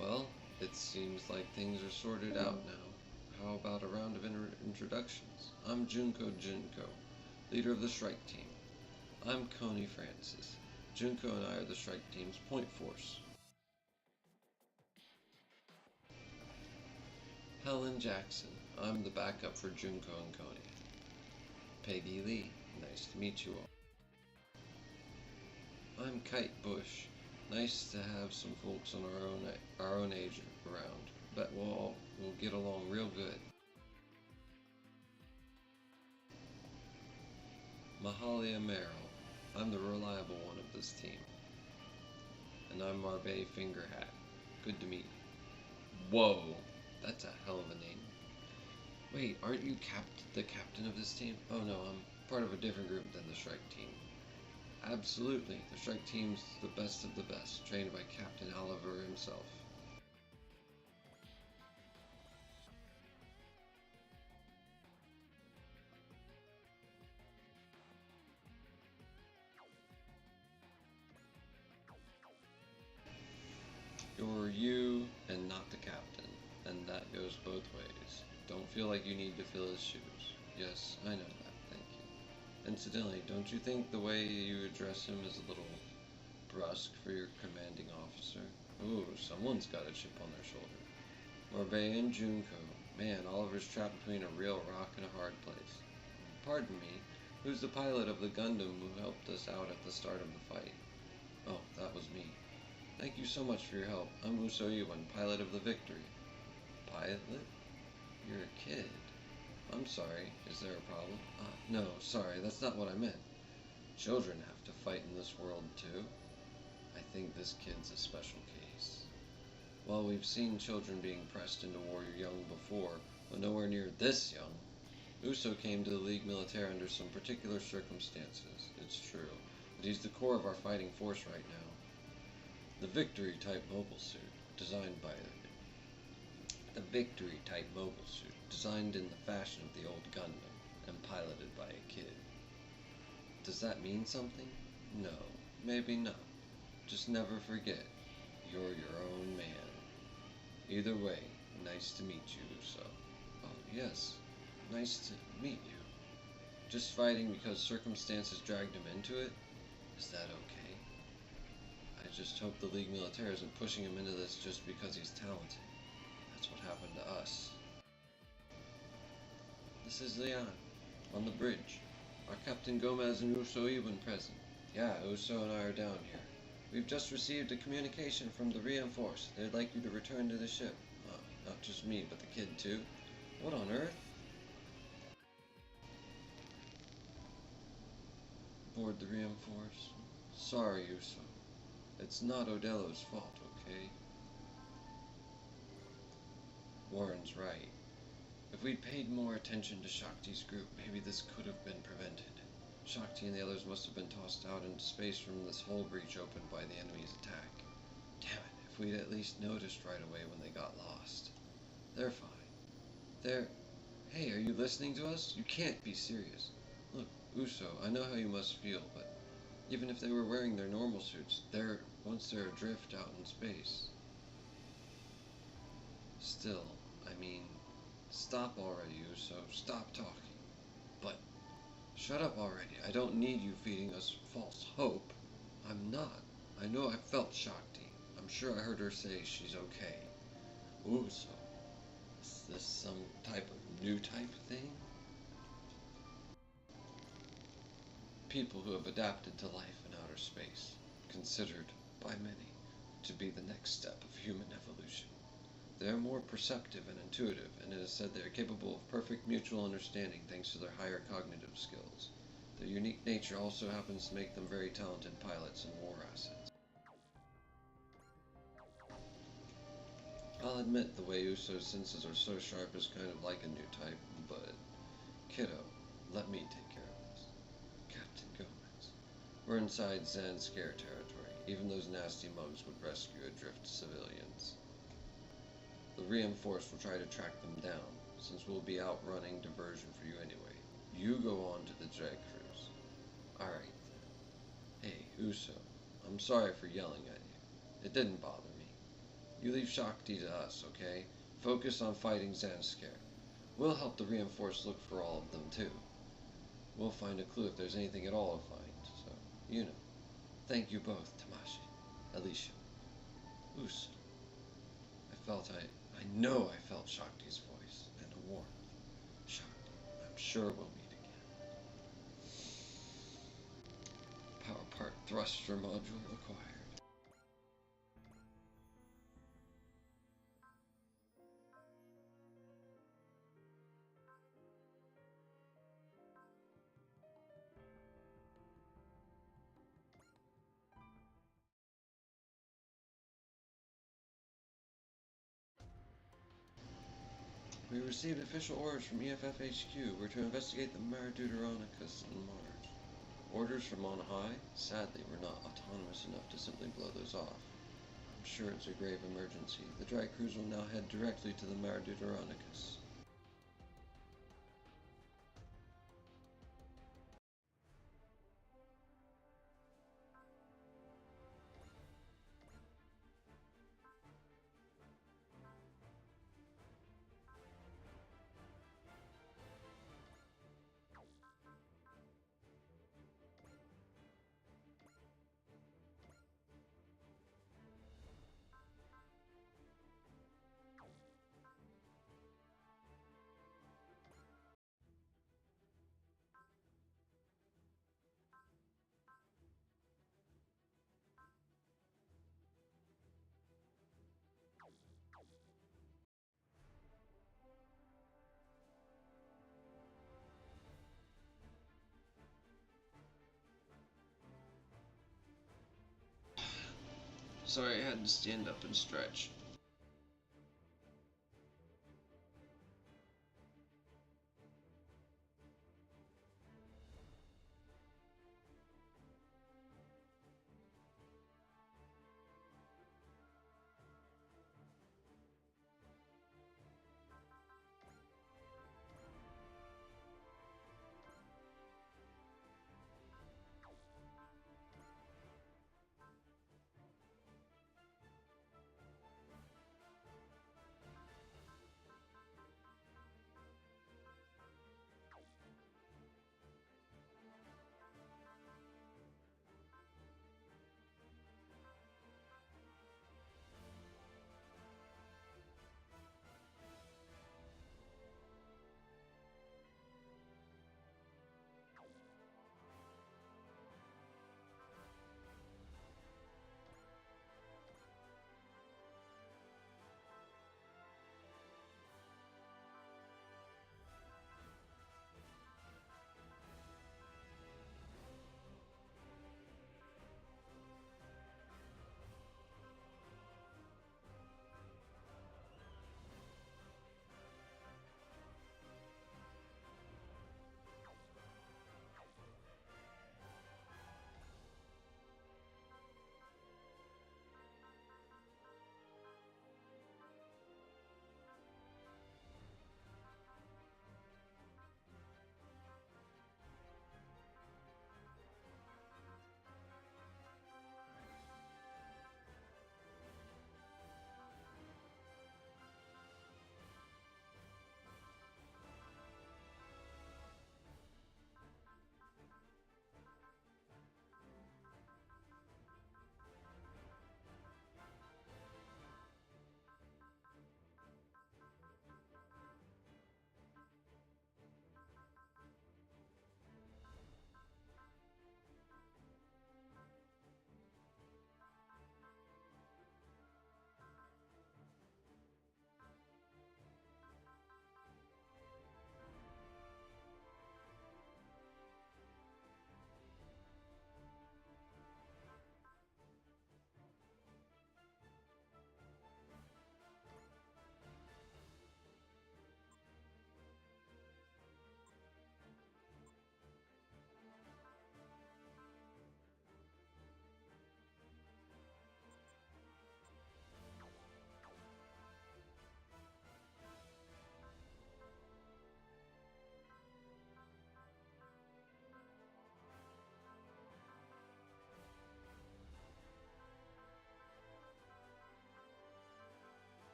Well, it seems like things are sorted out now. How about a round of introductions? I'm Junko, leader of the Strike Team. I'm Coney Francis. Junko and I are the Strike Team's point force. Helen Jackson. I'm the backup for Junko and Coney. Peggy Lee. Nice to meet you all. I'm Kite Bush. Nice to have some folks on our own age around. Bet we'll get along real good. Mahalia Merrill. I'm the reliable one of this team. And I'm Marbet Fingerhat. Good to meet you. Whoa, that's a hell of a name. Wait, aren't you the captain of this team? Oh no, I'm part of a different group than the Strike Team. Absolutely, the Strike Team's the best of the best, trained by Captain Oliver himself. You're you and not the captain, and that goes both ways. Don't feel like you need to fill his shoes. Yes, I know that, thank you. Incidentally, don't you think the way you address him is a little brusque for your commanding officer? Ooh, someone's got a chip on their shoulder. Morbey and Junko. Man, Oliver's trapped between a real rock and a hard place. Pardon me, who's the pilot of the Gundam who helped us out at the start of the fight? Oh, that was me. Thank you so much for your help. I'm Uso Iwan, pilot of the Victory. Pilot? You're a kid. I'm sorry, is there a problem? No, sorry, that's not what I meant. Children have to fight in this world too. I think this kid's a special case. Well, we've seen children being pressed into war young before, but nowhere near this young. Uso came to the League Militaire under some particular circumstances, it's true, but he's the core of our fighting force right now. The Victory-type mobile suit, designed in the fashion of the old Gundam, and piloted by a kid. Does that mean something? No, maybe not. Just never forget, you're your own man. Either way, nice to meet you, Uso. Oh, yes, nice to meet you. Just fighting because circumstances dragged him into it? Is that okay? I just hope the League Militaire isn't pushing him into this just because he's talented. That's what happened to us. This is Leon, on the bridge. Are Captain Gomez and Uso Iwan present? Yeah, Uso and I are down here. We've just received a communication from the Reinforce. They'd like you to return to the ship. Not just me, but the kid too. What on earth? Board the Reinforce. Sorry, Uso. It's not Odello's fault, okay? Warren's right. If we'd paid more attention to Shakti's group, maybe this could have been prevented. Shakti and the others must have been tossed out into space from this hull breach opened by the enemy's attack. Damn it, if we'd at least noticed right away when they got lost. They're fine. Hey, are you listening to us? You can't be serious. Look, Uso, I know how you must feel, but even if they were wearing their normal suits, once they're adrift out in space. Still, I mean, stop already, Uso. Stop talking. But shut up already. I don't need you feeding us false hope. I'm not. I know I felt Shakti. I'm sure I heard her say she's okay. Uso, is this some type of new type thing? People who have adapted to life in outer space, considered by many to be the next step of human evolution. They are more perceptive and intuitive, and it is said they are capable of perfect mutual understanding thanks to their higher cognitive skills. Their unique nature also happens to make them very talented pilots and war assets. I'll admit the way Uso's senses are so sharp is kind of like a new type, but kiddo, let me take care of this. Captain Gomez. We're inside Zan Scare territory. Even those nasty mugs would rescue adrift civilians. The Reinforced will try to track them down, since we'll be out running diversion for you anyway. You go on to the drag cruise. Alright then. Hey, Uso, I'm sorry for yelling at you. It didn't bother me. You leave Shakti to us, okay? Focus on fighting Zanskare. We'll help the Reinforced look for all of them too. We'll find a clue if there's anything at all to find, so, you know. Thank you both, Tamashi, Alicia, Uso. I know I felt Shakti's voice, and a warmth. Shakti, I'm sure we'll meet again. Power part thruster module required. We received official orders from EFF HQ. We're to investigate the Maradeuteronicus on Mars. Orders from on high? Sadly, we're not autonomous enough to simply blow those off. I'm sure it's a grave emergency. The dry cruise will now head directly to the Maradeuteronicus. Sorry, I had to stand up and stretch.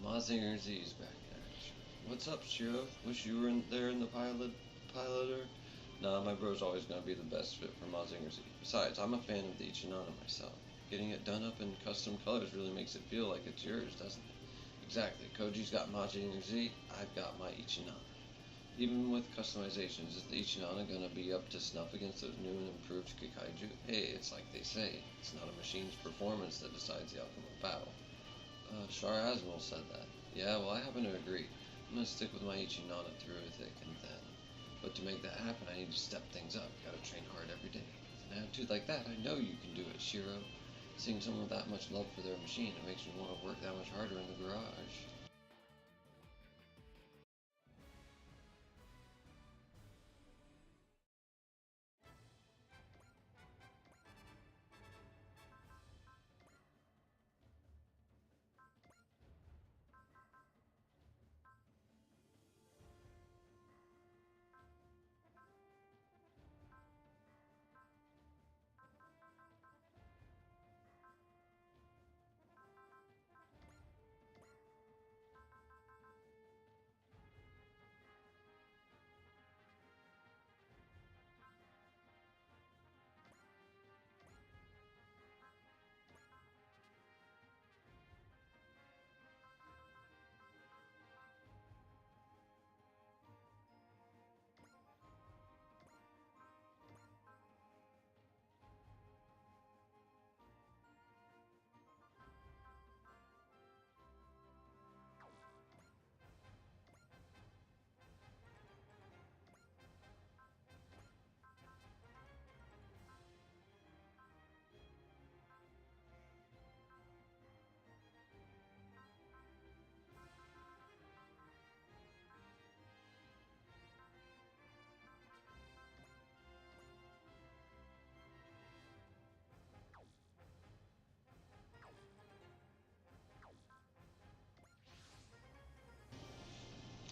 Mazinger Z's back in action. What's up, Shiro? Wish you were there in the piloter? Nah, my bro's always gonna be the best fit for Mazinger Z. Besides, I'm a fan of the Ichinana myself. Getting it done up in custom colors really makes it feel like it's yours, doesn't it? Exactly. Koji's got Mazinger Z, I've got my Ichinana. Even with customizations, is the Ichinana gonna be up to snuff against those new and improved Kikaiju? Hey, it's like they say, it's not a machine's performance that decides the outcome of battle. Shar Asmal said that. Yeah, well, I happen to agree. I'm gonna stick with my Ichinana through thick and thin. But to make that happen, I need to step things up. Gotta train hard every day. With an attitude like that, I know you can do it, Shiro. Seeing someone with that much love for their machine, it makes me want to work that much harder in the garage.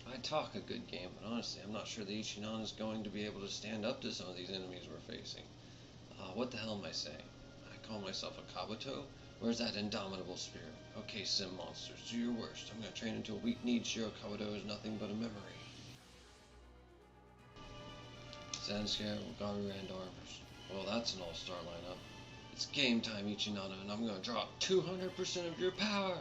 I talk a good game, but honestly, I'm not sure the Ichinana is going to be able to stand up to some of these enemies we're facing. What the hell am I saying? I call myself a Kabuto? Where's that indomitable spirit? Okay, sim monsters, do your worst. I'm gonna train until weak-kneed Shiro Kabuto is nothing but a memory. Sandscare, Garu, and Armors. Well, that's an all-star lineup. It's game time, Ichinana, and I'm gonna drop 200% of your power!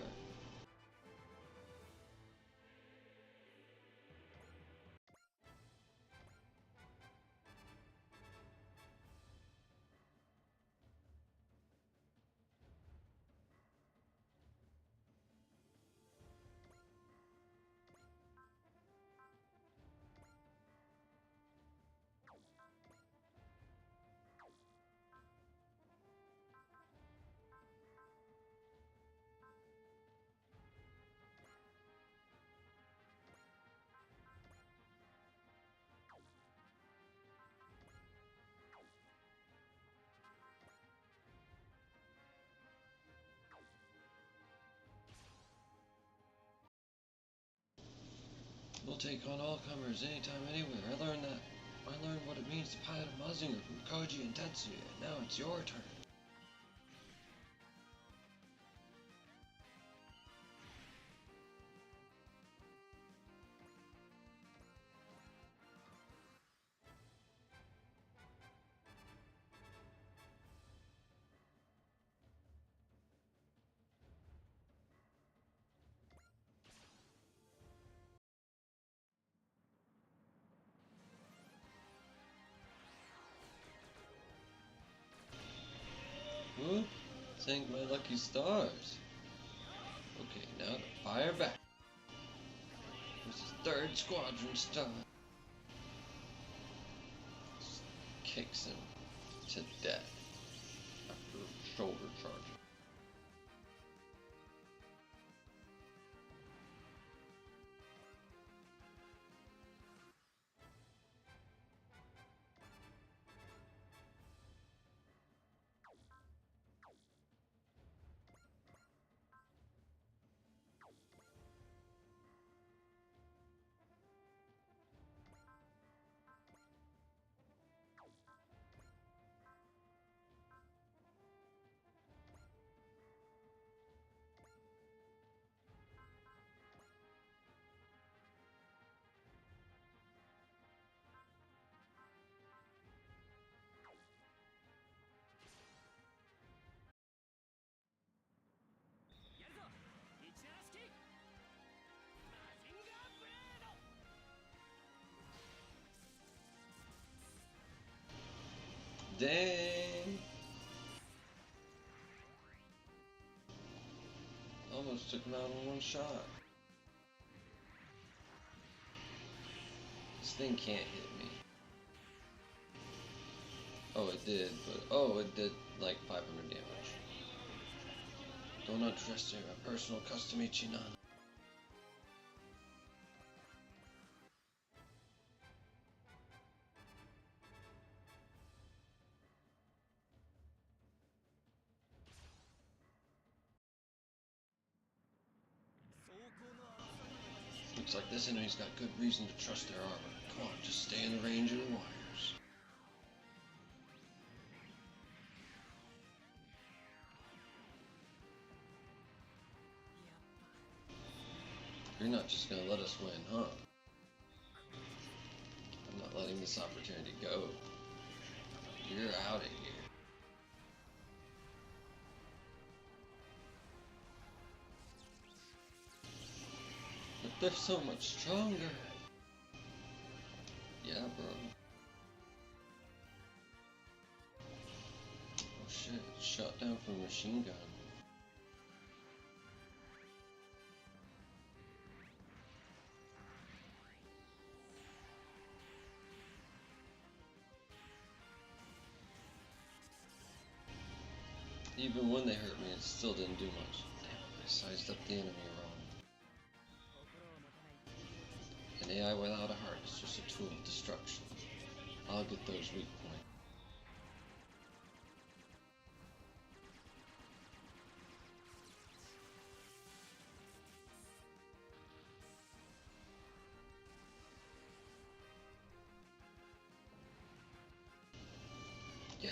We'll take on all comers anytime, anywhere. I learned what it means to pilot a Mazinger from Koji and Tetsuya, and now it's your turn. Whoop! Thank my lucky stars. Okay, now to fire back. This is 3rd Squadron star. Just kicks him to death after shoulder charging. Dang! Almost took him out in one shot. This thing can't hit me. Oh, it did, but oh, it did like 500 damage. Don't underestimate my personal custom Ichinan. Looks like this enemy's got good reason to trust their armor. Come on, just stay in the range of the wires. You're not just gonna let us win, huh? I'm not letting this opportunity go. You're out of here. But they're so much stronger. Yeah, bro. Oh shit, shot down from a machine gun. Even when they hurt me, it still didn't do much. Damn, I sized up the enemy wrong. An AI without a heart is just a tool of destruction. I'll get those weak points. Yeah!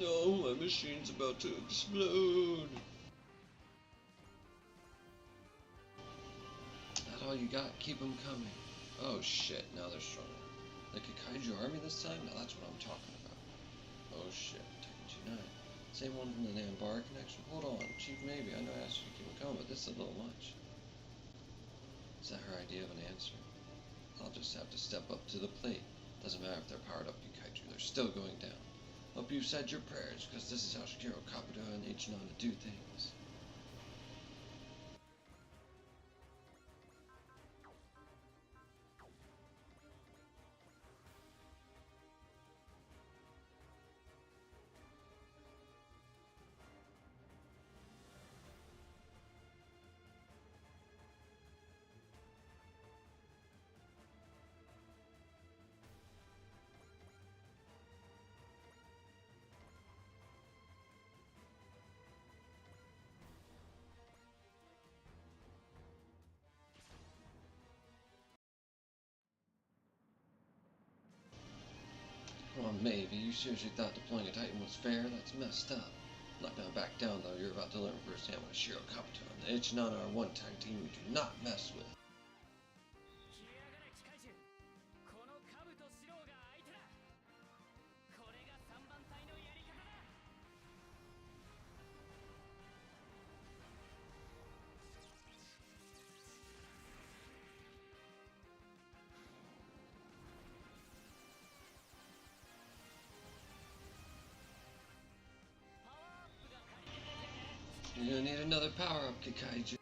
No, my machine's about to explode. That all you got? Keep them coming. Oh shit, now they're stronger. Like a kaiju army this time? Now that's what I'm talking about. Oh shit, Tekken 2-9. Same one from the Nambar connection? Hold on, Chief, maybe. I know I asked you to keep them coming, but this is a little much. Is that her idea of an answer? I'll just have to step up to the plate. Doesn't matter if they're powered up, you kaiju. They're still going down. Hope you've said your prayers, because this is how Shikiro Kabuto and Ichinan do things. Come on, maybe. You seriously thought deploying a Titan was fair? That's messed up. I'm not gonna back down, though. You're about to learn firsthand what Shiro Kabuto and the Ichinan are one tag team you do not mess with. You're gonna need another power-up, Kikaiju.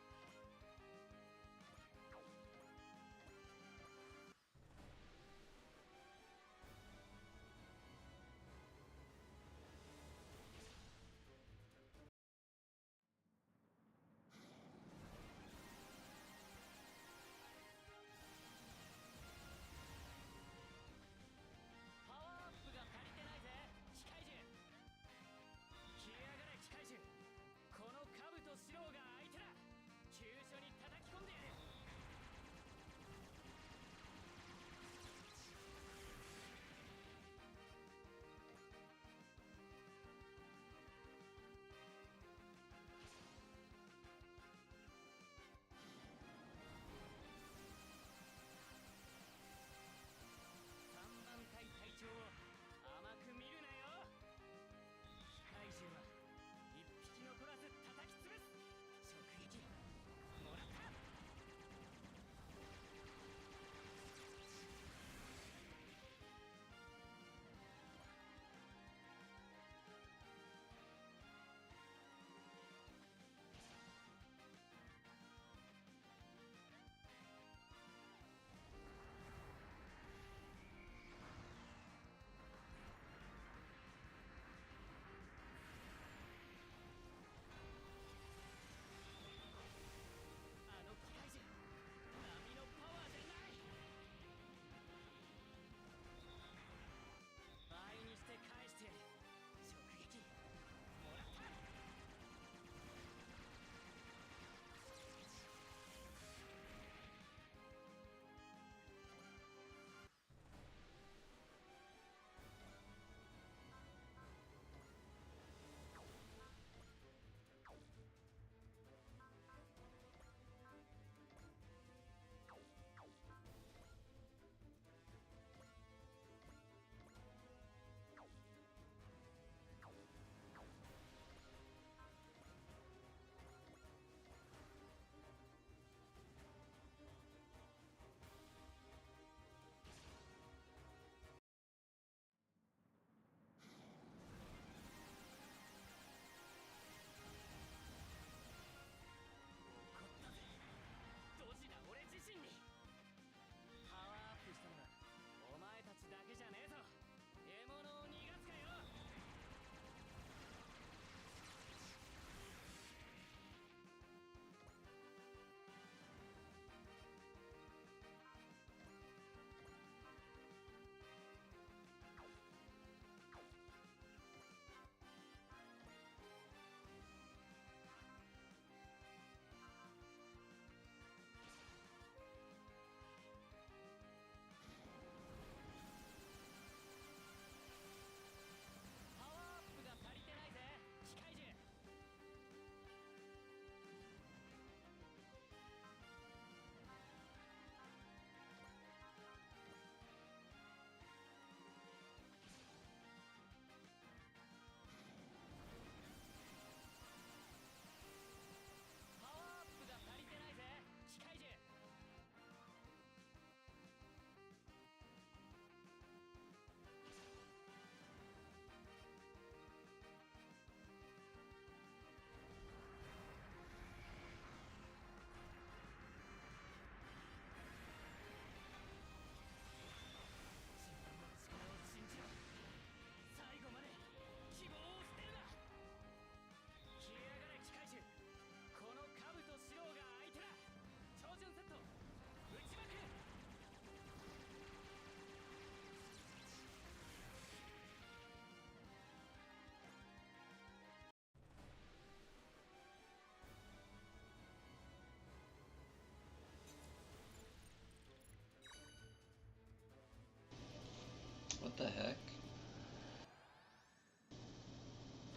the heck?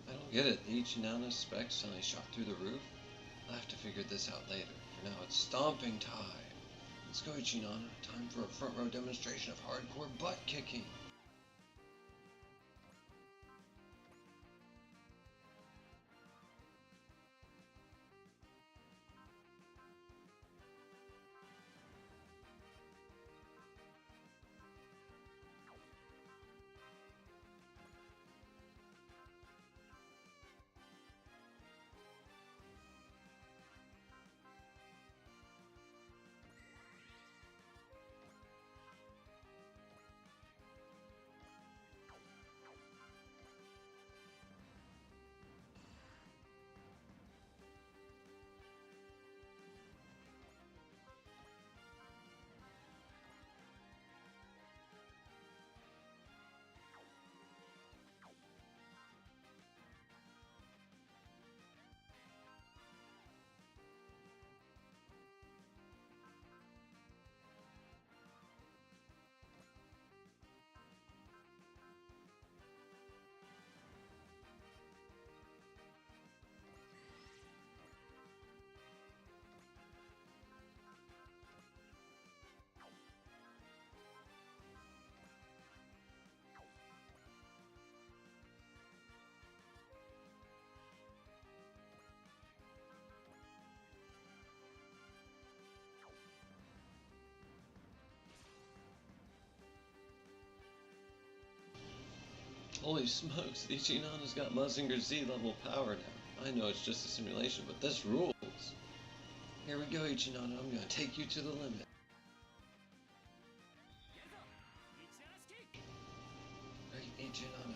I don't get it. The Ichinana specs suddenly shot through the roof? I'll have to figure this out later. For now, it's stomping time. Let's go, Ichinana. Time for a front row demonstration of hardcore butt kicking. Holy smokes, Ichinana's got Mazinger Z level power now. I know it's just a simulation, but this rules. Here we go, Ichinana. I'm gonna take you to the limit. Great, Ichinana.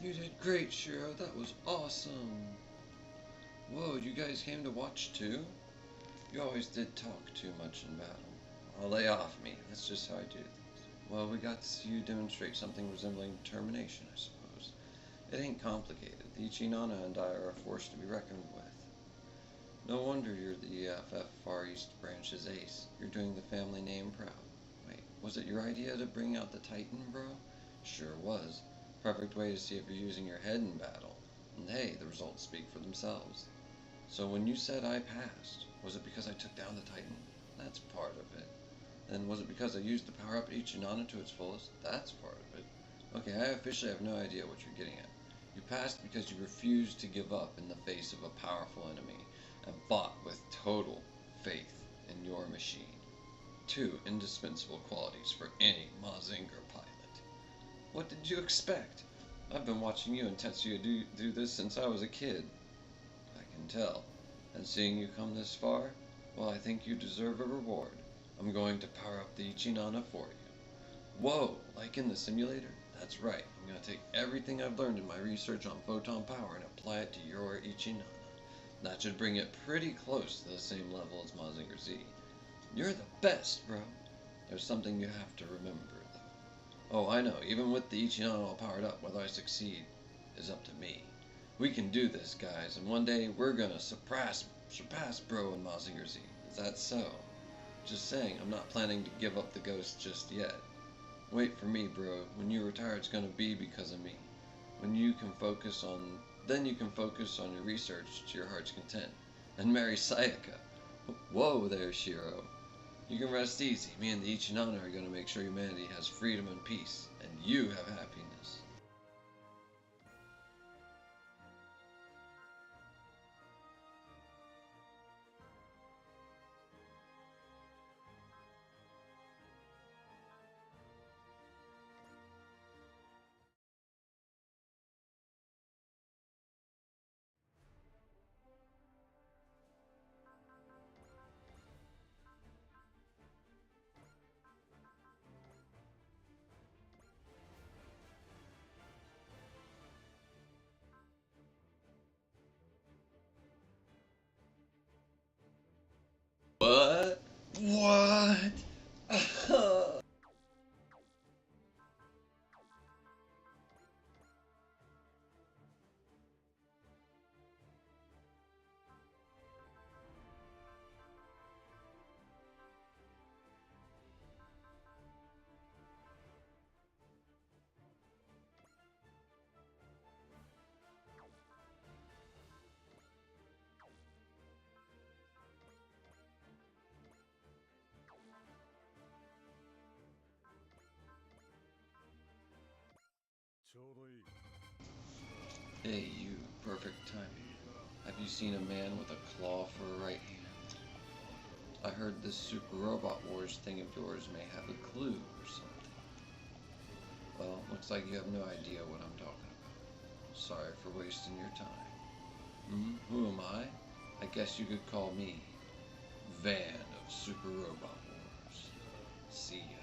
You did great, Shiro. That was awesome. Whoa, you guys came to watch too? You always did talk too much in battle. I'll lay off me. That's just how I do things. Well, we got to see you demonstrate something resembling determination, I suppose. It ain't complicated. The Ichinana and I are a force to be reckoned with. No wonder you're the EFF Far East Branch's ace. You're doing the family name proud. Wait, was it your idea to bring out the Titan, bro? Sure was. Perfect way to see if you're using your head in battle. And hey, the results speak for themselves. So when you said I passed, was it because I took down the Titan? That's part of it. Then was it because I used the power-up Ichinana to its fullest? That's part of it. Okay, I officially have no idea what you're getting at. You passed because you refused to give up in the face of a powerful enemy and fought with total faith in your machine. Two indispensable qualities for any Mazinger pilot. What did you expect? I've been watching you and Tetsuya do this since I was a kid. I can tell. And seeing you come this far, well, I think you deserve a reward. I'm going to power up the Ichinana for you. Whoa, like in the simulator? That's right. I'm going to take everything I've learned in my research on photon power and apply it to your Ichinana. That should bring it pretty close to the same level as Mazinger Z. You're the best, bro. There's something you have to remember, though. Oh, I know. Even with the Ichinana all powered up, whether I succeed is up to me. We can do this, guys, and one day we're gonna surpass Bro and Mazinger Z. Is that so? Just saying, I'm not planning to give up the ghost just yet. Wait for me, bro. When you retire, it's gonna be because of me. Then you can focus on your research to your heart's content and marry Sayaka. Whoa there, Shiro. You can rest easy. Me and the Ichinana are gonna make sure humanity has freedom and peace, and you have happiness. What? What? Hey, you. Perfect timing. Have you seen a man with a claw for a right hand? I heard this Super Robot Wars thing of yours may have a clue or something. Well, looks like you have no idea what I'm talking about. Sorry for wasting your time. Who am I? I guess you could call me Van of Super Robot Wars. See ya.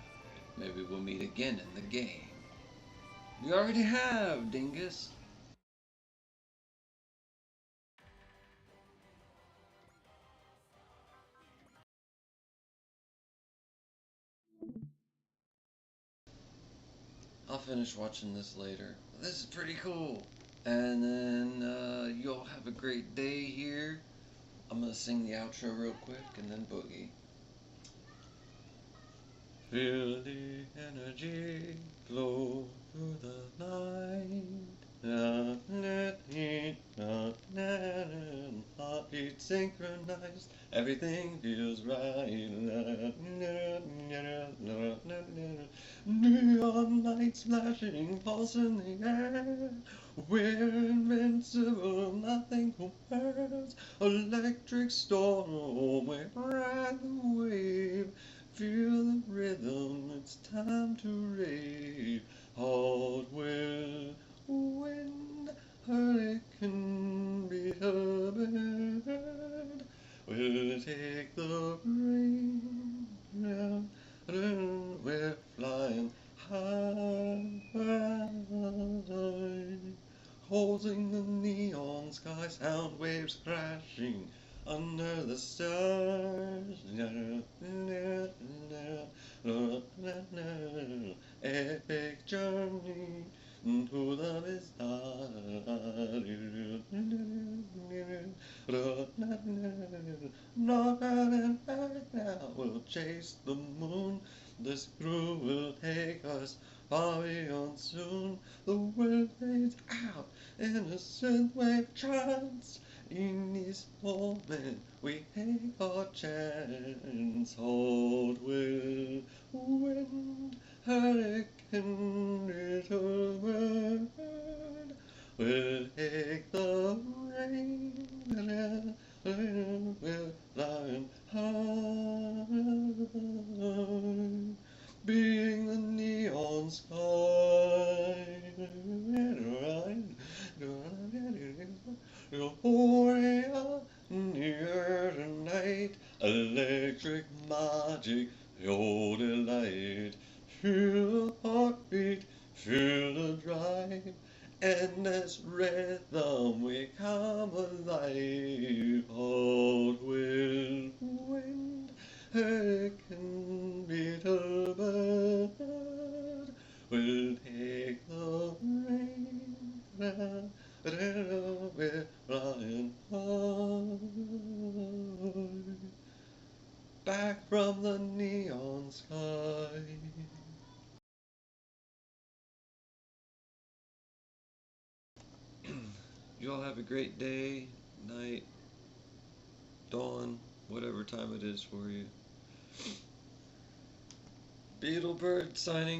Maybe we'll meet again in the game. We already have, dingus. I'll finish watching this later. This is pretty cool. And then you all have a great day here. I'm gonna sing the outro real quick and then boogie. Feel the energy flow through the night. Heartbeat synchronized, everything feels right. Neon lights flashing, pulse in the air. We're invincible, nothing compares. Electric storm, we're ride the wave. Feel the rhythm, it's time to rave. Hot will, wind, hurricane be heard. We'll take the rain, we're flying high. holding the neon sky, sound waves crashing under the stars. Epic journey to the Not and back now, we'll chase the moon. This groove will take us far beyond soon. The world fades out in a synthwave trance. In this moment we take our chance. Hold will wind, hurricane, little bird will take the rain. We're flying high, being the neon sky. Euphoria, near tonight, electric magic, your delight. Feel the heartbeat, feel the drive, endless rhythm, we come alive. Old will wind, hurricane, BeetleBird will take the rain. We're flying high, back from the neon sky. You all have a great day, night, dawn, whatever time it is for you. BeetleBird signing